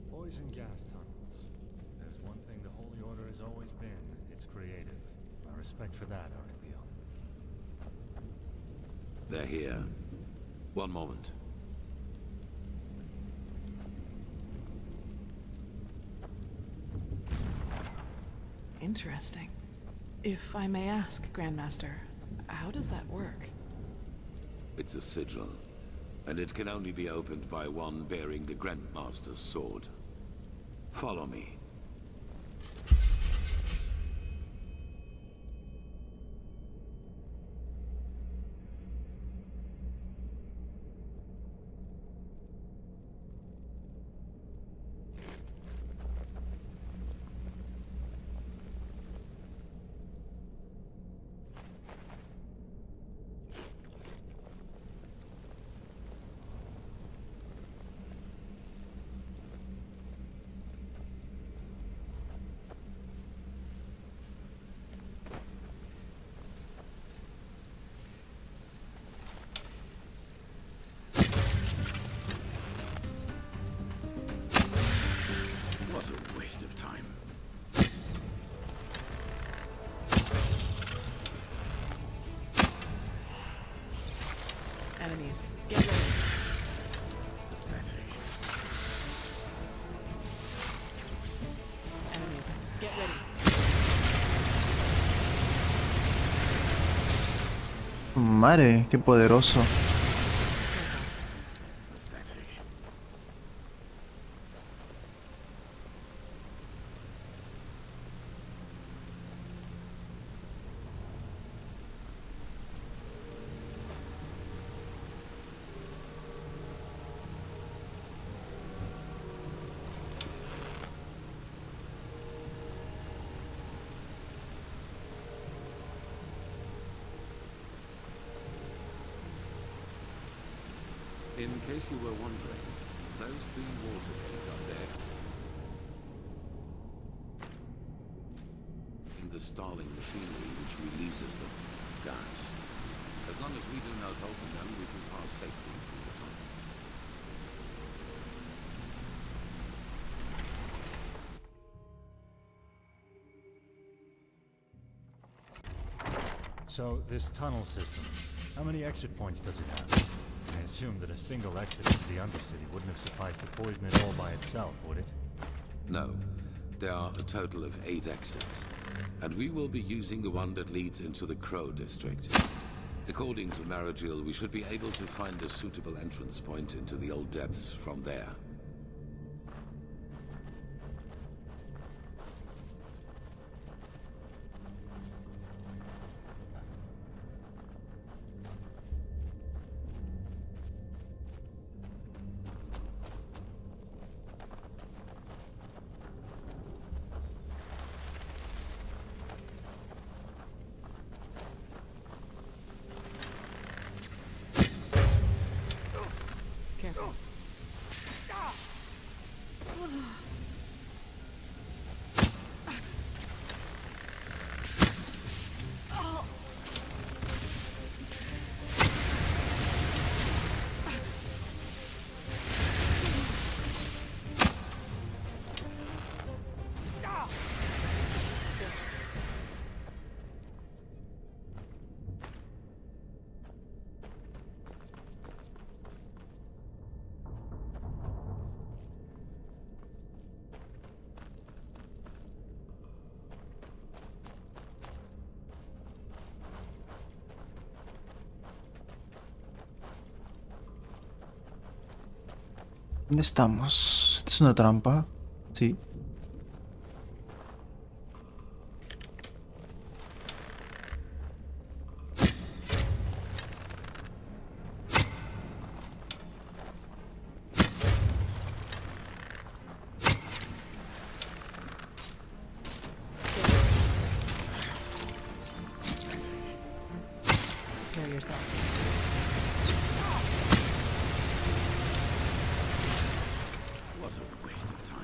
Poison gas tunnels. If there's one thing the Holy Order has always been, it's creative. My respect for that, Aranthiel. They're here. One moment. Interesting. If I may ask, Grandmaster, how does that work? It's a sigil, and it can only be opened by one bearing the Grandmaster's sword. Follow me. What a waste of time. Enemies, get ready. Pathetic. Enemies, get ready. Madre, qué poderoso. In case you were wondering, those 3 water gates up there in the stalling machinery which releases the gas. As long as we do not open them, we can pass safely through the tunnels. So, this tunnel system, how many exit points does it have? I assume that a single exit into the Undercity wouldn't have sufficed to poison it all by itself, would it? No. There are a total of 8 exits, and we will be using the one that leads into the Crow District. According to Maragil, we should be able to find a suitable entrance point into the old depths from there. Careful. ¿Dónde estamos? ¿Esta es una trampa? Sí. Prepare yourself. What a waste of time.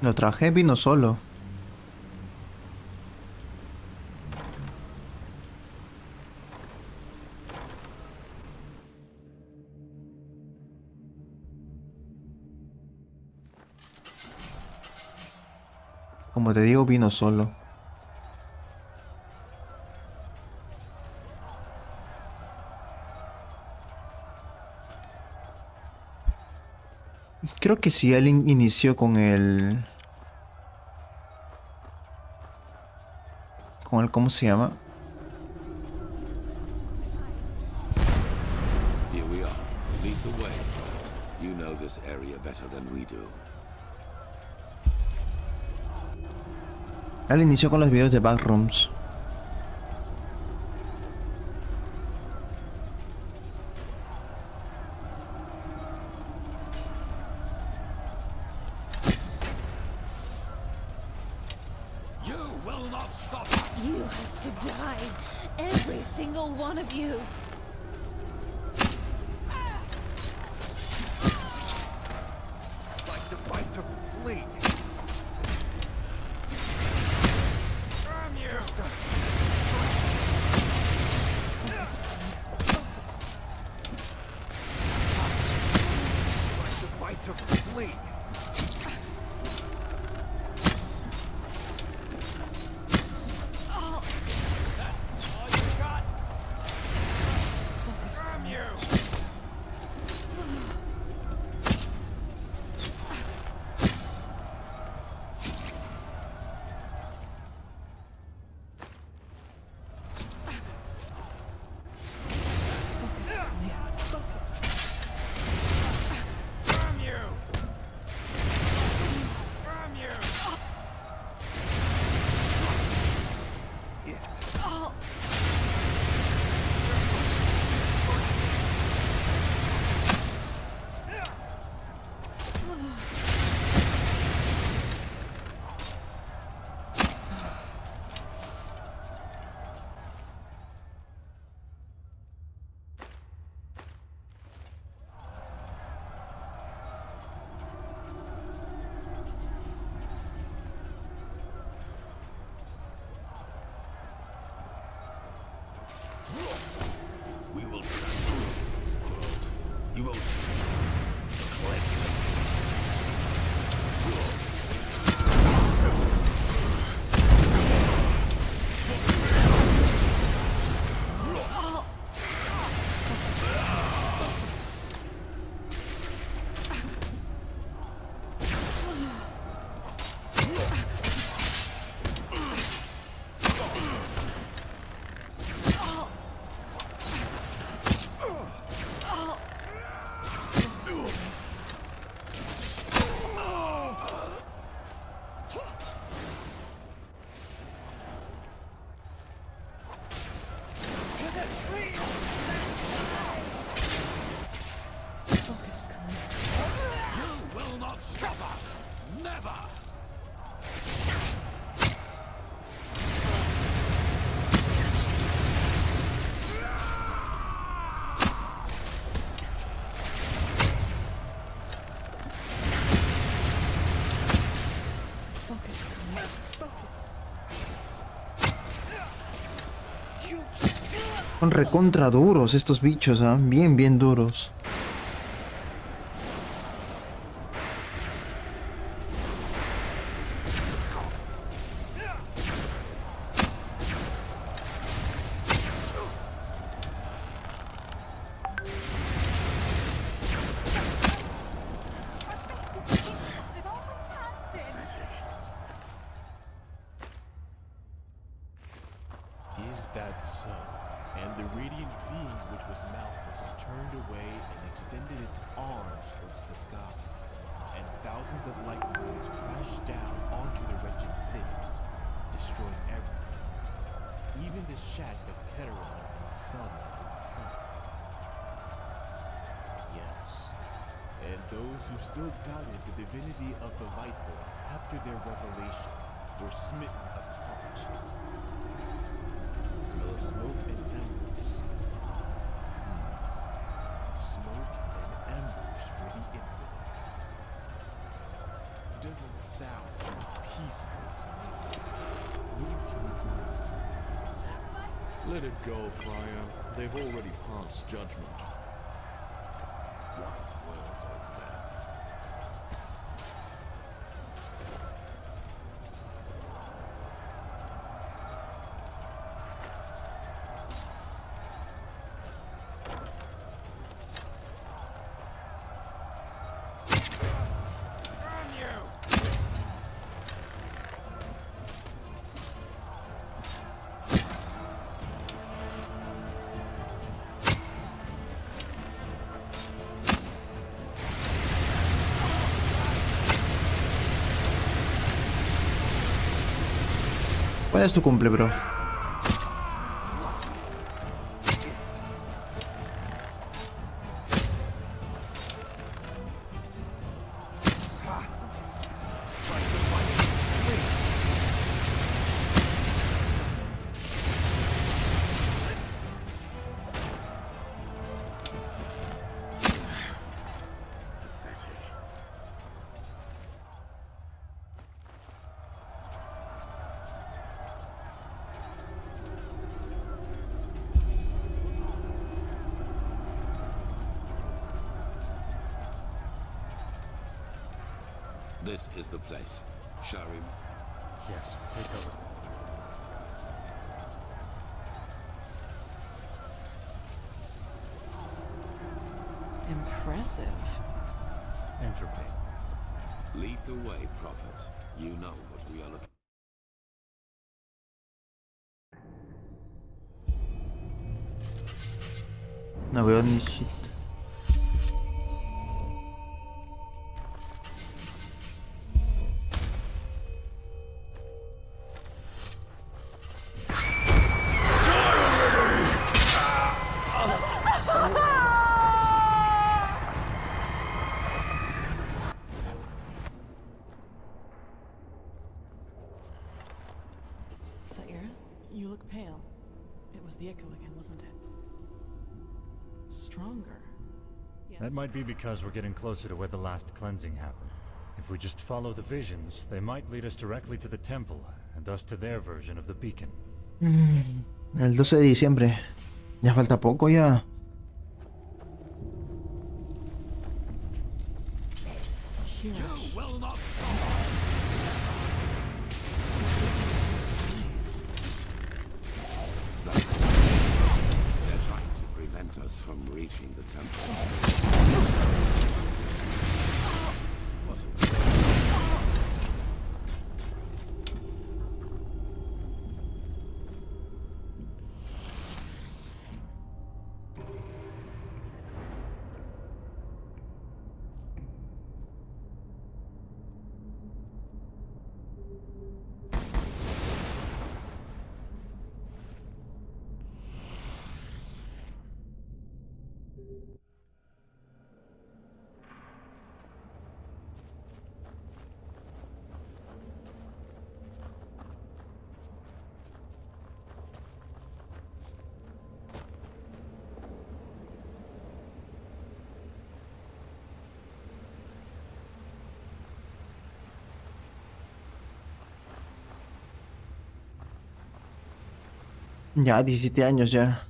Lo traje, vino solo. Como te digo, vino solo. Creo que sí, él inició con el... ¿Cómo se llama? Here we are. Lead the way. You know this area better than we do. Él inició con los videos de Backrooms. You have to die. Every single one of you. Like the right to flee. Damn you! Like the right to flee. We will you will collect. Son recontra duros estos bichos, ¿ah? Bien, bien duros. Is that so? And the radiant being which was Malthus turned away and extended its arms towards the sky, and thousands of lightning bolts crashed down onto the wretched city, destroying everything, even the shack of Keteron and sunlight itself. Yes, and those who still doubted the divinity of the Lightborn after their revelation were smitten apart. The smell of smoke and embers. Smoke and embers for the infidels. doesn't sound too peaceful to me. Wouldn't you agree? Let it go, Freya. They've already passed judgment. Wise words, old man. ¿Cuándo es tu cumple, bro? This is the place. Sharim. Yes, take over. Impressive. Entropy. Lead the way, Prophet. You know what we are looking. No veo ni shit. Saira, you look pale. It was the echo again, wasn't it? Stronger. That might be because we're getting closer to where the last cleansing happened. If we just follow the visions, they might lead us directly to the temple, and thus to their version of the beacon. El 12 de diciembre. Ya falta poco ya. You will not stop They're trying to prevent us from reaching the temple. What a... Ya, 17 años ya.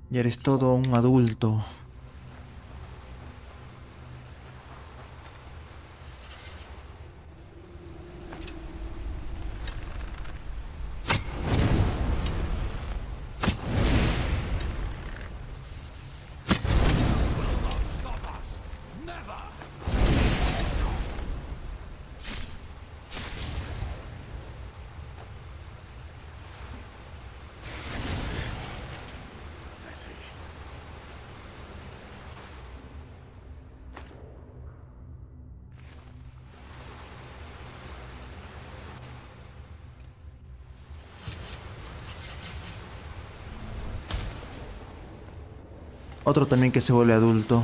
Ya eres todo un adulto. Otro también que se vuelve adulto.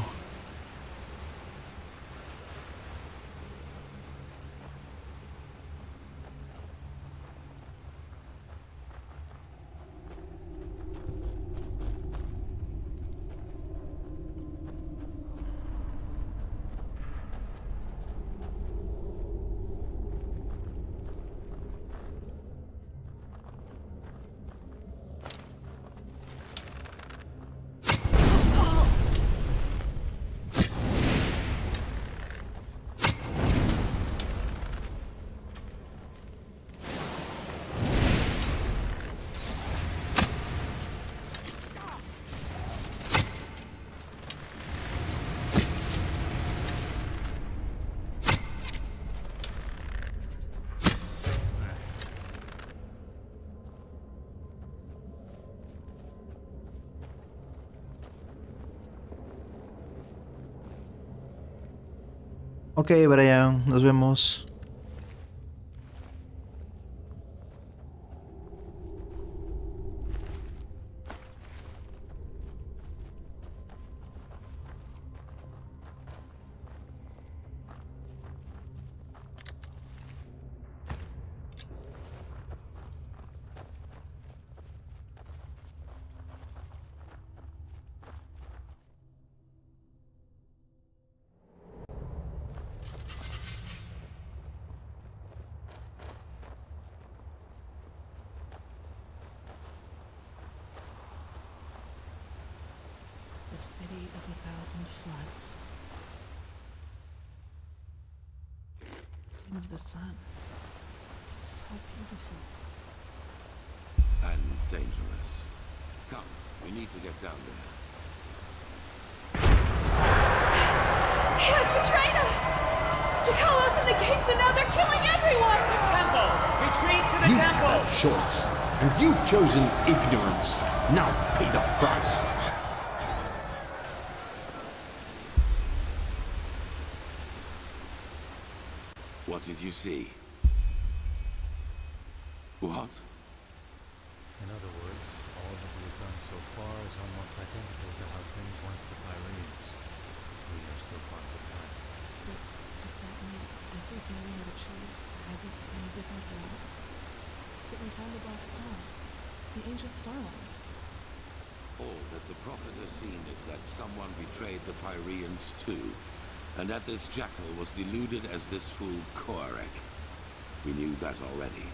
Ok, Brian, nos vemos. The city of a thousand floods. Queen of the sun. It's so beautiful. And dangerous. Come, we need to get down there. He has betrayed us! Jakal opened the gates and now they're killing everyone! The temple! Retreat to the You temple! had a choice, and you've chosen ignorance. Now pay the price. What did you see? What? In other words, all that we have done so far is almost identical to how things went to the Pyrenees. We are still part of the plan. But does that mean everything we have achieved hasn't made any difference at all? But we found the black stars, the ancient starlings. All that the Prophet has seen is that someone betrayed the Pyreans too, and that this jackal was deluded as this fool Koarek. We knew that already.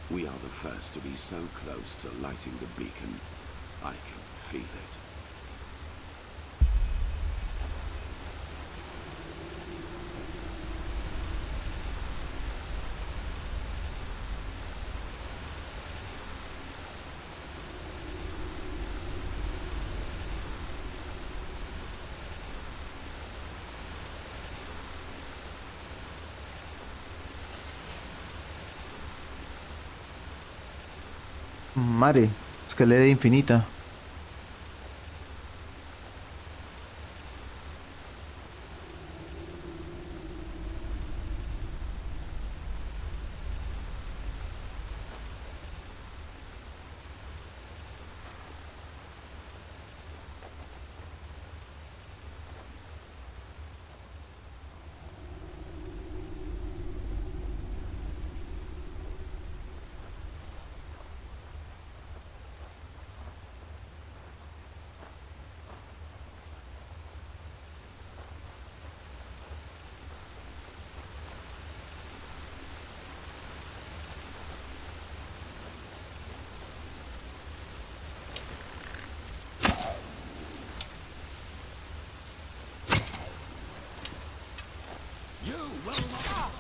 We are the first to be so close to lighting the beacon. I can feel it. Madre, escalera infinita. You will not!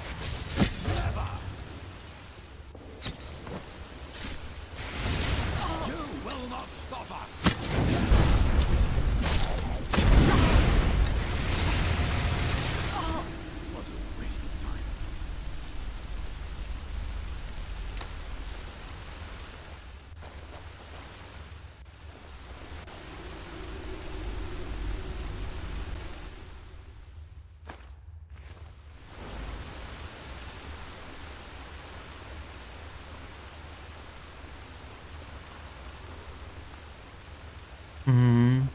Never! You will not stop us! What a waste of time. Mm.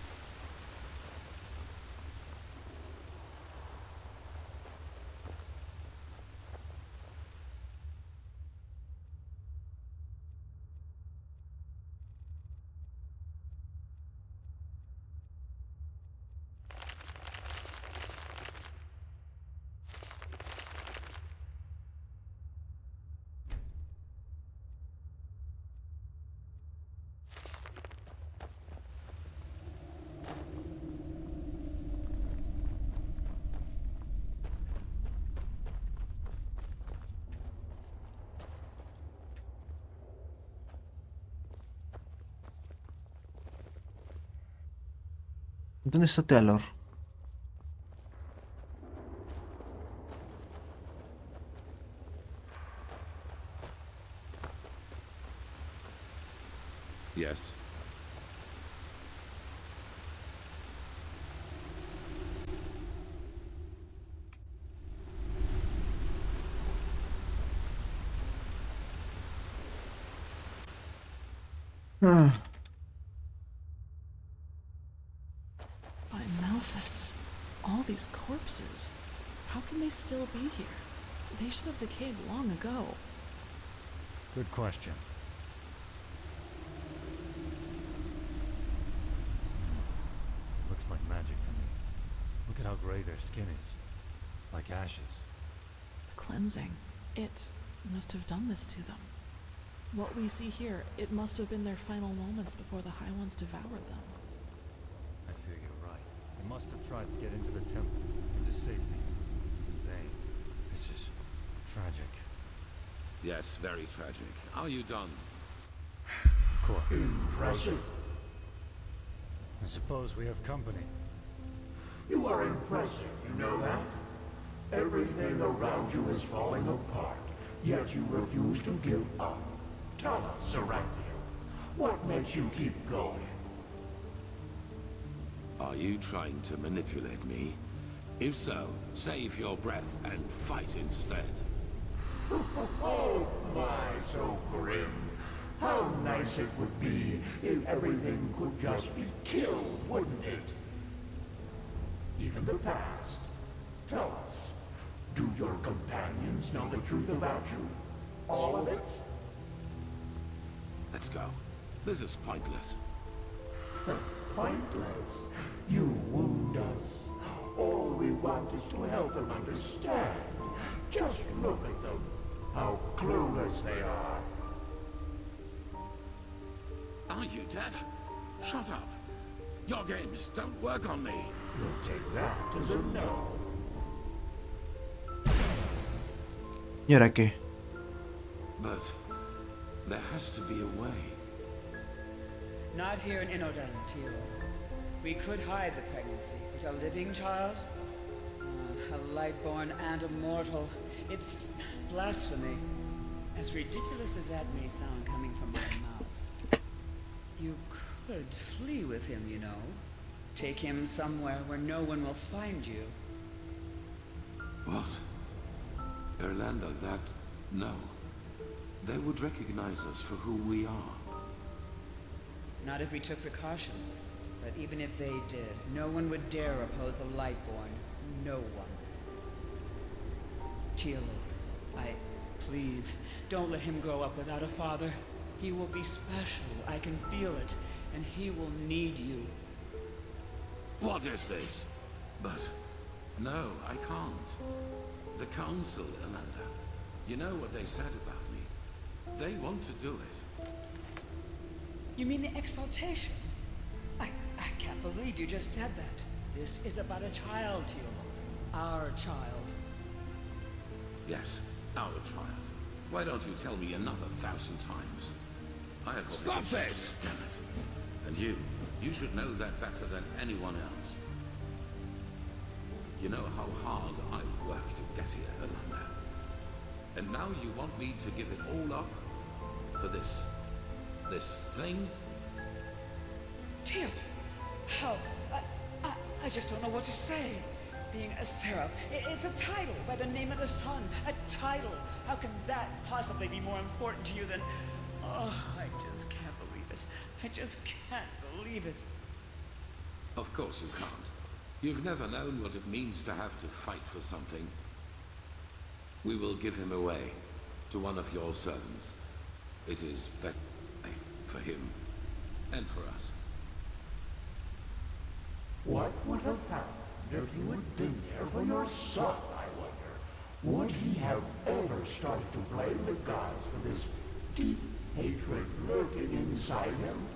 ¿Dónde está Taylor? Yes. Ah. By Malthus, all these corpses. How can they still be here? They should have decayed long ago. Good question. Looks like magic to me. Look at how gray their skin is. Like ashes. The cleansing. It must have done this to them. What we see here, it must have been their final moments before the High Ones devoured them. I fear you're right. They must have tried to get into the temple, into safety. In vain. This is tragic. Yes, very tragic. Are you done? Of course. Impressive. I suppose we have company. You are impressive, you know that? Everything around you is falling apart, yet you refuse to give up. Tell us, Serapio, what makes you keep going? Are you trying to manipulate me? If so, save your breath and fight instead. Oh my, so grim. How nice it would be if everything could just be killed, wouldn't it? Even the past. Tell us, do your companions know the truth about you? All of it? Let's go. This is pointless. Pointless? You wound us. All we want is to help them understand. Just look at them. How clueless they are. Are you deaf? Shut up. Your games don't work on me. We'll take that as a no. ¿Y ahora qué? But there has to be a way. Not here in Inodan, Tiro. We could hide the pregnancy, but a living child? A light-born and a mortal. It's blasphemy. As ridiculous as that may sound coming from my mouth. You could flee with him, you know. Take him somewhere where no one will find you. What? Erlander, that... no. They would recognize us for who we are. Not if we took precautions. But even if they did, no one would dare oppose a Lightborn. No one. Teal'c, please, don't let him grow up without a father. He will be special, I can feel it, and he will need you. What is this? But... no, I can't. The Council, Erlander. You know what they said about me. They want to do it. You mean the exaltation? I can't believe you just said that. This is about a child, Teal'c. Our child. Yes, our child. Why don't you tell me another 1,000 times? I have... Stop this! Damn it. And you should know that better than anyone else. You know how hard I've worked to get here, Erlander. And now you want me to give it all up? For this thing? Teal'c, how? I just don't know what to say. Being a seraph, it's a title by the name of the sun. A title. How can that possibly be more important to you than... oh, I just can't believe it. I just can't believe it. Of course you can't. You've never known what it means to have to fight for something. We will give him away to one of your servants. It is better for him and for us. What would have happened if you had been there for your son, I wonder? Would he have ever started to blame the gods for this deep hatred lurking inside him?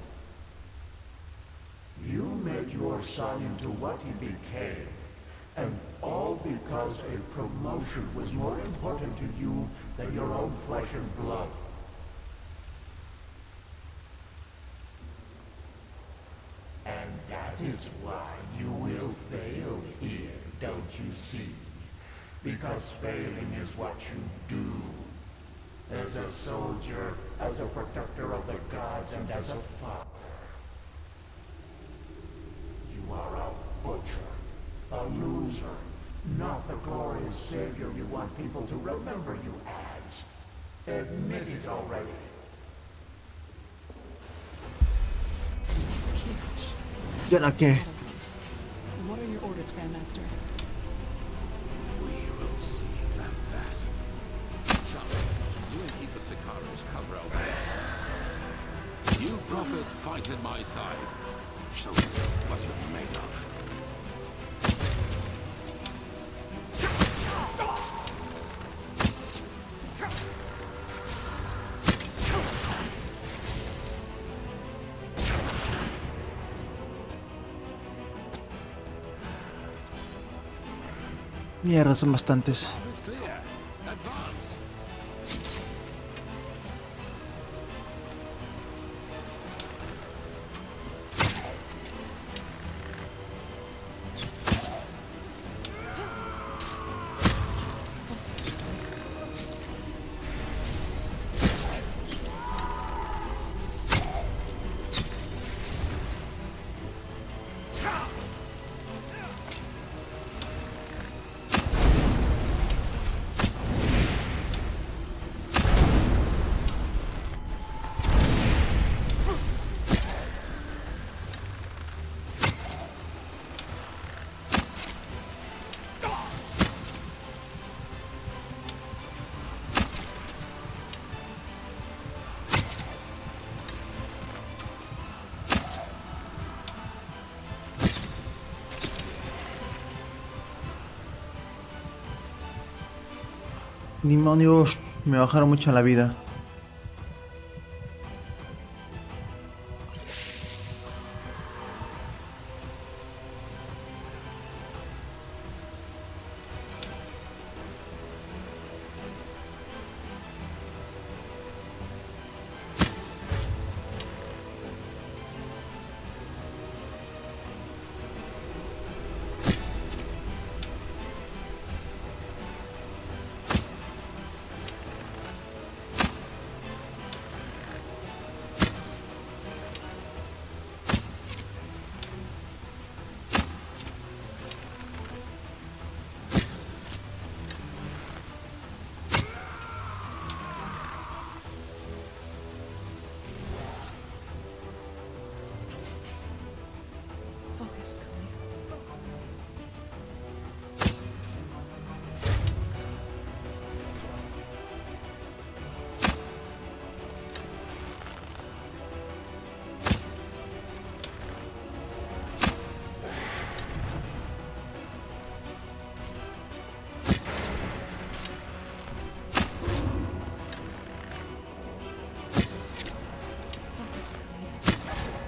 You made your son into what he became, and all because a promotion was more important to you than your own flesh and blood. And that is why you will fail here, don't you see? Because failing is what you do. As a soldier, as a protector of the gods, and as a father. You are a butcher, a loser, not the glorious savior you want people to remember you as. Admit it already. ¿Y ahora qué? What are your orders, Grandmaster? We will see about that. Charlie, you and Keeper Sicarius cover our backs. You, Prophet, fight at my side. Show us what you're made of. Mierda, son bastantes. Path is clear. Advance. Demonios, me bajaron mucho la vida. Focus, Kali. Focus. Focus, Kali. Focus.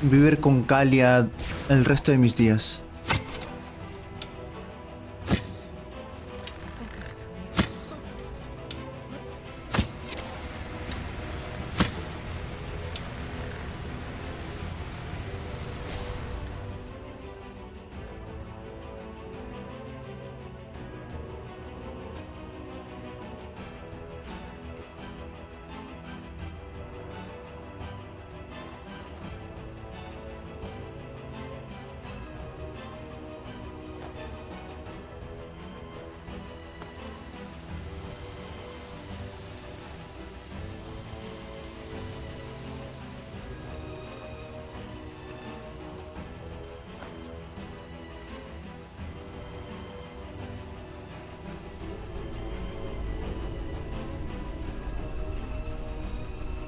Vivir con Kalia el resto de mis días. Focus, Kali. Focus.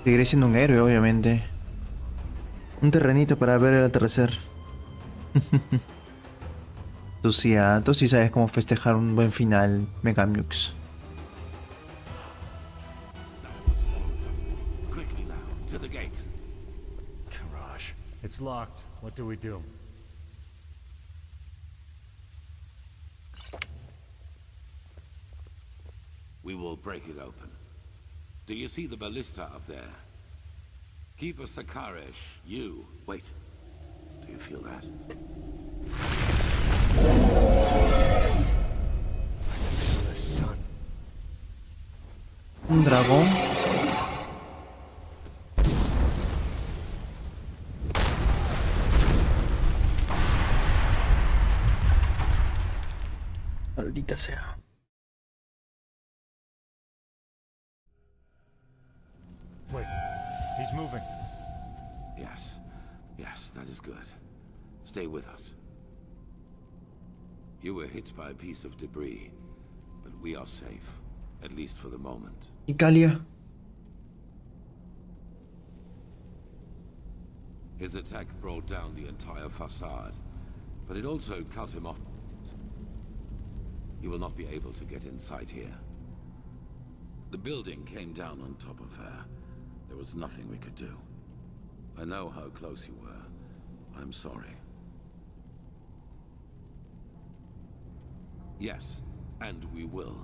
Seguiré siendo un héroe, obviamente. Un terrenito para ver el atardecer. Tú sí sabes cómo festejar un buen final, Megamux. Quickly now, to the gate. Garage. It's locked. What do we do? We will break it open. Do you see the ballista up there? Keeper Sicarius, you. Wait. Do you feel that? The sun. Un dragón. Maldita sea. Wait, he's moving. Yes. Yes, that is good. Stay with us. You were hit by a piece of debris, but we are safe, at least for the moment. Italia. His attack brought down the entire facade, but it also cut him off. He will not be able to get inside here. The building came down on top of her. There was nothing we could do. I know how close you were. I'm sorry. Yes, and we will.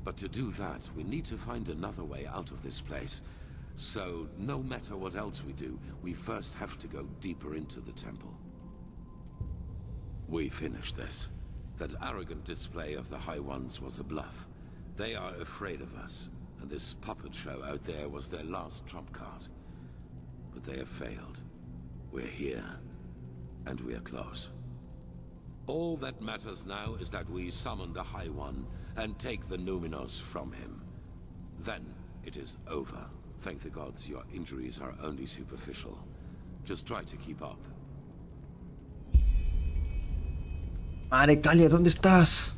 But to do that, we need to find another way out of this place. So, no matter what else we do, we first have to go deeper into the temple. We finish this. That arrogant display of the High Ones was a bluff. They are afraid of us, and this puppet show out there was their last trump card. But they have failed. We're here, and we are close. All that matters now is that we summon the High One and take the Numinos from him. Then it is over. Thank the gods your injuries are only superficial. Just try to keep up. Madre Calia, ¿dónde estás?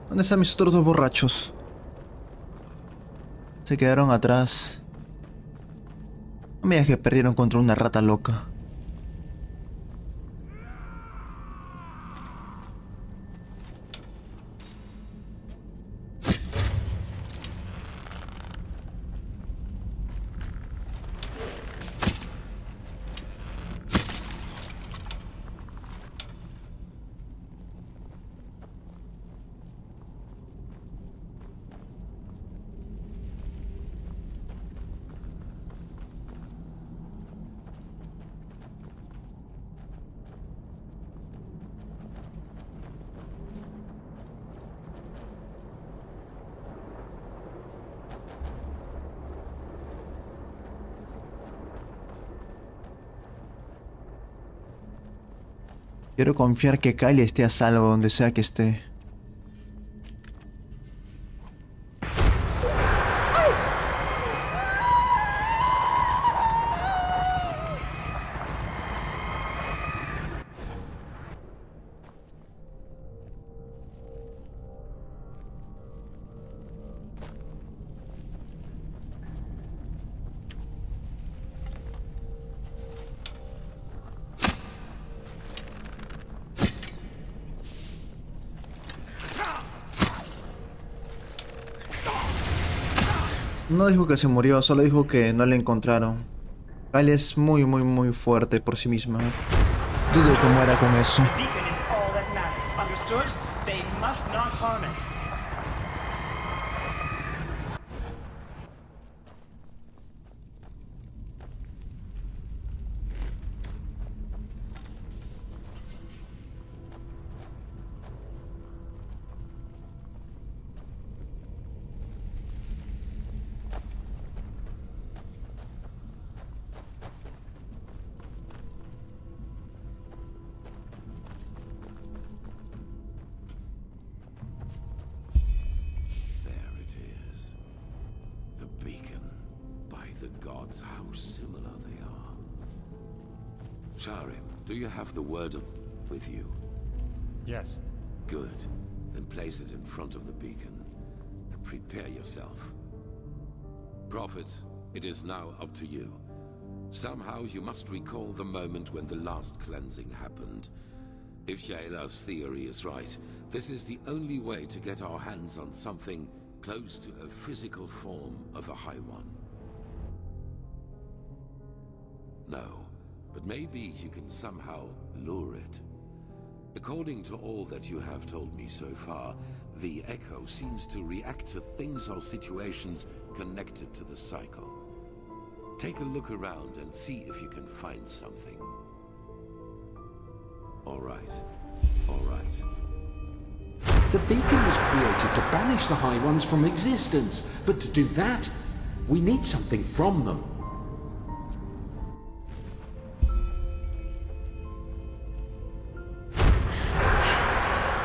¿Dónde están mis otros dos borrachos? Se quedaron atrás. No me digas que perdieron contra una rata loca. Quiero confiar que Kylie esté a salvo donde sea que esté. No dijo que se murió, solo dijo que no la encontraron. Kylie es muy fuerte por sí misma. Dudo que muera con eso. Sharim, do you have the word with you? Yes. Good. Then place it in front of the beacon. And prepare yourself. Prophet, it is now up to you. Somehow you must recall the moment when the last cleansing happened. If Yaela's theory is right, this is the only way to get our hands on something close to a physical form of a High One. No, but maybe you can somehow lure it. According to all that you have told me so far, the Echo seems to react to things or situations connected to the cycle. Take a look around and see if you can find something. All right. All right. The beacon was created to banish the High Ones from existence, but to do that, we need something from them.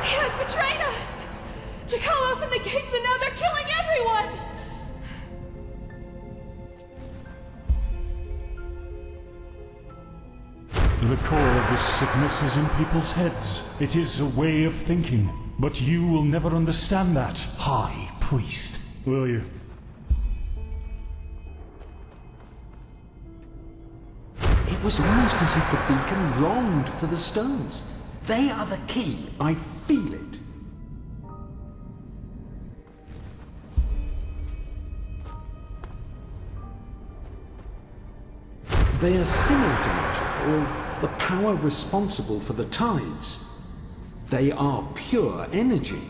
He has betrayed us! Jakal opened the gates and now they're killing everyone! The core of this sickness is in people's heads. It is a way of thinking. But you will never understand that, High Priest. Will you? It was almost as if the beacon longed for the stones. They are the key. I feel it. They are similar to magic, or the power responsible for the tides. They are pure energy.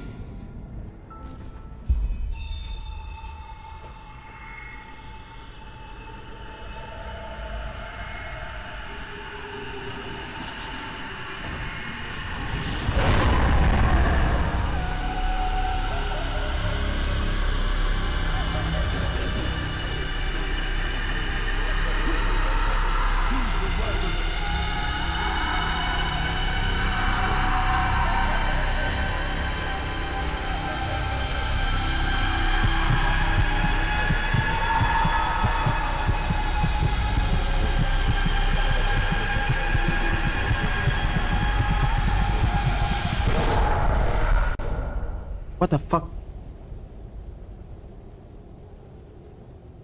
What the fuck?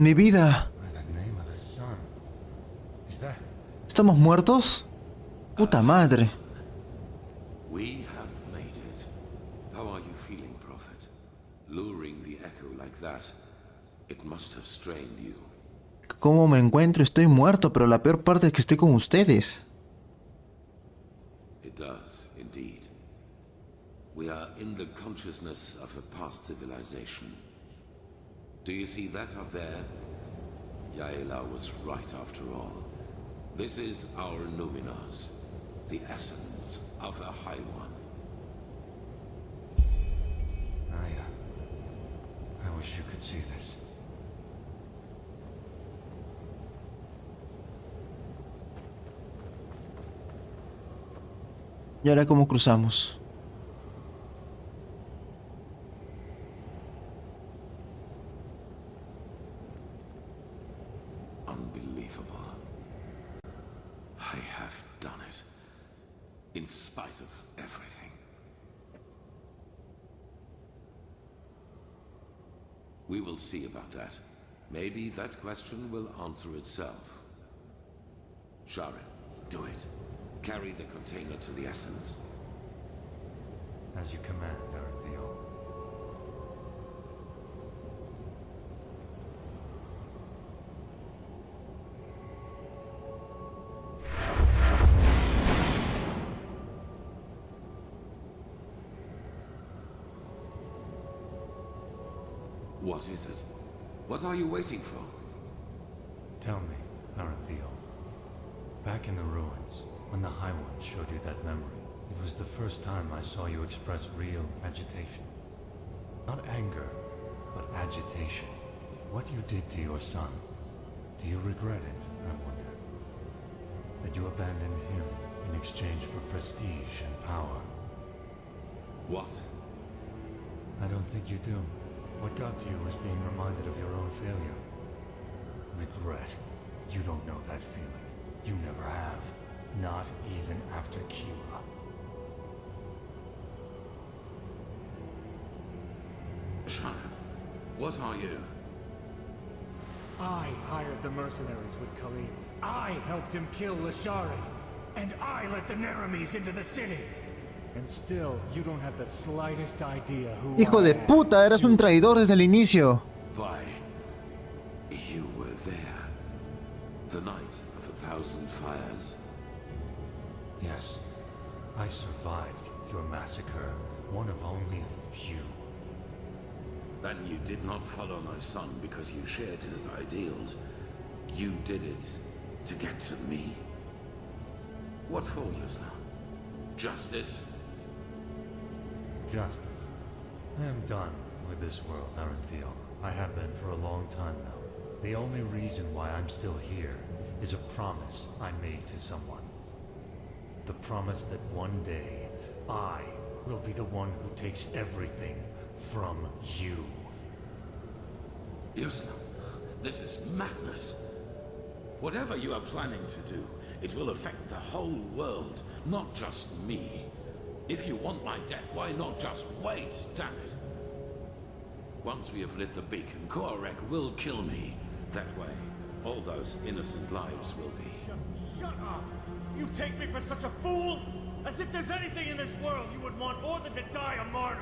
Mi vida. ¿Estamos muertos? Puta madre. We have made it. How are you feeling, Prophet? Luring the Echo like that, it must have strained you. ¿Cómo me encuentro? Estoy muerto, pero la peor parte es que estoy con ustedes. It does, indeed. We are in the consciousness of a past civilization. Do you see that up there? Yaela was right after all. This is our Numenors, the essence of a High One. I wish you could see this. ¿Y ahora cómo cruzamos? Unbelievable. I have done it. In spite of everything. We will see about that. Maybe that question will answer itself. Sharon, do it. Carry the container to the essence. As you command, Theo. What is it? What are you waiting for? Tell me, Theo. Back in the ruins, when the High One showed you that memory, it was the first time I saw you express real agitation. Not anger, but agitation. What you did to your son, do you regret it, I wonder? That you abandoned him in exchange for prestige and power? What? I don't think you do. What got to you was being reminded of your own failure. Regret. You don't know that feeling. You never have. Not even after Kira. Child, what are you? I hired the mercenaries with Khalid. I helped him kill Lashari. And I let the Neramis into the city. And still, you don't have the slightest idea who Hijo I de am. puta, eres un traidor desde el inicio. Why, you were there. The night of 1,000 fires. Yes, I survived your massacre. One of only a few. Then you did not follow my son because you shared his ideals. You did it to get to me. What for, Yusna? Justice? Justice. I am done with this world, Aranthio. I have been for a long time now. The only reason why I'm still here is a promise I made to someone. The promise that one day, I will be the one who takes everything from you. Yusna, this is madness. Whatever you are planning to do, it will affect the whole world, not just me. If you want my death, why not just wait, damn it? Once we have lit the beacon, Korek will kill me. That way, all those innocent lives will be. Just shut up! You take me for such a fool? As if there's anything in this world you would want more than to die a martyr!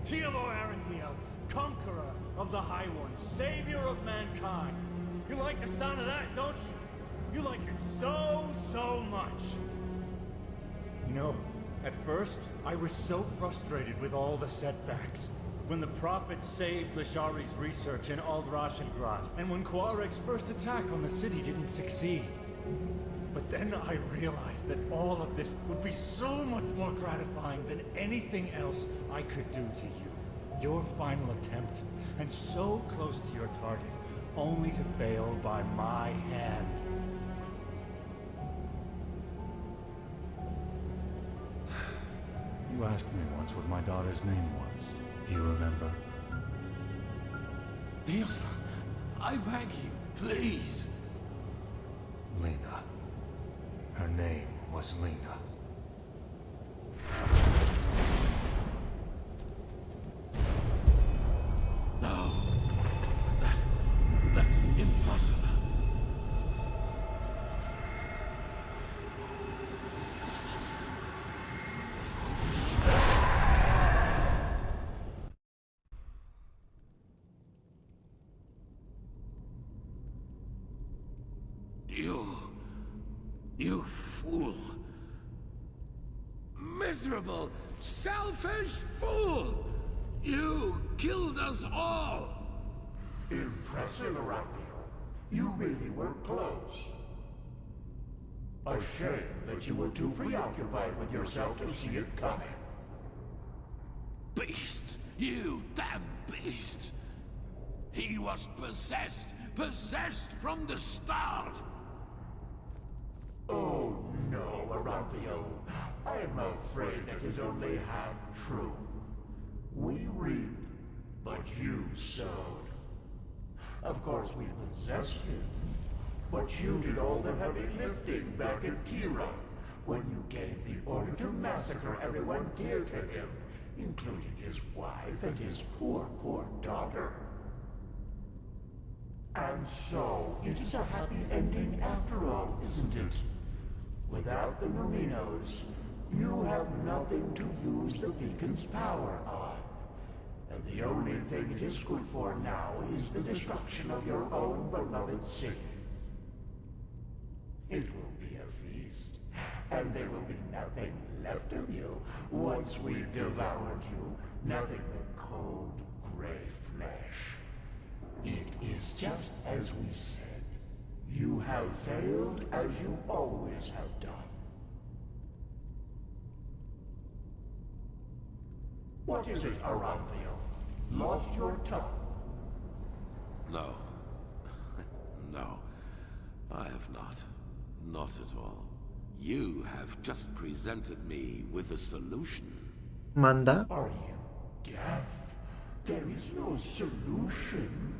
Teodor Aranthio, conqueror of the High Ones, savior of mankind. You like the sound of that, don't you? You like it so much. No. At first, I was so frustrated with all the setbacks. When the Prophet saved Lashari's research in Aldrashengrad, and when Koarek's first attack on the city didn't succeed. But then I realized that all of this would be so much more gratifying than anything else I could do to you. Your final attempt, and so close to your target, only to fail by my hand. You asked me once what my daughter's name was. Do you remember? Yusna, I beg you, please. Lena. Her name was Lena. No. That's impossible. You fool. Miserable, selfish fool! You killed us all! Impressive, Aranthio. You really were close. A shame that you were too preoccupied with yourself to see it coming. Beast! You damn beast! He was possessed from the start! Oh no, Aranthio. I'm afraid that is only half true. We reap, but you sowed. Of course we possessed him, but you did all the heavy lifting back at Kira, when you gave the order to massacre everyone dear to him, including his wife and his poor daughter. And so, it is a happy ending after all, isn't it? Without the Numinos, you have nothing to use the beacon's power on. And the only thing it is good for now is the destruction of your own beloved city. It will be a feast, and there will be nothing left of you once we devoured you. Nothing but cold, gray flesh. It is just as we said. You have failed as you always have done. What is it, Aranthio? Lost your tongue? No. No. I have not. Not at all. You have just presented me with a solution. Manda. Are you deaf? There is no solution.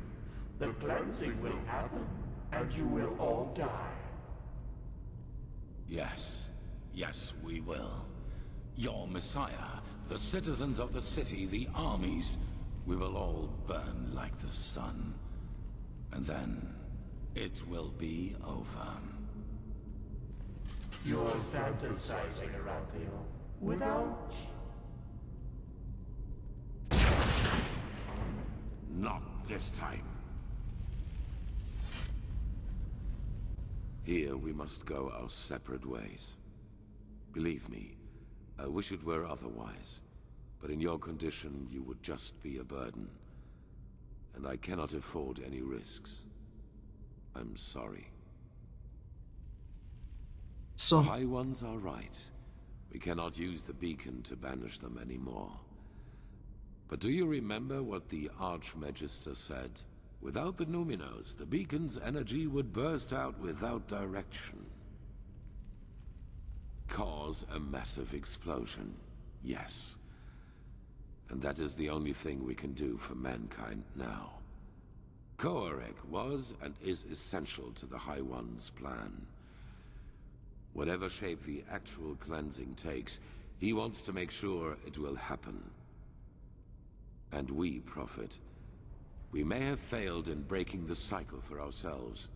The cleansing will happen, and you will all die. Yes. Yes, we will. Your Messiah, the citizens of the city, the armies, we will all burn like the sun. And then, it will be over. You're fantasizing, Arathio. Without... Not this time. Here we must go our separate ways. Believe me, I wish it were otherwise. But in your condition, you would just be a burden. And I cannot afford any risks. I'm sorry. So... The High Ones are right. We cannot use the beacon to banish them anymore. But do you remember what the Archmagister said? Without the Numinos, the beacon's energy would burst out without direction. Cause a massive explosion, yes. And that is the only thing we can do for mankind now. Koarek was and is essential to the High One's plan. Whatever shape the actual cleansing takes, he wants to make sure it will happen. And we, Prophet, we may have failed in breaking the cycle for ourselves,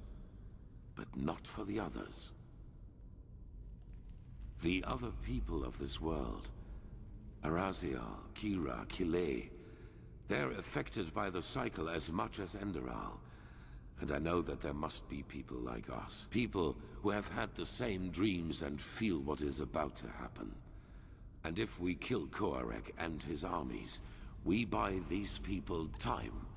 but not for the others. The other people of this world, Arazial, Kira, Kile, they're affected by the cycle as much as Enderal. And I know that there must be people like us. People who have had the same dreams and feel what is about to happen. And if we kill Koarek and his armies, we buy these people time.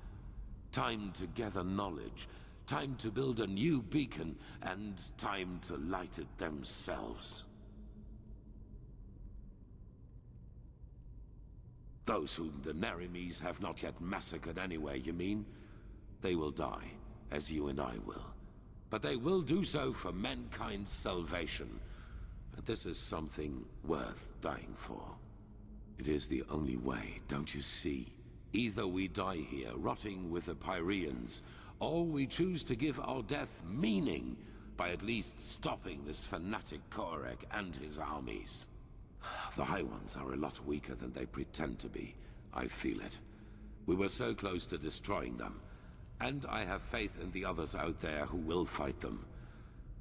Time to gather knowledge. Time to build a new beacon. And time to light it themselves. Those whom the Narimes have not yet massacred anyway, you mean? They will die, as you and I will. But they will do so for mankind's salvation. And this is something worth dying for. It is the only way, don't you see? Either we die here, rotting with the Pyreans, or we choose to give our death meaning by at least stopping this fanatic Koarek and his armies. The High Ones are a lot weaker than they pretend to be. I feel it. We were so close to destroying them. And I have faith in the others out there who will fight them.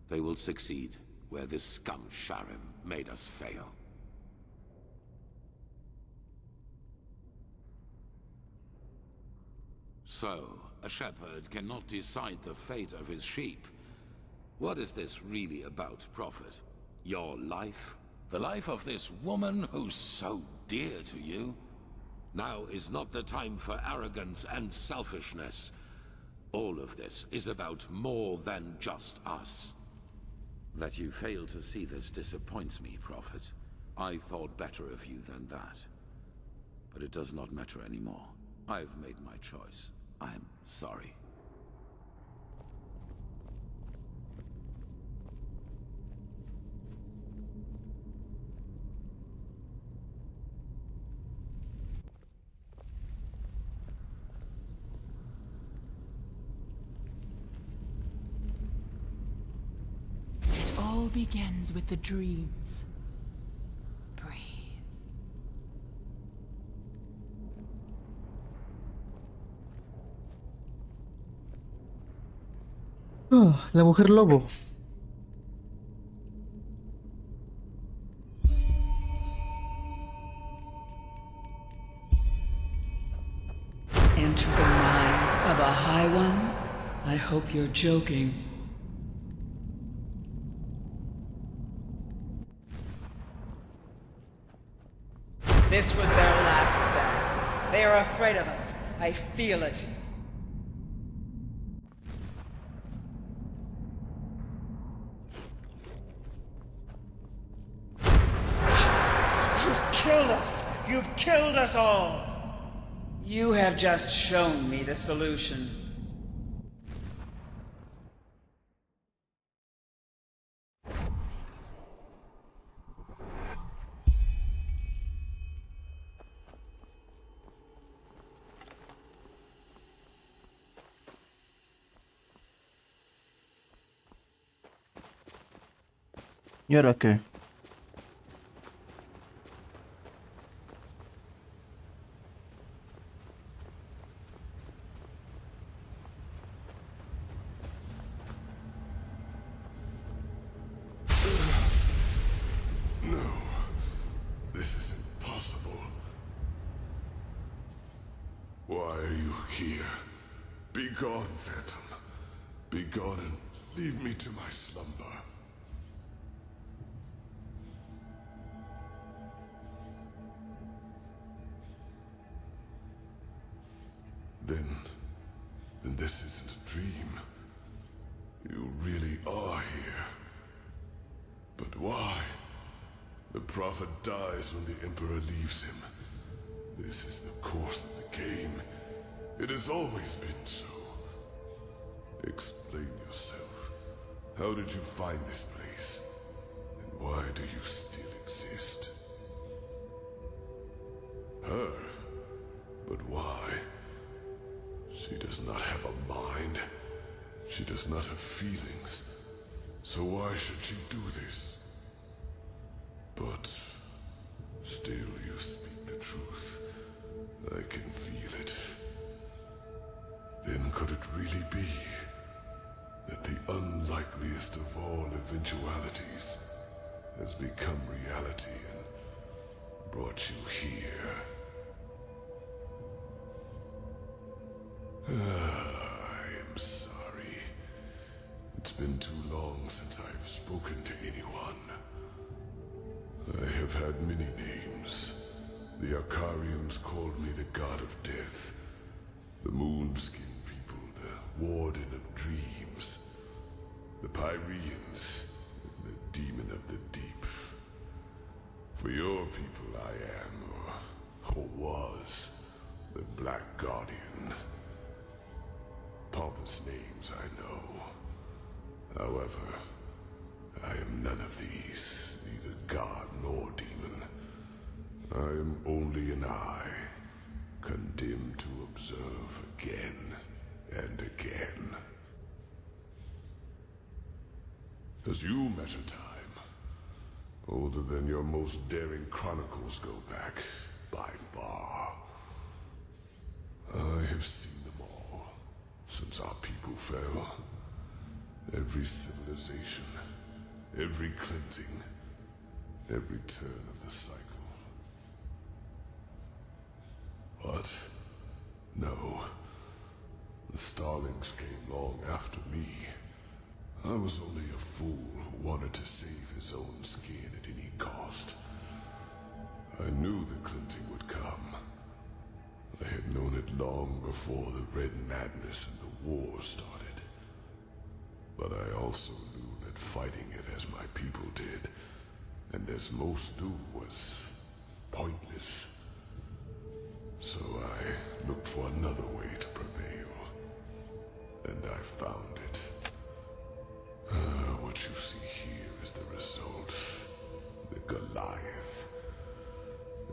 They will succeed where this scum Sharim made us fail. So, a shepherd cannot decide the fate of his sheep. What is this really about, Prophet? Your life? The life of this woman who's so dear to you? Now is not the time for arrogance and selfishness. All of this is about more than just us. That you fail to see this disappoints me, Prophet. I thought better of you than that. But it does not matter anymore. I've made my choice. I'm sorry. It all begins with the dreams. Breathe. Oh, la mujer lobo. Enter the mind of a High One? I hope you're joking. This was their last stand. They are afraid of us. I feel it. You've killed us! You've killed us all! You have just shown me the solution. ¿Y ahora qué? No, this is impossible. Why are you here? Be gone, Phantom. Be gone and leave me to my slumber. Then this isn't a dream. You really are here. But why? The Prophet dies when the Emperor leaves him. This is the course of the game. It has always been so. Explain yourself. How did you find this place? And why do you still exist? Her? But why? She does not have a mind. She does not have feelings. So why should she do this? But still you speak the truth. I can feel it. Then could it really be that the unlikeliest of all eventualities has become reality and brought you here? I am sorry. It's been too long since I've spoken to anyone. I have had many names. The Akarians called me the God of Death. The Moonskin people, the Warden of Dreams. The Pyreans, the Demon of the Deep. For your people I am, or was, the Black Guardian. Pompous names, I know. However, I am none of these, neither god nor demon. I am only an eye, condemned to observe again and again. As you measure time, older than your most daring chronicles go back, by far. I have seen them all, since our people fell. Every civilization, every cleansing, every turn of the cycle. But, no. The Starlings came long after me. I was only a fool who wanted to save his own skin at any cost. I knew the cleansing would come. I had known it long before the Red Madness and the war started. But I also knew that fighting it as my people did, and as most do, was pointless. So I looked for another way to prevail. And I found it. What you see here is the result. The Goliath.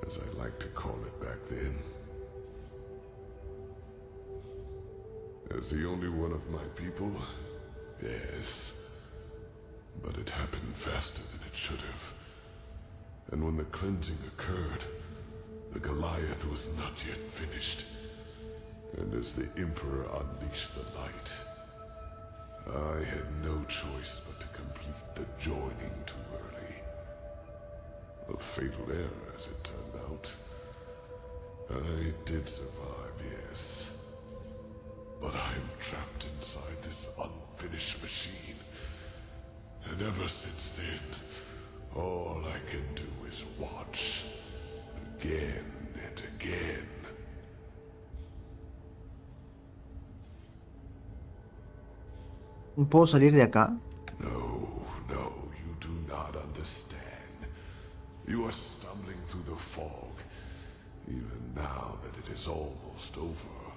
As I like to call it back then. As the only one of my people, yes. But it happened faster than it should have. And when the cleansing occurred, the Goliath was not yet finished. And as the Emperor unleashed the light, I had no choice but to complete the joining too early. A fatal error, as it turned out. I did survive, yes. But I'm trapped inside this unfinished machine. And ever since then, all I can do is watch. Again and again. ¿Puedo salir de acá? No, you do not understand. You are stumbling through the fog, even now that it is almost over.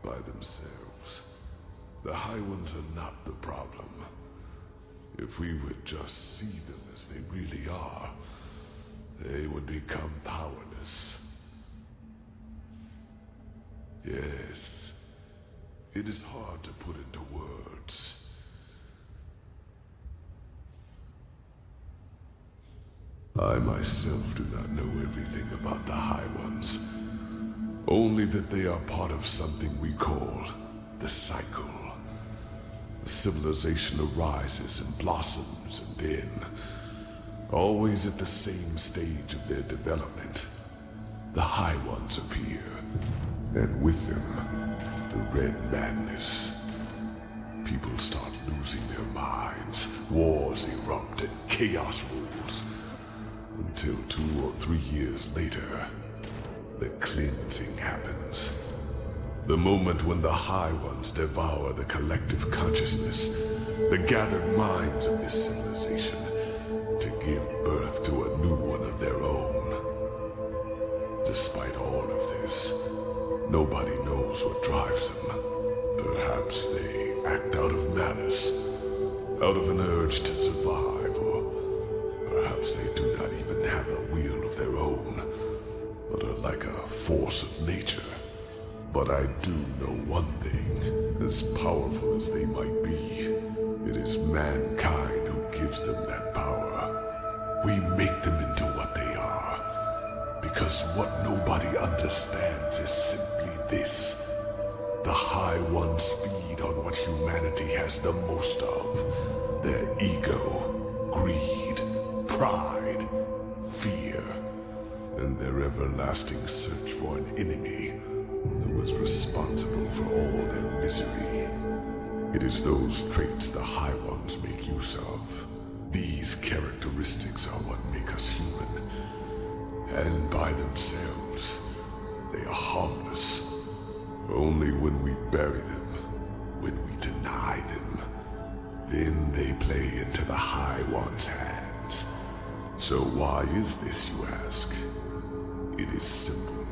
By themselves, the High Ones are not the problem. If we would just see them as they really are, they would become powerless. Yes. It is hard to put into words. I myself do not know everything about the High Ones. Only that they are part of something we call the cycle. A civilization arises and blossoms, and then, always at the same stage of their development, the High Ones appear, and with them, the Red Madness. People start losing their minds, wars erupt, and chaos rules. Until 2 or 3 years later, the cleansing happens. The moment when the High Ones devour the collective consciousness, the gathered minds of this civilization, to give birth to a new one of their own. Despite all of this, nobody knows what drives them. Perhaps they act out of malice, out of an urge to survive, or perhaps they do not even have a will of their own, but are like a force of nature. But I do know one thing, as powerful as they might be, it is mankind who gives them that power. We make them into what they are, because what nobody understands is simply this. The High Ones feed on what humanity has the most of, their ego, greed, pride, fear, and their everlasting search for an enemy who was responsible for all their misery. It is those traits the High Ones make use of. These characteristics are what make us human, and by themselves, they are harmless. Only when we bury them, when we deny them, then they play into the High One's hands. So why is this, you ask? It is simple.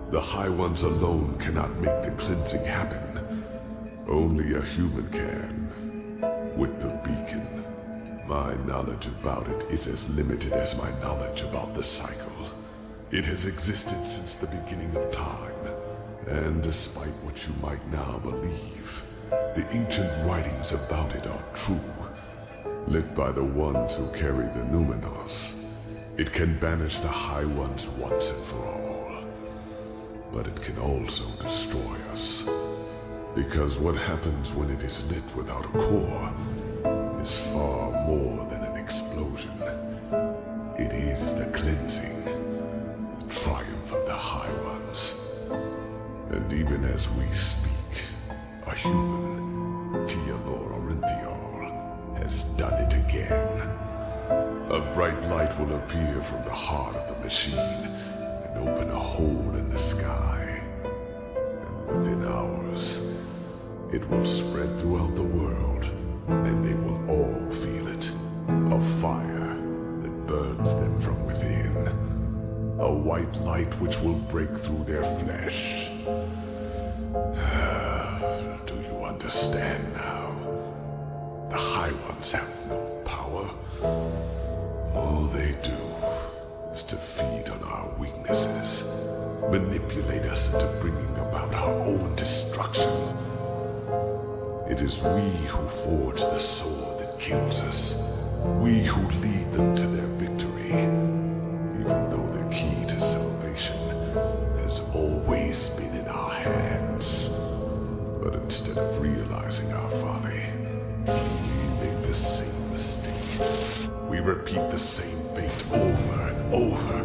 The High Ones alone cannot make the cleansing happen. Only a human can. With the beacon, my knowledge about it is as limited as my knowledge about the cycle. It has existed since the beginning of time, and despite what you might now believe, the ancient writings about it are true. Lit by the ones who carry the Numenos, it can banish the High Ones once and for all. But it can also destroy us. Because what happens when it is lit without a core is far more than an explosion. It is the cleansing, the triumph of the High Ones. And even as we speak, a human, Teolor Orinthiol, has done it again. A bright light will appear from the heart of the machine and open a hole in the sky. And within hours, it will spread throughout the world, and they will all feel it. A fire that burns them from within. A white light which will break through their flesh. Do you understand now? The High Ones have no power. All they do is to feed on our weaknesses, manipulate us into bringing about our own destruction. It is we who forge the sword that kills us, we who lead them to their victory, even though the key to salvation has always been in our hands. But instead of realizing our folly, we make the same mistake. We repeat the same fate over and over,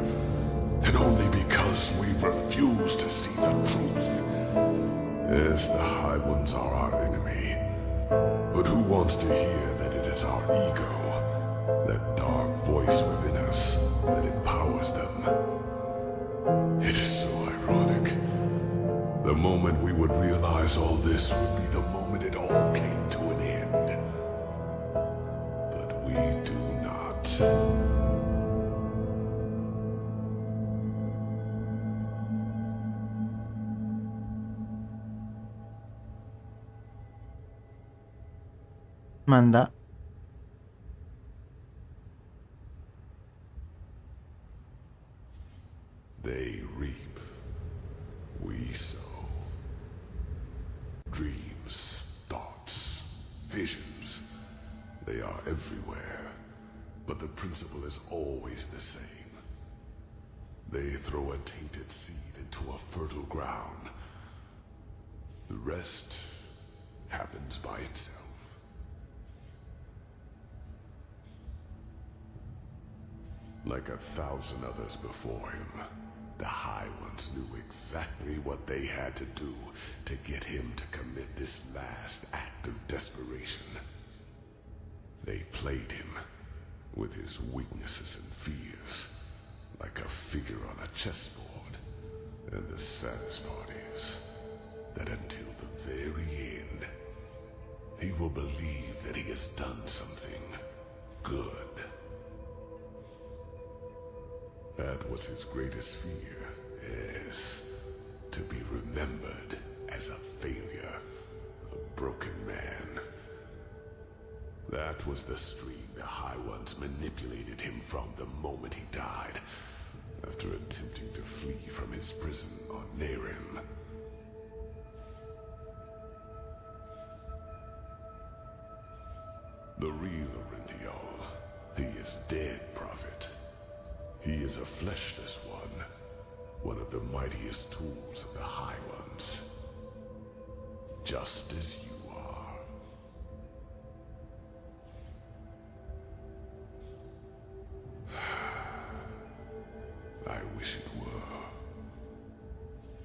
and only because we refuse to see the truth. Yes, the High Ones are our enemy, but who wants to hear that it is our ego, that dark voice within us, that empowers them? It is so ironic. The moment we would realize all this would be the moment it all came to an end. But we do not. Manda. They reap, we sow. Dreams, thoughts, visions, they are everywhere. but the principle is always the same. They throw a tainted seed into a fertile ground. The rest happens by itself. Like 1,000 others before him, the High Ones knew exactly what they had to do to get him to commit this last act of desperation. They played him with his weaknesses and fears, like a figure on a chessboard. And the saddest part is that until the very end, he will believe that he has done something good. That was his greatest fear, yes, to be remembered as a failure, a broken man. That was the stream the High Ones manipulated him from the moment he died, after attempting to flee from his prison on Nerim. The real Orinthiol, he is dead, Prophet. He is a fleshless one of the mightiest tools of the High Ones. Just as you are. I wish it were.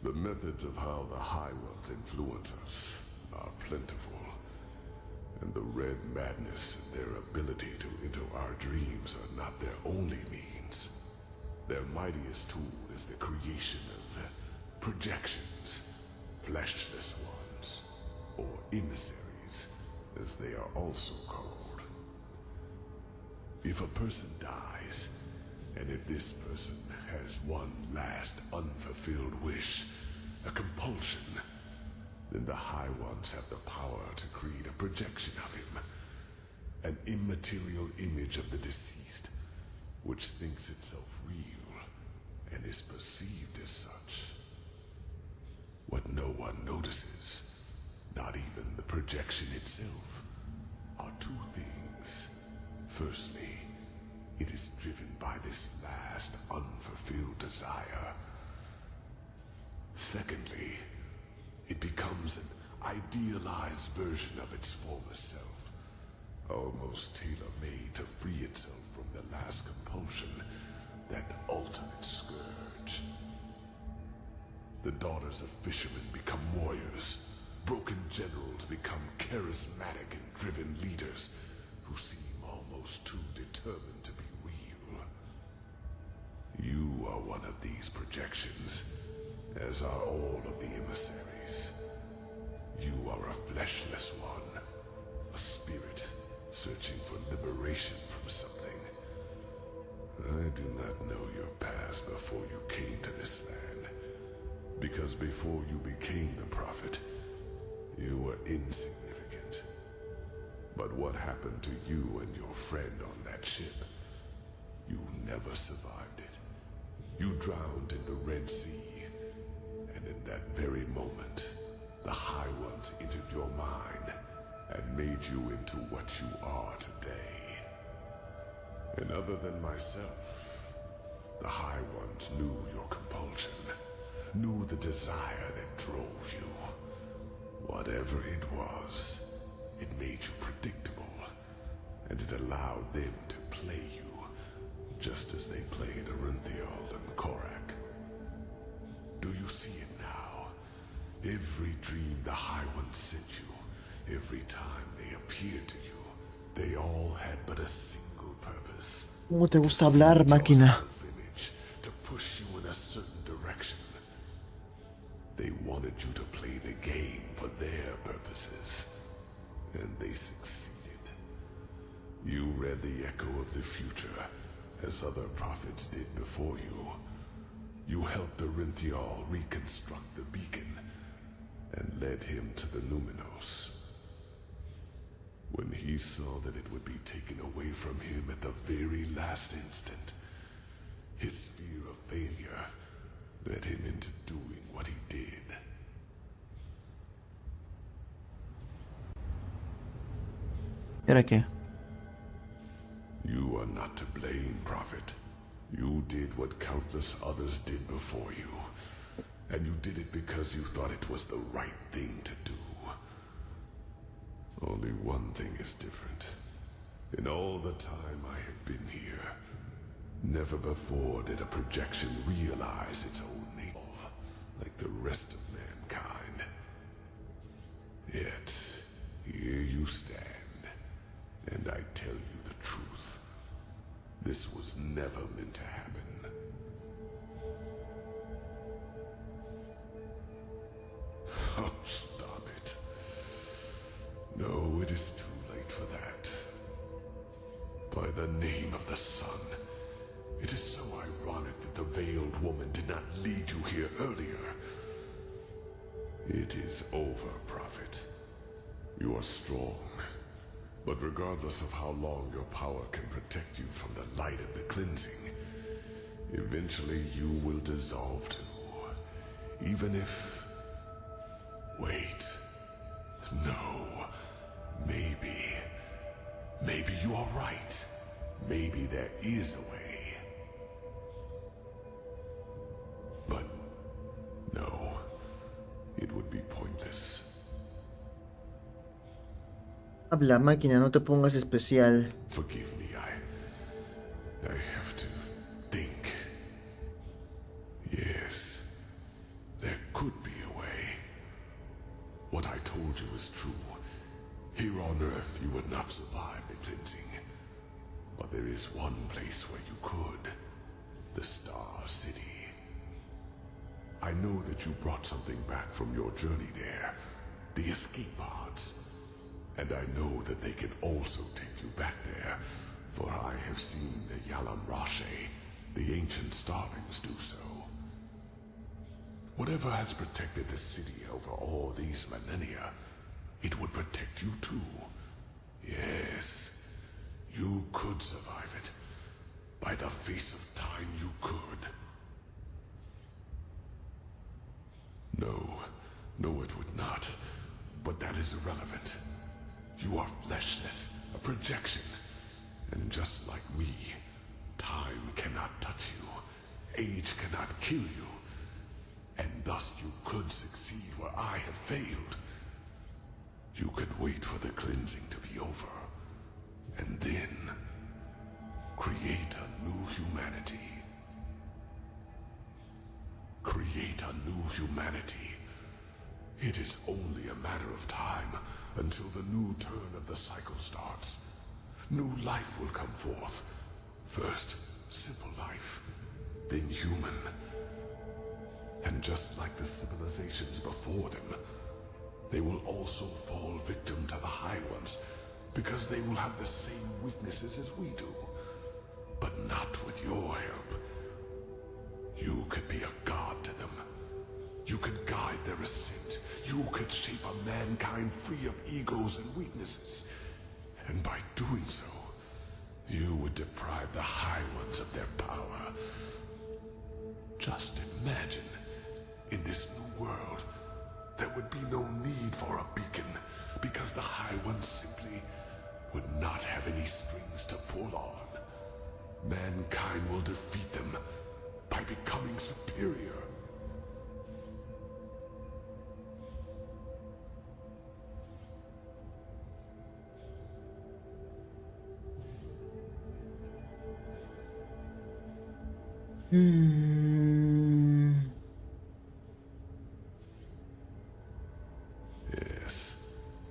The methods of how the High Ones influence us are plentiful, and the Red Madness and their ability to enter our dreams are not their only means. Their mightiest tool is the creation of projections, fleshless ones, or emissaries, as they are also called. If a person dies, and if this person has one last unfulfilled wish, a compulsion, then the High Ones have the power to create a projection of him, an immaterial image of the deceased, which thinks itself real and is perceived as such. What no one notices, not even the projection itself, are two things. Firstly, it is driven by this last unfulfilled desire. Secondly, it becomes an idealized version of its former self, almost tailor-made to free itself from the last compulsion, that ultimate scourge. The daughters of fishermen become warriors. Broken generals become charismatic and driven leaders who seem almost too determined to be real. You are one of these projections, as are all of the emissaries. You are a fleshless one, a spirit searching for liberation from something. I do not know your past before you came to this land, because before you became the Prophet, you were insignificant. But what happened to you and your friend on that ship? You never survived it. You drowned in the Red Sea, and in that very moment, the High Ones entered your mind and made you into what you are today. And other than myself, the High Ones knew your compulsion, knew the desire that drove you. Whatever it was, it made you predictable, and it allowed them to play you, just as they played Orinthiol and Korak. Do you see it now? Every dream the High Ones sent you, every time they appeared to you, they all had but a single purpose. ¿Cómo te gusta hablar, máquina? To push you in a certain direction. They wanted you to play the game for their purposes, and they succeeded. You read the echo of the future, as other prophets did before you. You helped Orinthiol reconstruct the beacon, and led him to the Numinos. When he saw that it would be taken away from him at the very last instant, his fear of failure led him into doing what he did. ¿Y ahora qué? You are not not to blame, Prophet. You did what countless others did before you. And you did it because you thought it was the right thing to do. Only one thing is different. In all the time I have been here, never before did a projection realize its own nature, like the rest of mankind. Yet, here you stand, and I tell you the truth. This was never meant to happen. Oh, stop it. No, it is too late for that. By the name of the sun, it is so ironic that the veiled woman did not lead you here earlier. It is over, Prophet. You are strong, but regardless of how long your power can protect you from the light of the cleansing, eventually you will dissolve too. Even if... Wait. No. Maybe you are right. Maybe there is a way. But no, it would be pointless. Habla, máquina, no te pongas especial. Forgive me, I have to think. Yes, there could be a way. What I told you is true. Here on Earth, you would not survive the cleansing. But there is one place where you could. The Star City. I know that you brought something back from your journey there. The escape pods. And I know that they can also take you back there. For I have seen the Yalam Rashe, the ancient starlings, do so. Whatever has protected the city over all these millennia, it would protect you too. Yes, you could survive it. By the face of time, you could. No, it would not. But that is irrelevant. You are fleshless, a projection. And just like me, time cannot touch you. Age cannot kill you. And thus you could succeed where I have failed. You could wait for the cleansing to be over, and then create a new humanity. Create a new humanity. It is only a matter of time until the new turn of the cycle starts. New life will come forth. First, simple life, then human. And just like the civilizations before them, they will also fall victim to the High Ones, because they will have the same weaknesses as we do. But not with your help. You could be a god to them. You could guide their ascent. You could shape a mankind free of egos and weaknesses. And by doing so, you would deprive the High Ones of their power. Just imagine, in this new world, there would be no need for a beacon, because the High Ones simply would not have any strings to pull on. Mankind will defeat them by becoming superior.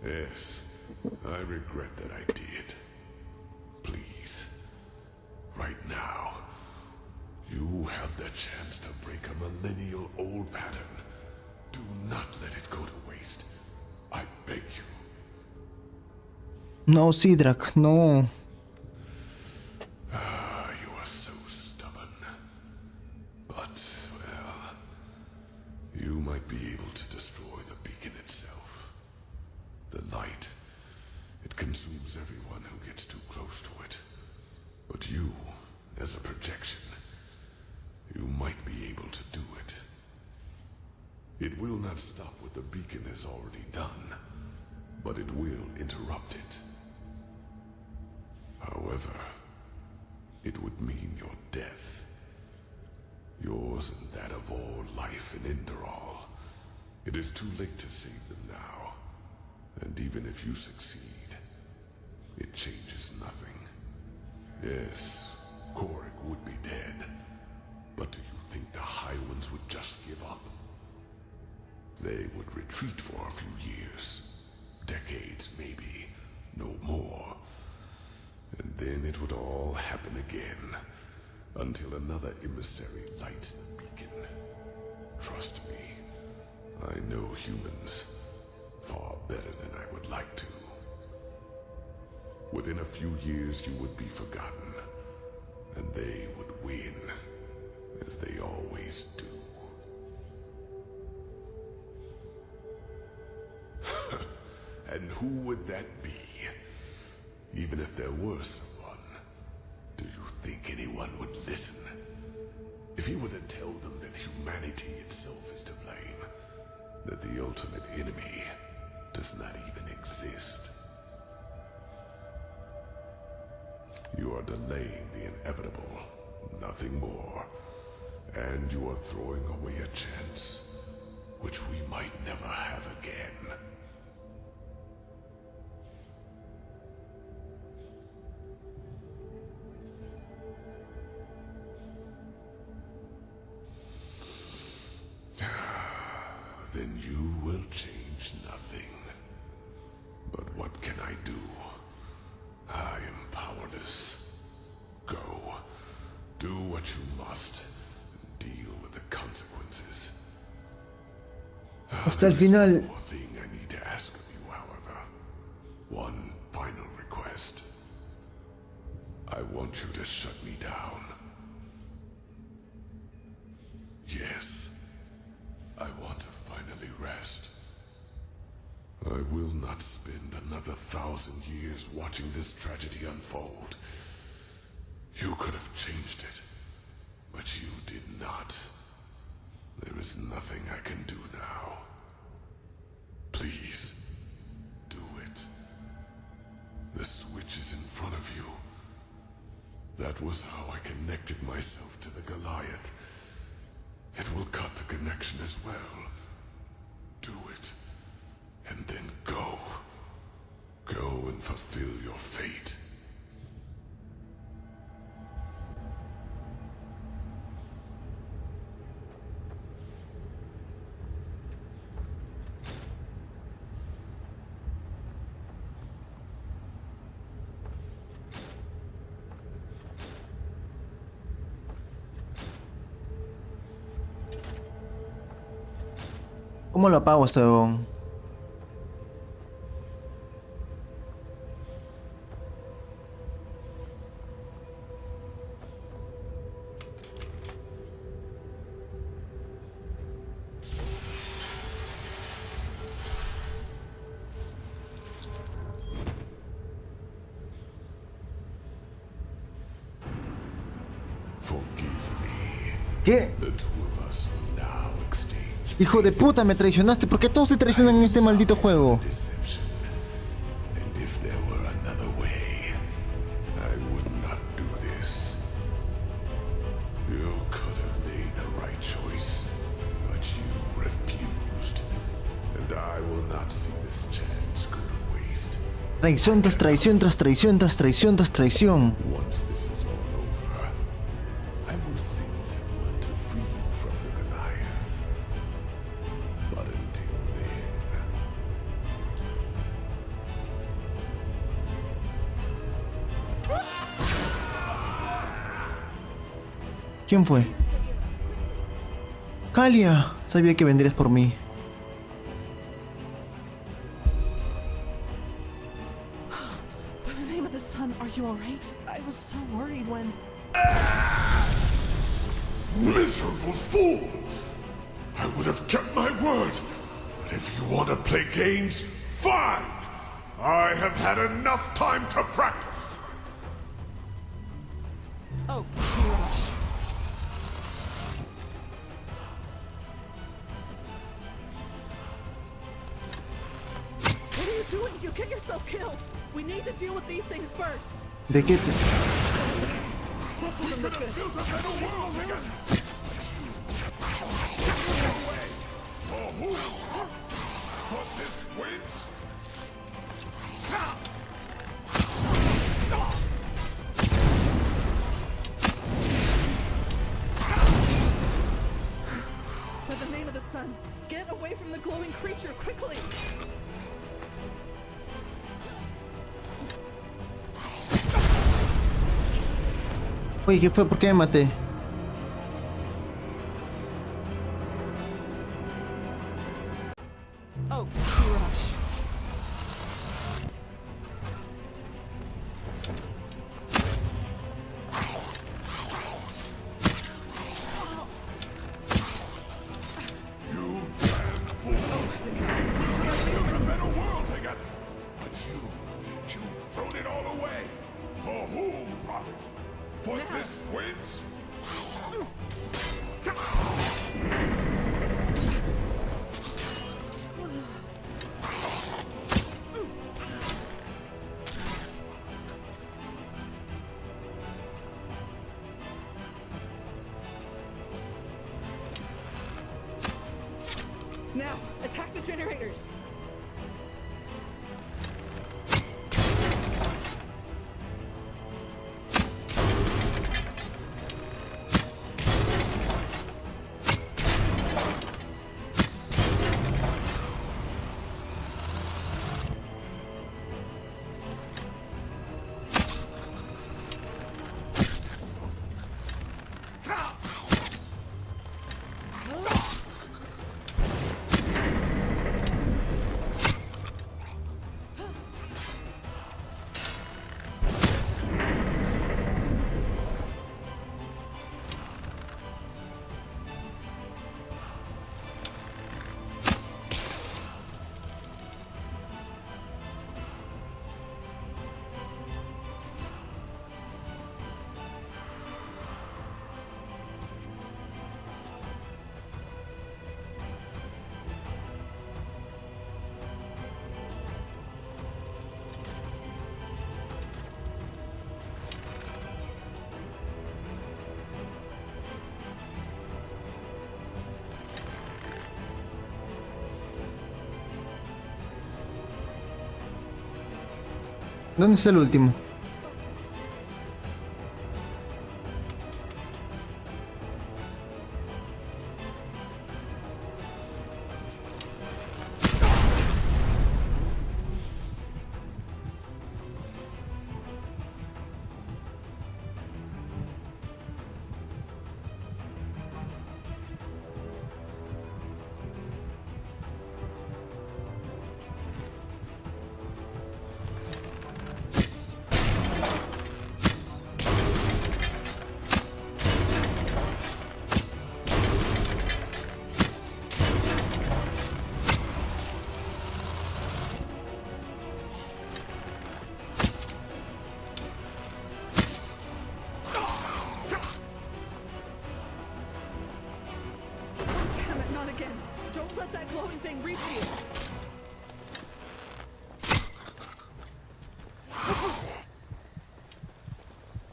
Yes, I regret that I did. Please, right now, you have the chance to break a millennial-old pattern. Do not let it go to waste. I beg you. No, Sidrak, no. You are so stubborn. But, well, you might be able to destroy the beacon itself. The light, it consumes everyone who gets too close to it. But you, as a projection, you might be able to do it. It will not stop what the beacon has already done, but it will interrupt it. However, it would mean your death. Yours and that of all life in Enderal. It is too late to save them now. And even if you succeed, it changes nothing. Yes, Korik would be dead. But do you think the High Ones would just give up? They would retreat for a few years. Decades, maybe. No more. And then it would all happen again. Until another emissary lights the beacon. Trust me, I know humans far better than I would like to. Within a few years you would be forgotten, and they would win, as they always do. And who would that be? Even if there were someone, do you think anyone would listen? If you were to tell them that humanity itself is to blame, that the ultimate enemy does not even exist. You are delaying the inevitable, nothing more. And you are throwing away a chance, which we might never have again. Then you will change nothing. But what can I do? I am powerless. Go. Do what you must. Deal with the consequences. Hasta el final. One more thing I need to ask of you, however. One final request. I want you to shut me down. Yes. I want to finally rest. I will not spend another 1,000 years watching this tragedy unfold. You could have changed it, but you did not. There is nothing I can do now. Please, do it. The switch is in front of you. That was how I connected myself to the Goliath. It will cut the connection as well. Do it. And then go. Go and fulfill your fate. ¿Cómo lo apago este huevón? ¿Qué? Hijo de puta, me traicionaste. ¿Por qué todos te traicionan en este maldito juego? Traición tras traición tras traición tras traición tras traición. ¿Quién fue? Kalia. Sabía que vendrías por mí. By the name of the sun, are you alright? I was so worried when... Miserable fool! I would have kept my word. But if you want to play games, fine! I have had enough time to practice. Oh, gosh. What are you doing? You get yourself killed. We need to deal with these things first. ¿De qué te...? That doesn't look good. Built a better world again. For who? For this wins? By the name of the sun, get away from the glowing creature quickly! Oye, ¿qué fue? ¿Por qué me maté? Oh, gosh. You damn fool! You built a better world together. But you've thrown it all away. For whom profit? For this wins? Now, attack the generators! ¿Dónde está el último?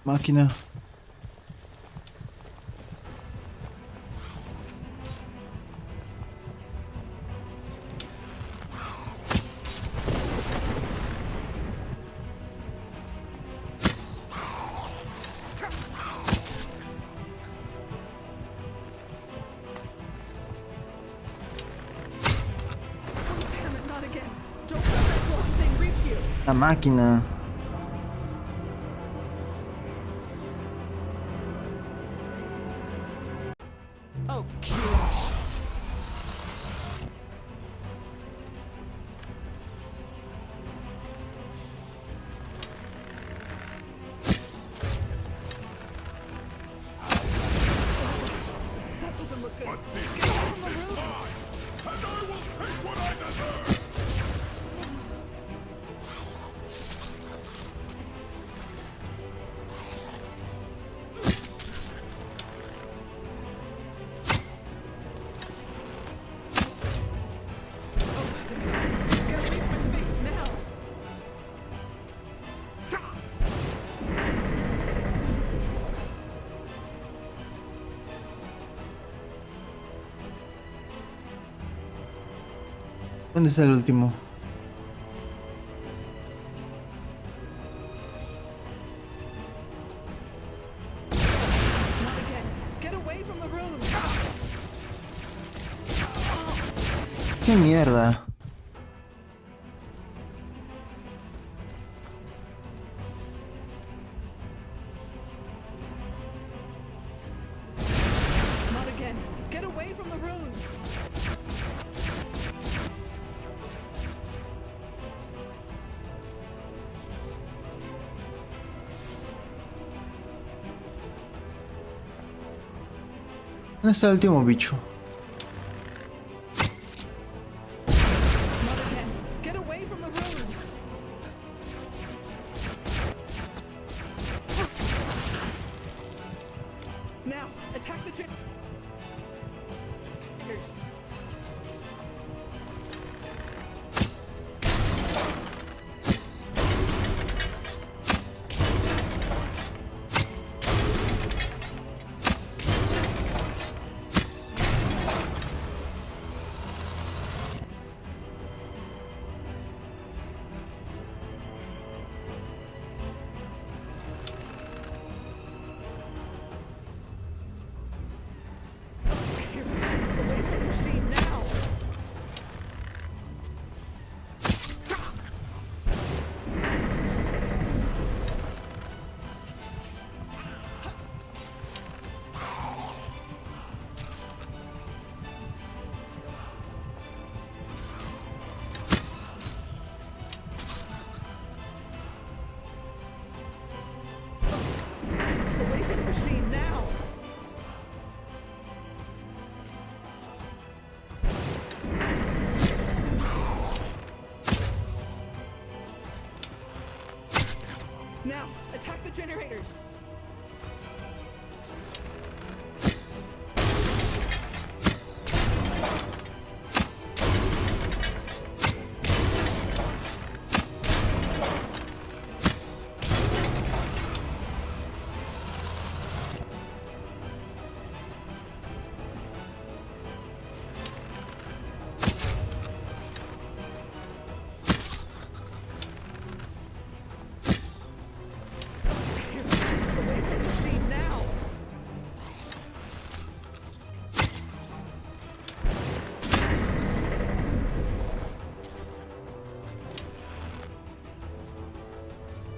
Máquina. La máquina. Oh, gosh. That doesn't look good. But this house is mine, and I will take what I deserve. ¿Dónde está el último? ¡Qué mierda! Not again. Get away from the runes. ¿Dónde está el último bicho? Now, attack the generators. Now, attack the generators!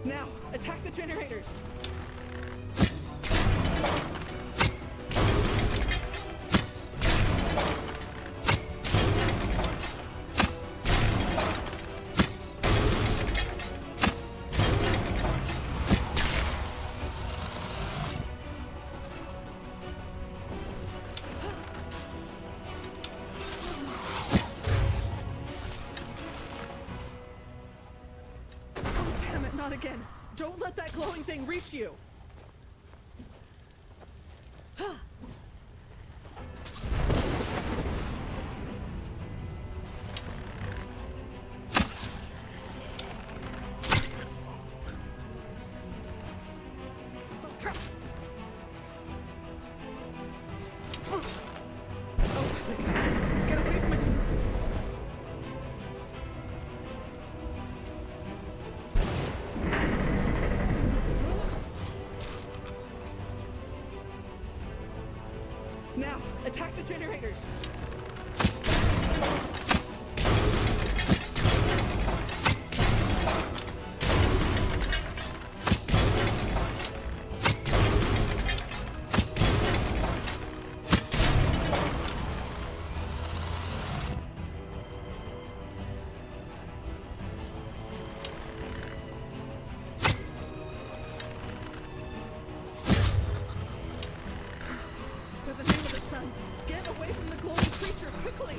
Now, attack the generators! Not again. Don't let that glowing thing reach you. Now, attack the generators! For the name of the sun, get away from the glowing creature quickly!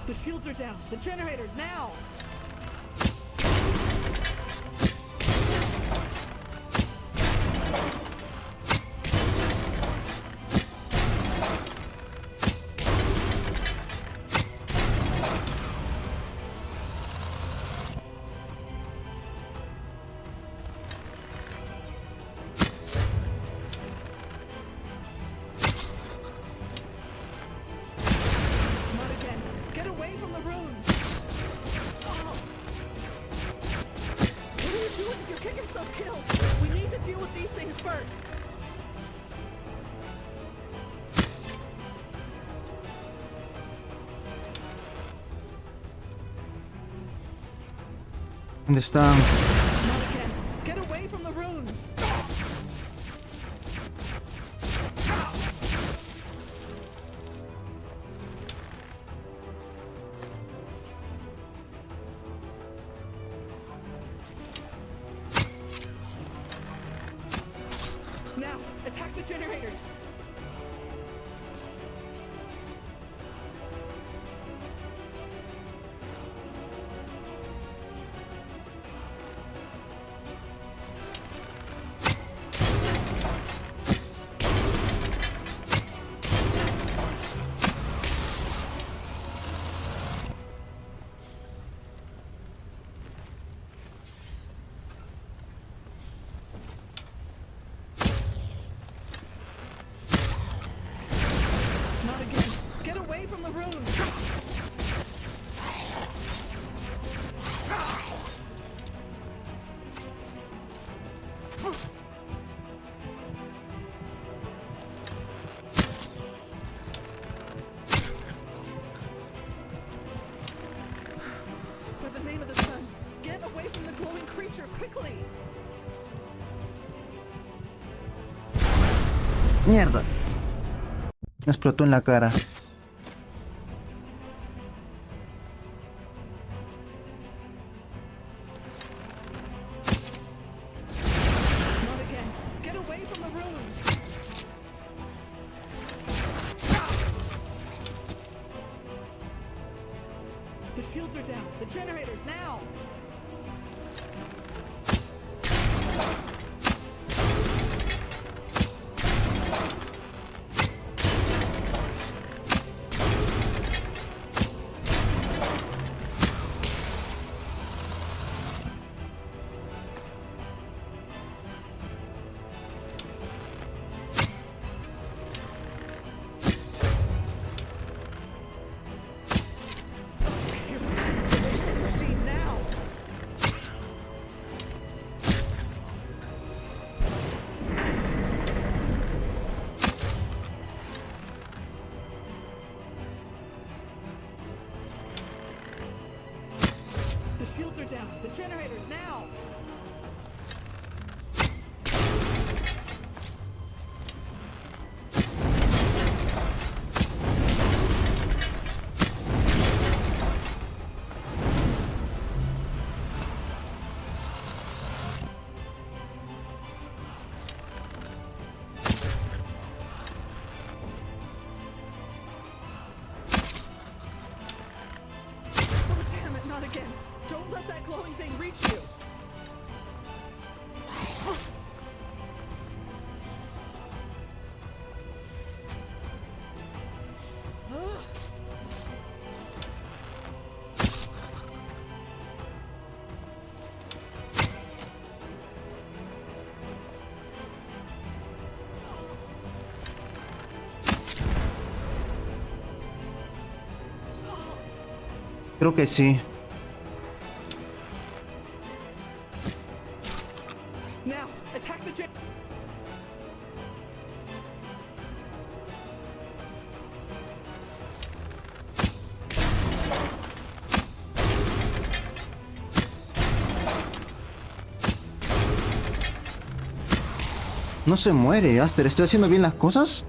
The shields are down. The generators, now! runes! Oh. What are you doing if you get yourself killed? We need to deal with these things first. ¿Dónde están? Not again. Get away from the runes. Now, attack the generators. Not again. Get away from the runes. For the name of the sun, get away from the glowing creature quickly. Mierda. Me explotó en la cara. Not again. Get away from the runes. The shields are down. The generators now. Machine now. The shields are down. The generators now. Oh, damn it, not again. Don't let that glowing thing reach you. Creo que sí. Now, attack the gen. No se muere, Aster. ¿Estoy haciendo bien las cosas?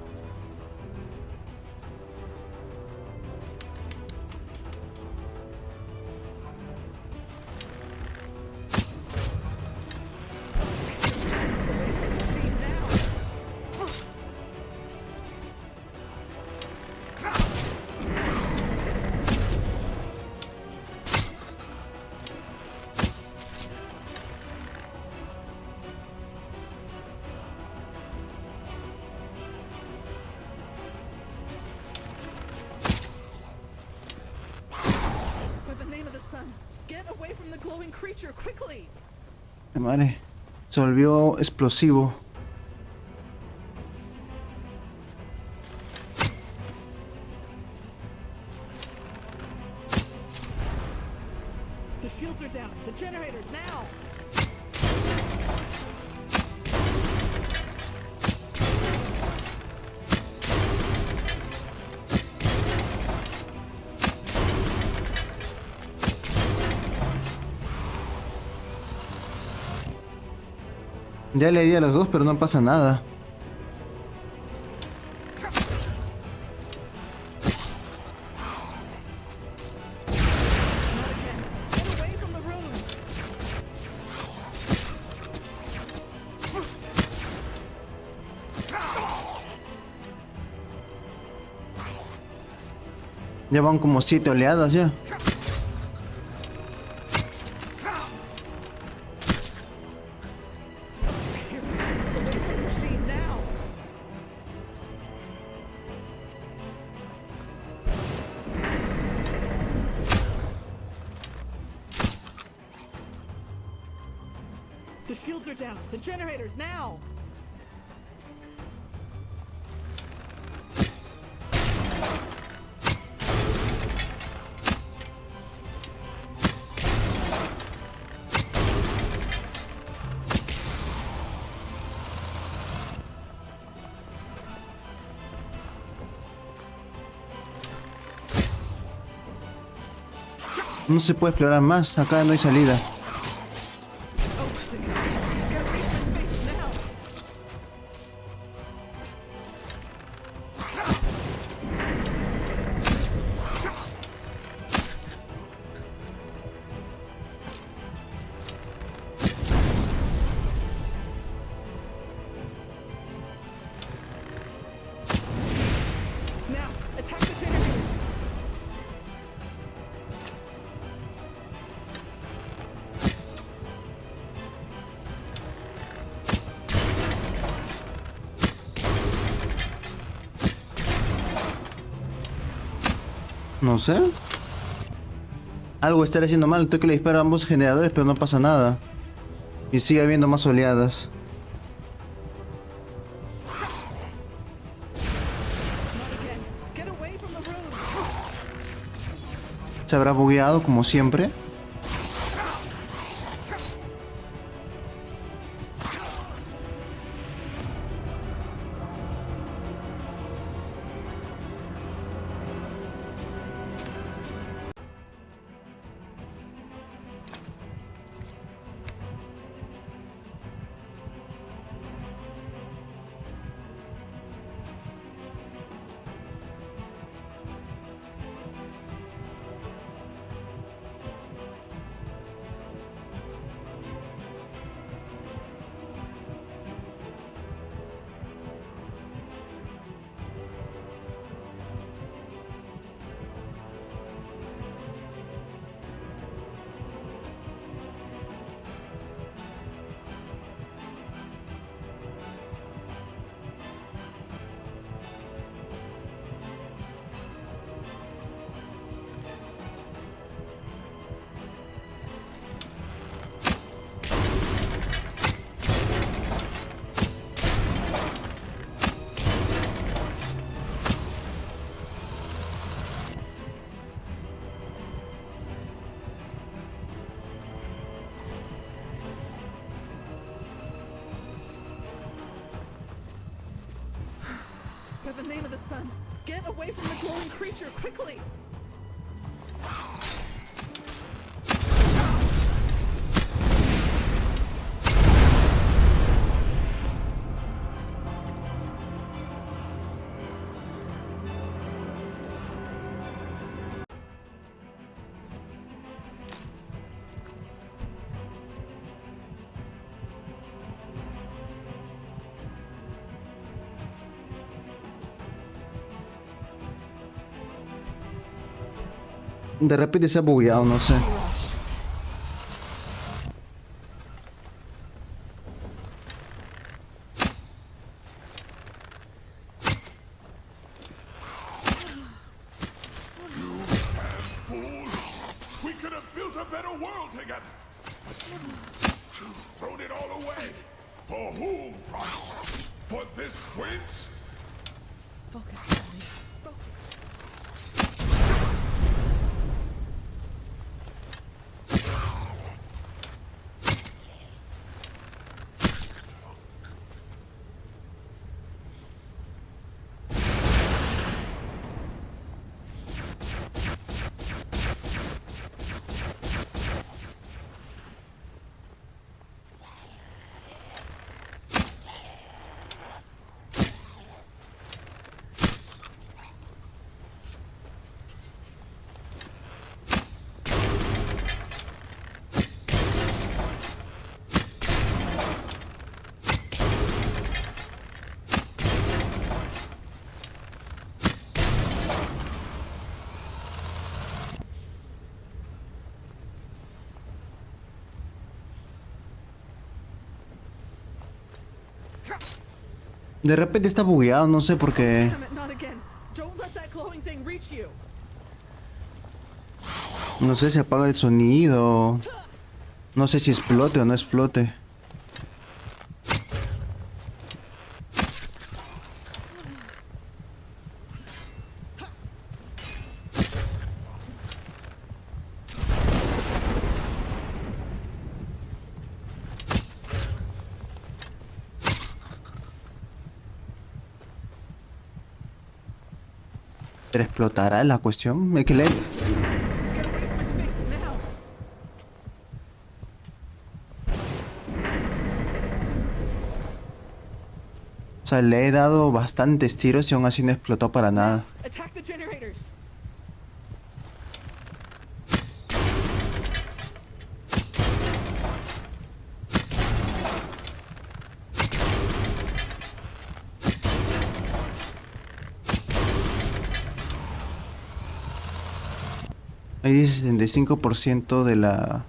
Madre, se volvió explosivo. The shields are down. The generators now. Ya le di a los dos, pero no pasa nada. Ya van como 7 oleadas ya. The shields are down. The generators now. No se puede explorar más, acá no hay salida. No sé. Algo estará haciendo mal. Tengo que le disparo a ambos generadores, pero no pasa nada. Y sigue habiendo más oleadas. Se habrá bugueado como siempre. By the name of the sun, get away from the glowing creature, quickly! De repente se ha bugueado, no sé. We could have built a better world together. But you've thrown it all away. For whom, price? For this wench? Focus, Sally. Focus. De repente está bugueado, no sé por qué. Damn it, not again. Don't let that glowing thing reach you. No sé si apaga el sonido. No sé si explote o no explote. ¿Pero explotará la cuestión? Es que le... O sea, le he dado bastantes tiros y aún así no explotó para nada. Attack the generators. Ahí dice 75% de la...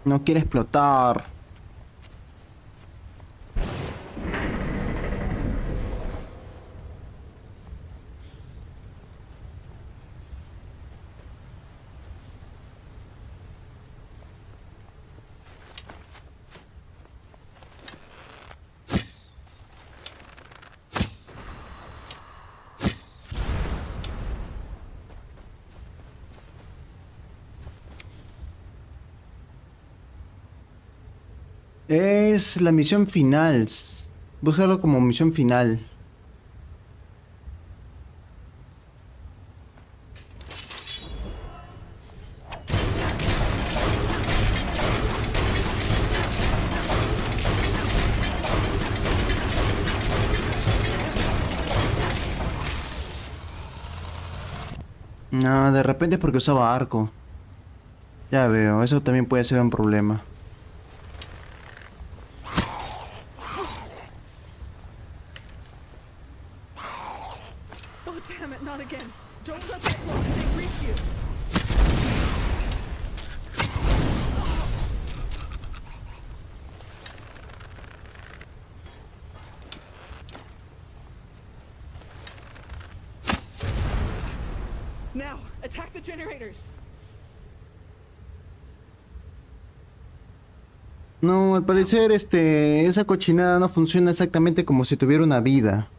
No quiere explotar. Es la misión final. Búscalo como misión final. No, de repente es porque usaba arco. Ya veo, eso también puede ser un problema. Now, attack the generators. No, al parecer esa cochinada no funciona exactamente como si tuviera una vida.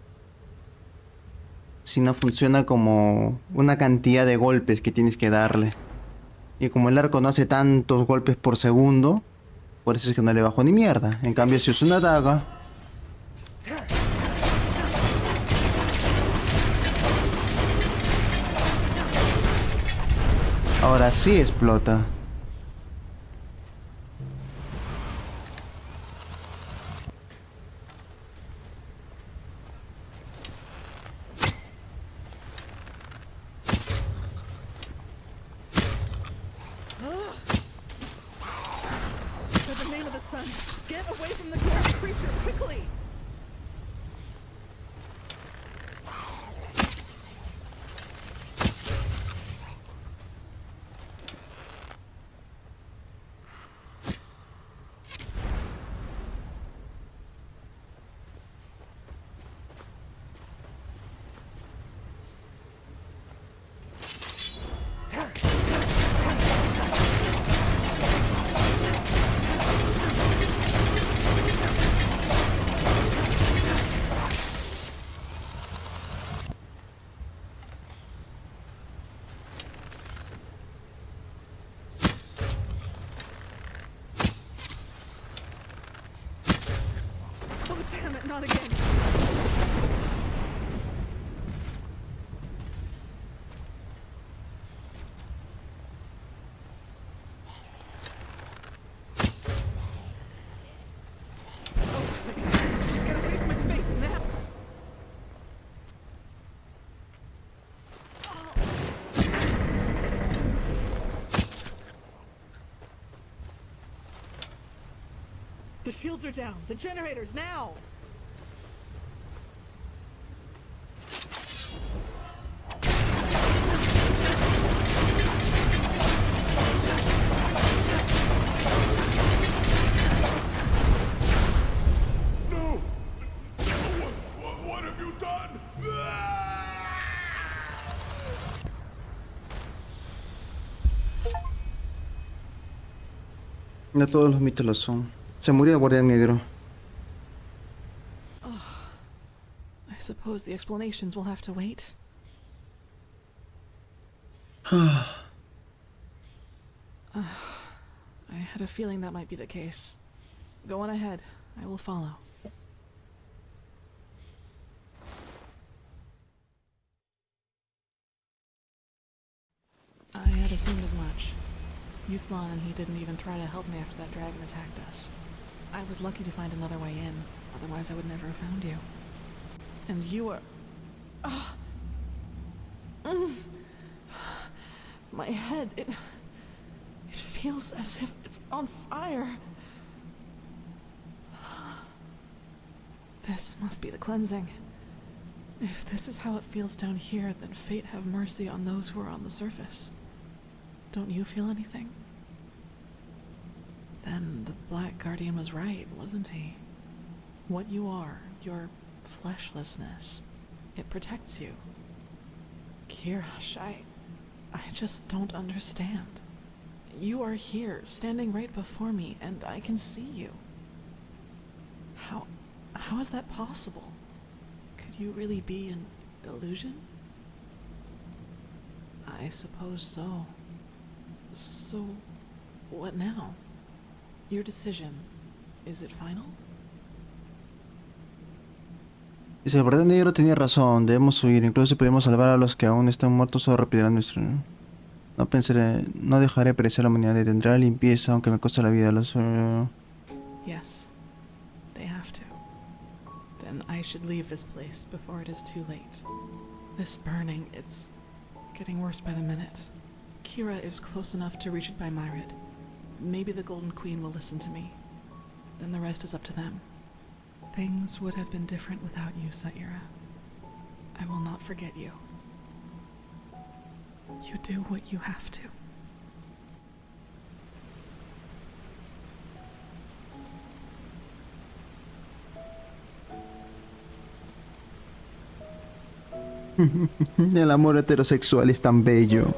Sino funciona como una cantidad de golpes que tienes que darle. Y como el arco no hace tantos golpes por segundo, por eso es que no le bajo ni mierda. En cambio, si uso una daga, ahora sí explota. Get away from the ghostly creature, quickly! Damn it, not again. Oh my God. Just get away from its face now. The shields are down. The generators, now! No todos los mitos lo son. Se murió el guardián negro. I suppose the explanations will have to wait. I had a feeling that might be the case. Go on ahead. I will follow. I had assumed as much. Yuslan and he didn't even try to help me after that dragon attacked us. I was lucky to find another way in, otherwise I would never have found you. And you are... My head, it feels as if it's on fire. This must be the cleansing. If this is how it feels down here, then fate have mercy on those who are on the surface. Don't you feel anything? Then the Black Guardian was right, wasn't he? What you are, your fleshlessness, it protects you. Kirash, I just don't understand. You are here, standing right before me, and I can see you. How is that possible? Could you really be an illusion? I suppose so. So, what now? Your decision, is it final? Dice, el guardián negro tenía razón, debemos huir, incluso si podemos salvar a los que aún están muertos o repetirá nuestro... No pensaré, no dejaré perecer a la humanidad, detendré la limpieza aunque me cueste la vida. Los... Yes, they have to. Then I should leave this place before it is too late. This burning, it's getting worse by the minute. Kira is close enough to reach it by Myrid. Maybe the Golden Queen will listen to me. Then the rest is up to them. Things would have been different without you, Saira. I will not forget you. You do what you have to. El amor heterosexual es tan bello.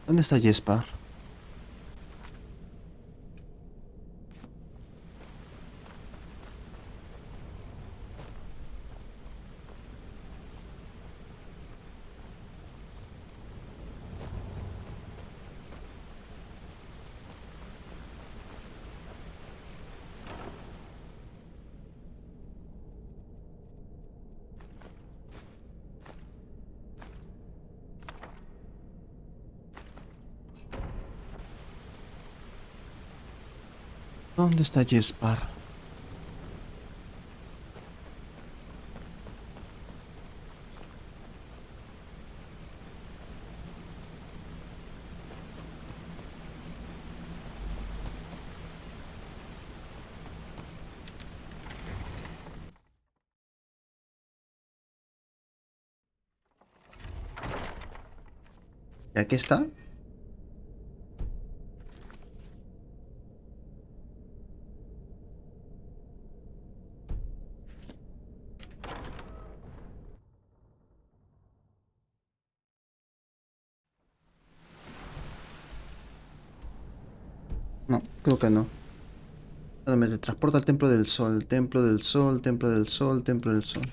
¿Dónde está Jesper? ¿Dónde está Jespar? ¿Y aquí está? No, creo que no. Me transporta al templo del sol, templo del sol, templo del sol, templo del sol.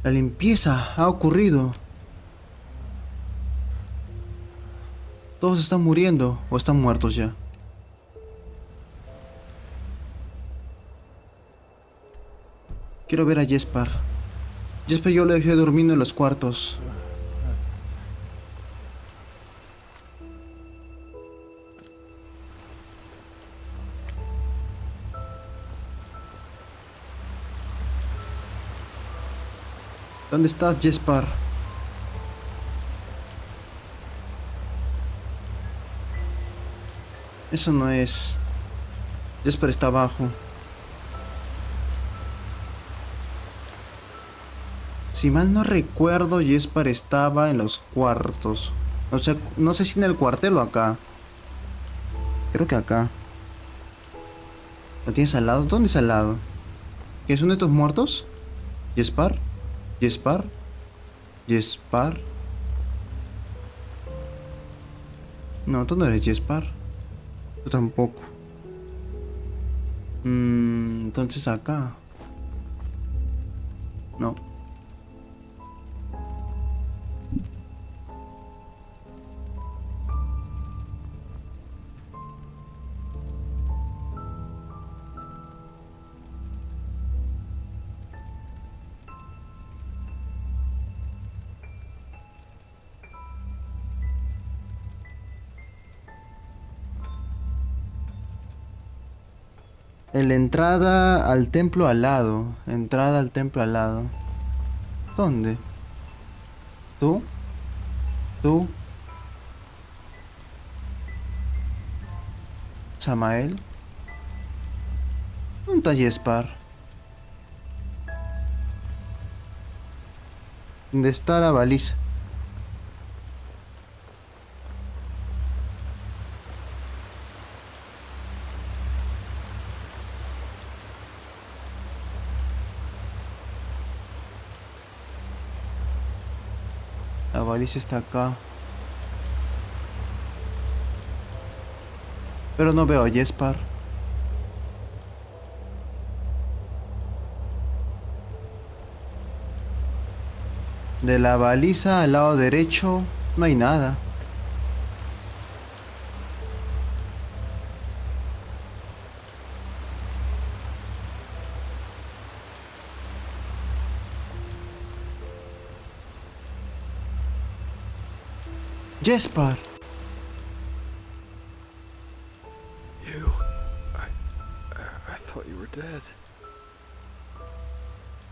La limpieza ha ocurrido. Todos están muriendo o están muertos ya. Quiero ver a Jespar. Jespar yo lo dejé durmiendo en los cuartos. ¿Dónde estás, Jespar? Eso no es. Jespar está abajo. Si mal no recuerdo, Jespar estaba en los cuartos. O sea, no sé si en el cuartel o acá. Creo que acá. ¿Lo tienes al lado? ¿Dónde es al lado? ¿Qué es uno de tus muertos? ¿Jespar? ¿Jespar? ¿Jespar? No, tú no eres Jespar. Tú tampoco. Entonces acá. No. En la entrada al templo al lado. Entrada al templo al lado. ¿Dónde? ¿Tú? ¿Tú? ¿Samael? ¿Dónde está Jespar? ¿Dónde está la baliza? La baliza está acá. Pero no veo a Jespar. De la baliza al lado derecho no hay nada. Jespar. I thought you were dead.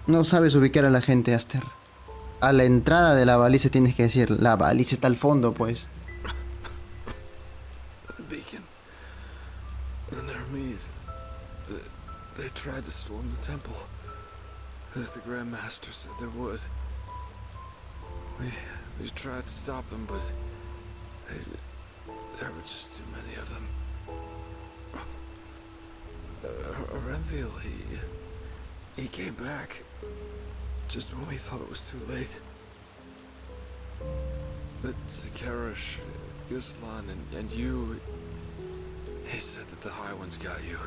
No sabes ubicar a la gente, Aster. A la entrada de la baliza tienes que decir, la baliza está al fondo, pues. The beacon. The Nermese. They tried to storm the temple, as the Grand Master said they would. We tried to stop them, but there were just too many of them. Renthil, he came back just when we thought it was too late. That Sakarish, Yuslan, and you... He said that the High Ones got you.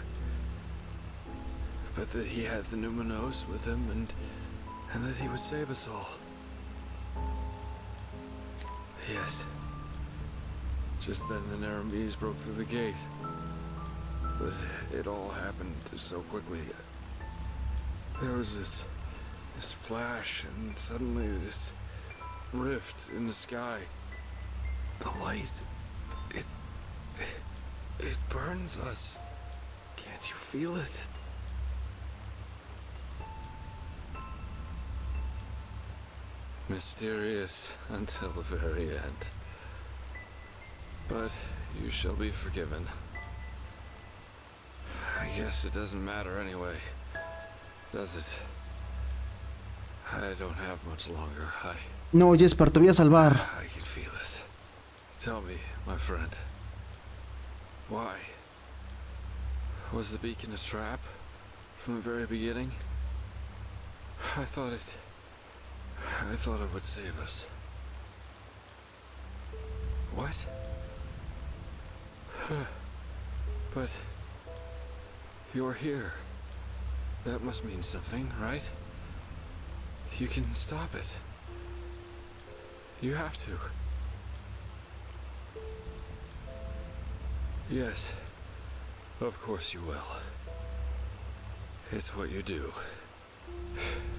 But that he had the Numenos with him, and that he would save us all. Yes. Just then the Naramis broke through the gate. But it all happened so quickly. There was this flash, and suddenly this rift in the sky. The light, it burns us. Can't you feel it? Mysterious until the very end. But you shall be forgiven. I guess it doesn't matter anyway, does it? I don't have much longer. No, Jesper, te voy a salvar. I can feel it. Tell me, my friend. Why? Was the beacon a trap? From the very beginning? I thought it would save us. What? But... you're here. That must mean something, right? You can stop it. You have to. Yes. Of course you will. It's what you do.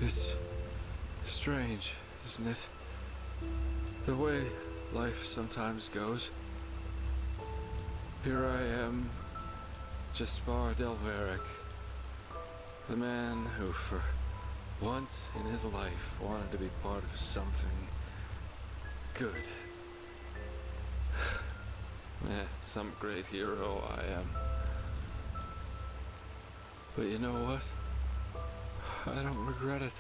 It's strange, isn't it? The way life sometimes goes. Here I am, Jaspar Delveric, the man who for once in his life wanted to be part of something good. Man, some great hero I am. But you know what? I don't regret it.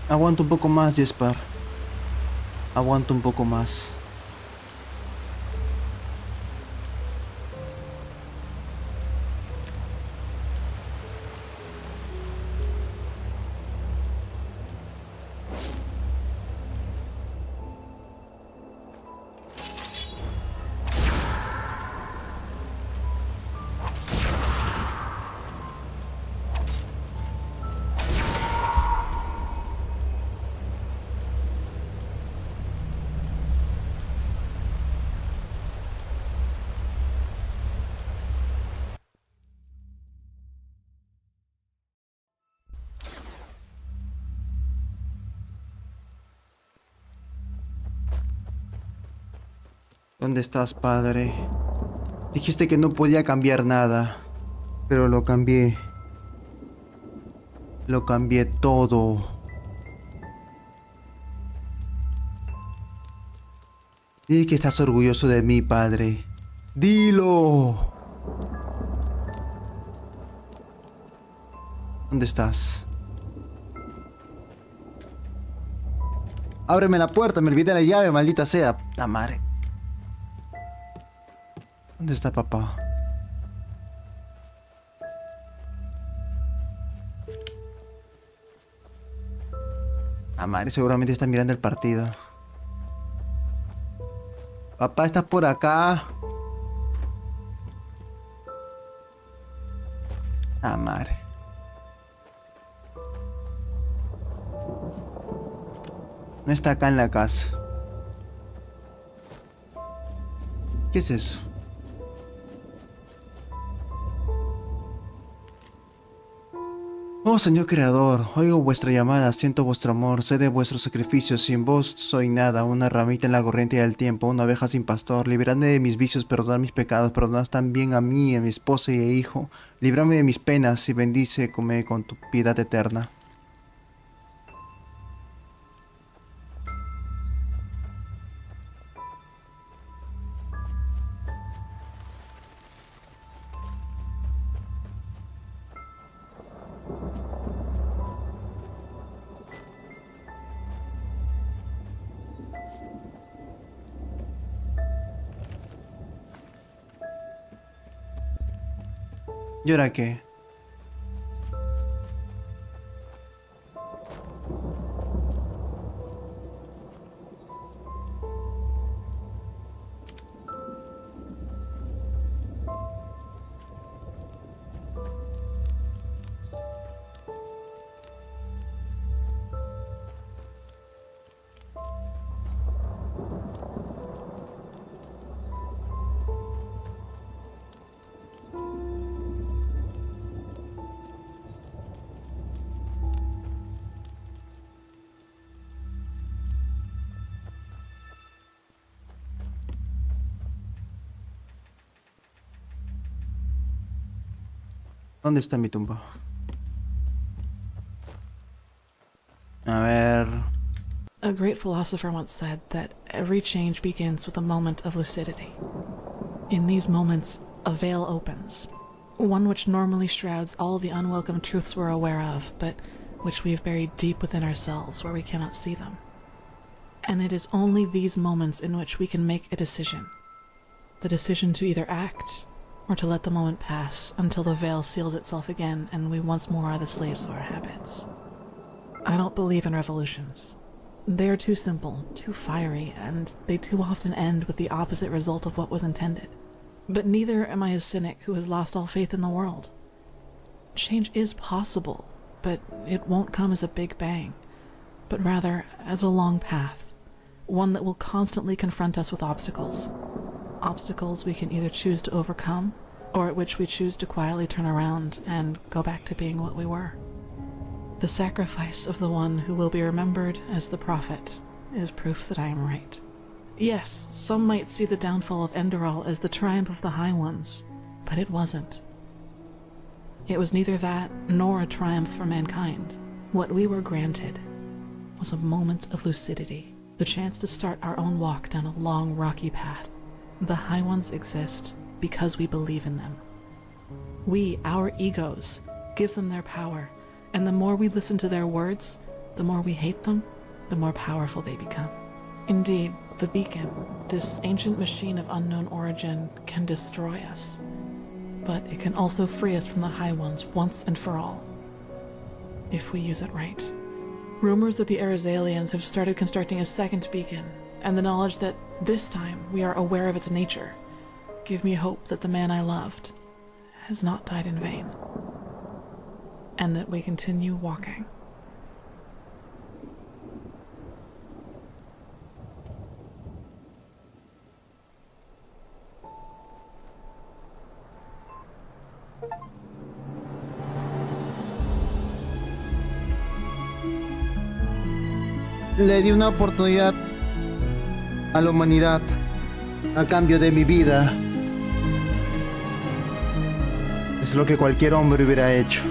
Aguanta un poco más, Jesper. Aguanta un poco más. ¿Dónde estás, padre? Dijiste que no podía cambiar nada, pero lo cambié. Lo cambié todo. Dile que estás orgulloso de mí, padre. ¡Dilo! ¿Dónde estás? Ábreme la puerta, me olvidé la llave, maldita sea. La madre. ¿Dónde está papá? La madre seguramente está mirando el partido. Papá, ¿estás por acá? La madre. No está acá en la casa. ¿Qué es eso? Oh Señor Creador, oigo vuestra llamada, siento vuestro amor, sé de vuestros sacrificios, sin vos soy nada, una ramita en la corriente del tiempo, una oveja sin pastor, libradme de mis vicios, perdonad mis pecados, perdonad también a mí, a mi esposa y a hijo, líbrame de mis penas y bendíceme con tu piedad eterna. ¿Y ahora qué? ¿Dónde está mi tumba? A ver. A great philosopher once said that every change begins with a moment of lucidity. In these moments, a veil opens, one which normally shrouds all the unwelcome truths we're aware of, but which we have buried deep within ourselves where we cannot see them. And it is only these moments in which we can make a decision. The decision to either act or to let the moment pass until the veil seals itself again and we once more are the slaves of our habits. I don't believe in revolutions. They are too simple, too fiery, and they too often end with the opposite result of what was intended. But neither am I a cynic who has lost all faith in the world. Change is possible, but it won't come as a big bang, but rather as a long path, one that will constantly confront us with obstacles. Obstacles we can either choose to overcome, or at which we choose to quietly turn around and go back to being what we were. The sacrifice of the one who will be remembered as the prophet is proof that I am right. Yes, some might see the downfall of Enderal as the triumph of the High Ones, but it wasn't. It was neither that nor a triumph for mankind. What we were granted was a moment of lucidity, the chance to start our own walk down a long, rocky path. The High Ones exist because we believe in them. We, our egos, give them their power, and the more we listen to their words, the more we hate them, the more powerful they become. Indeed, the beacon, this ancient machine of unknown origin, can destroy us, but it can also free us from the High Ones once and for all, if we use it right. Rumors that the Arizalians have started constructing a second beacon, and the knowledge that this time we are aware of its nature, give me hope that the man I loved has not died in vain, and that we continue walking. Le di una oportunidad a la humanidad a cambio de mi vida. Es lo que cualquier hombre hubiera hecho.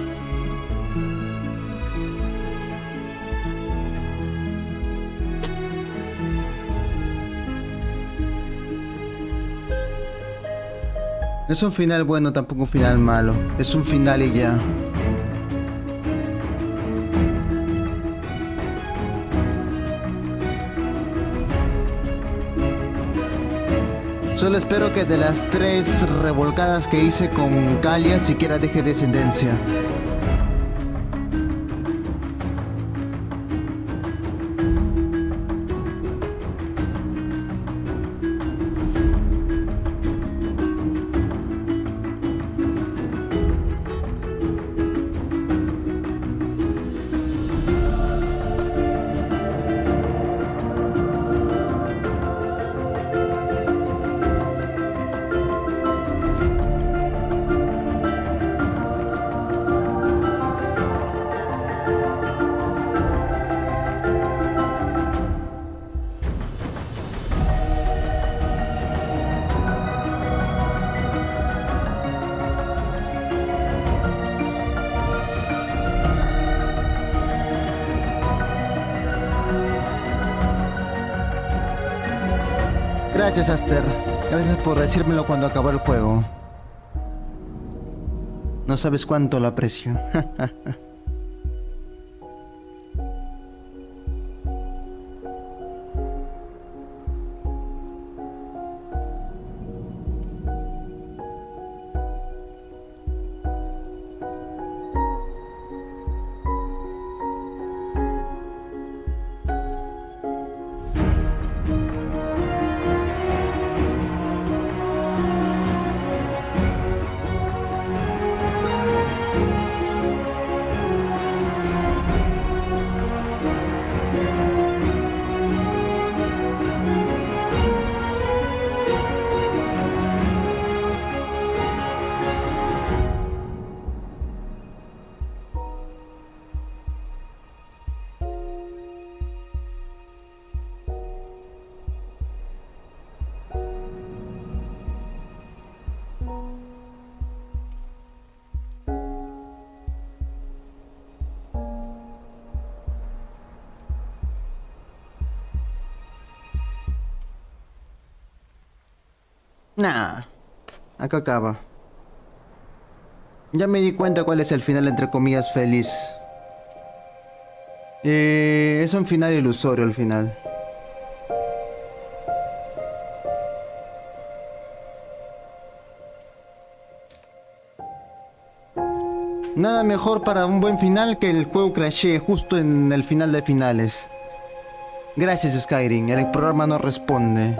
No es un final bueno, tampoco un final malo. Es un final y ya. Solo espero que de las 3 revolcadas que hice con Calia siquiera deje descendencia. Gracias, Aster. Gracias por decírmelo cuando acabó el juego. No sabes cuánto lo aprecio. Nah, acá acaba. Ya me di cuenta cuál es el final entre comillas feliz. Es un final ilusorio al final. Nada mejor para un buen final que el juego crashee justo en el final de finales. Gracias Skyrim, el programa no responde.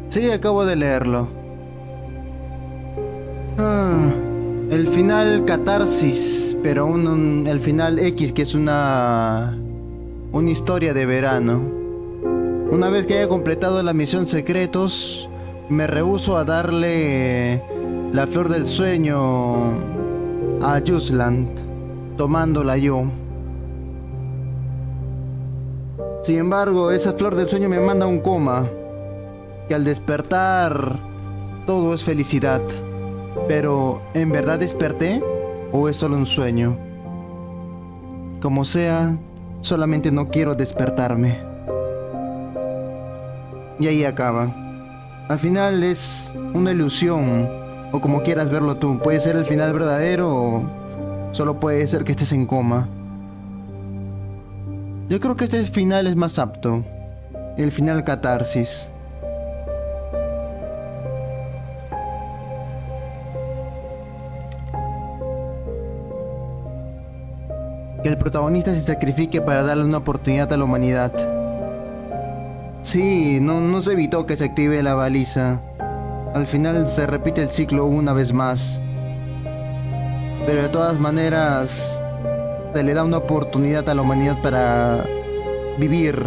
Sí, acabo de leerlo. El final catarsis, pero el final X, que es una historia de verano. Una vez que haya completado la misión secretos, me rehúso a darle la flor del sueño a Jusland, tomándola yo. Sin embargo, esa flor del sueño me manda a un coma, que al despertar todo es felicidad. Pero, ¿en verdad desperté? ¿O es solo un sueño? Como sea, solamente no quiero despertarme. Y ahí acaba. Al final es una ilusión, o como quieras verlo tú. Puede ser el final verdadero o solo puede ser que estés en coma. Yo creo que este final es más apto. El final catarsis. Que el protagonista se sacrifique para darle una oportunidad a la humanidad. Sí, no se evitó que se active la baliza. Al final se repite el ciclo una vez más. Pero de todas maneras, se le da una oportunidad a la humanidad para vivir.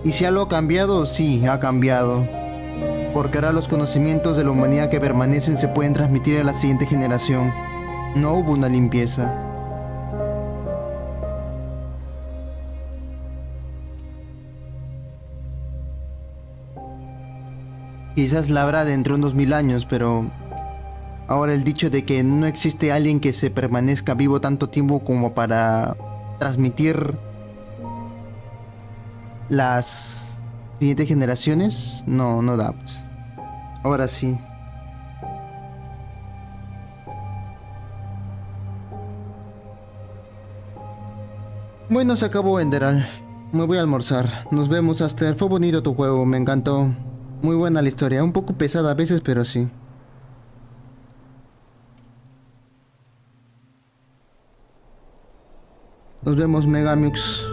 ¿Y si algo ha cambiado? Sí, ha cambiado. Porque ahora los conocimientos de la humanidad que permanecen se pueden transmitir a la siguiente generación. No hubo una limpieza. Quizás la habrá dentro de unos 1000 años, pero ahora el dicho de que no existe alguien que se permanezca vivo tanto tiempo como para transmitir las siguientes generaciones, no da. Pues. Ahora sí. Bueno, se acabó Enderal. Me voy a almorzar. Nos vemos, Aster. Fue bonito tu juego, me encantó. Muy buena la historia, un poco pesada a veces, pero sí. Nos vemos, Megamix.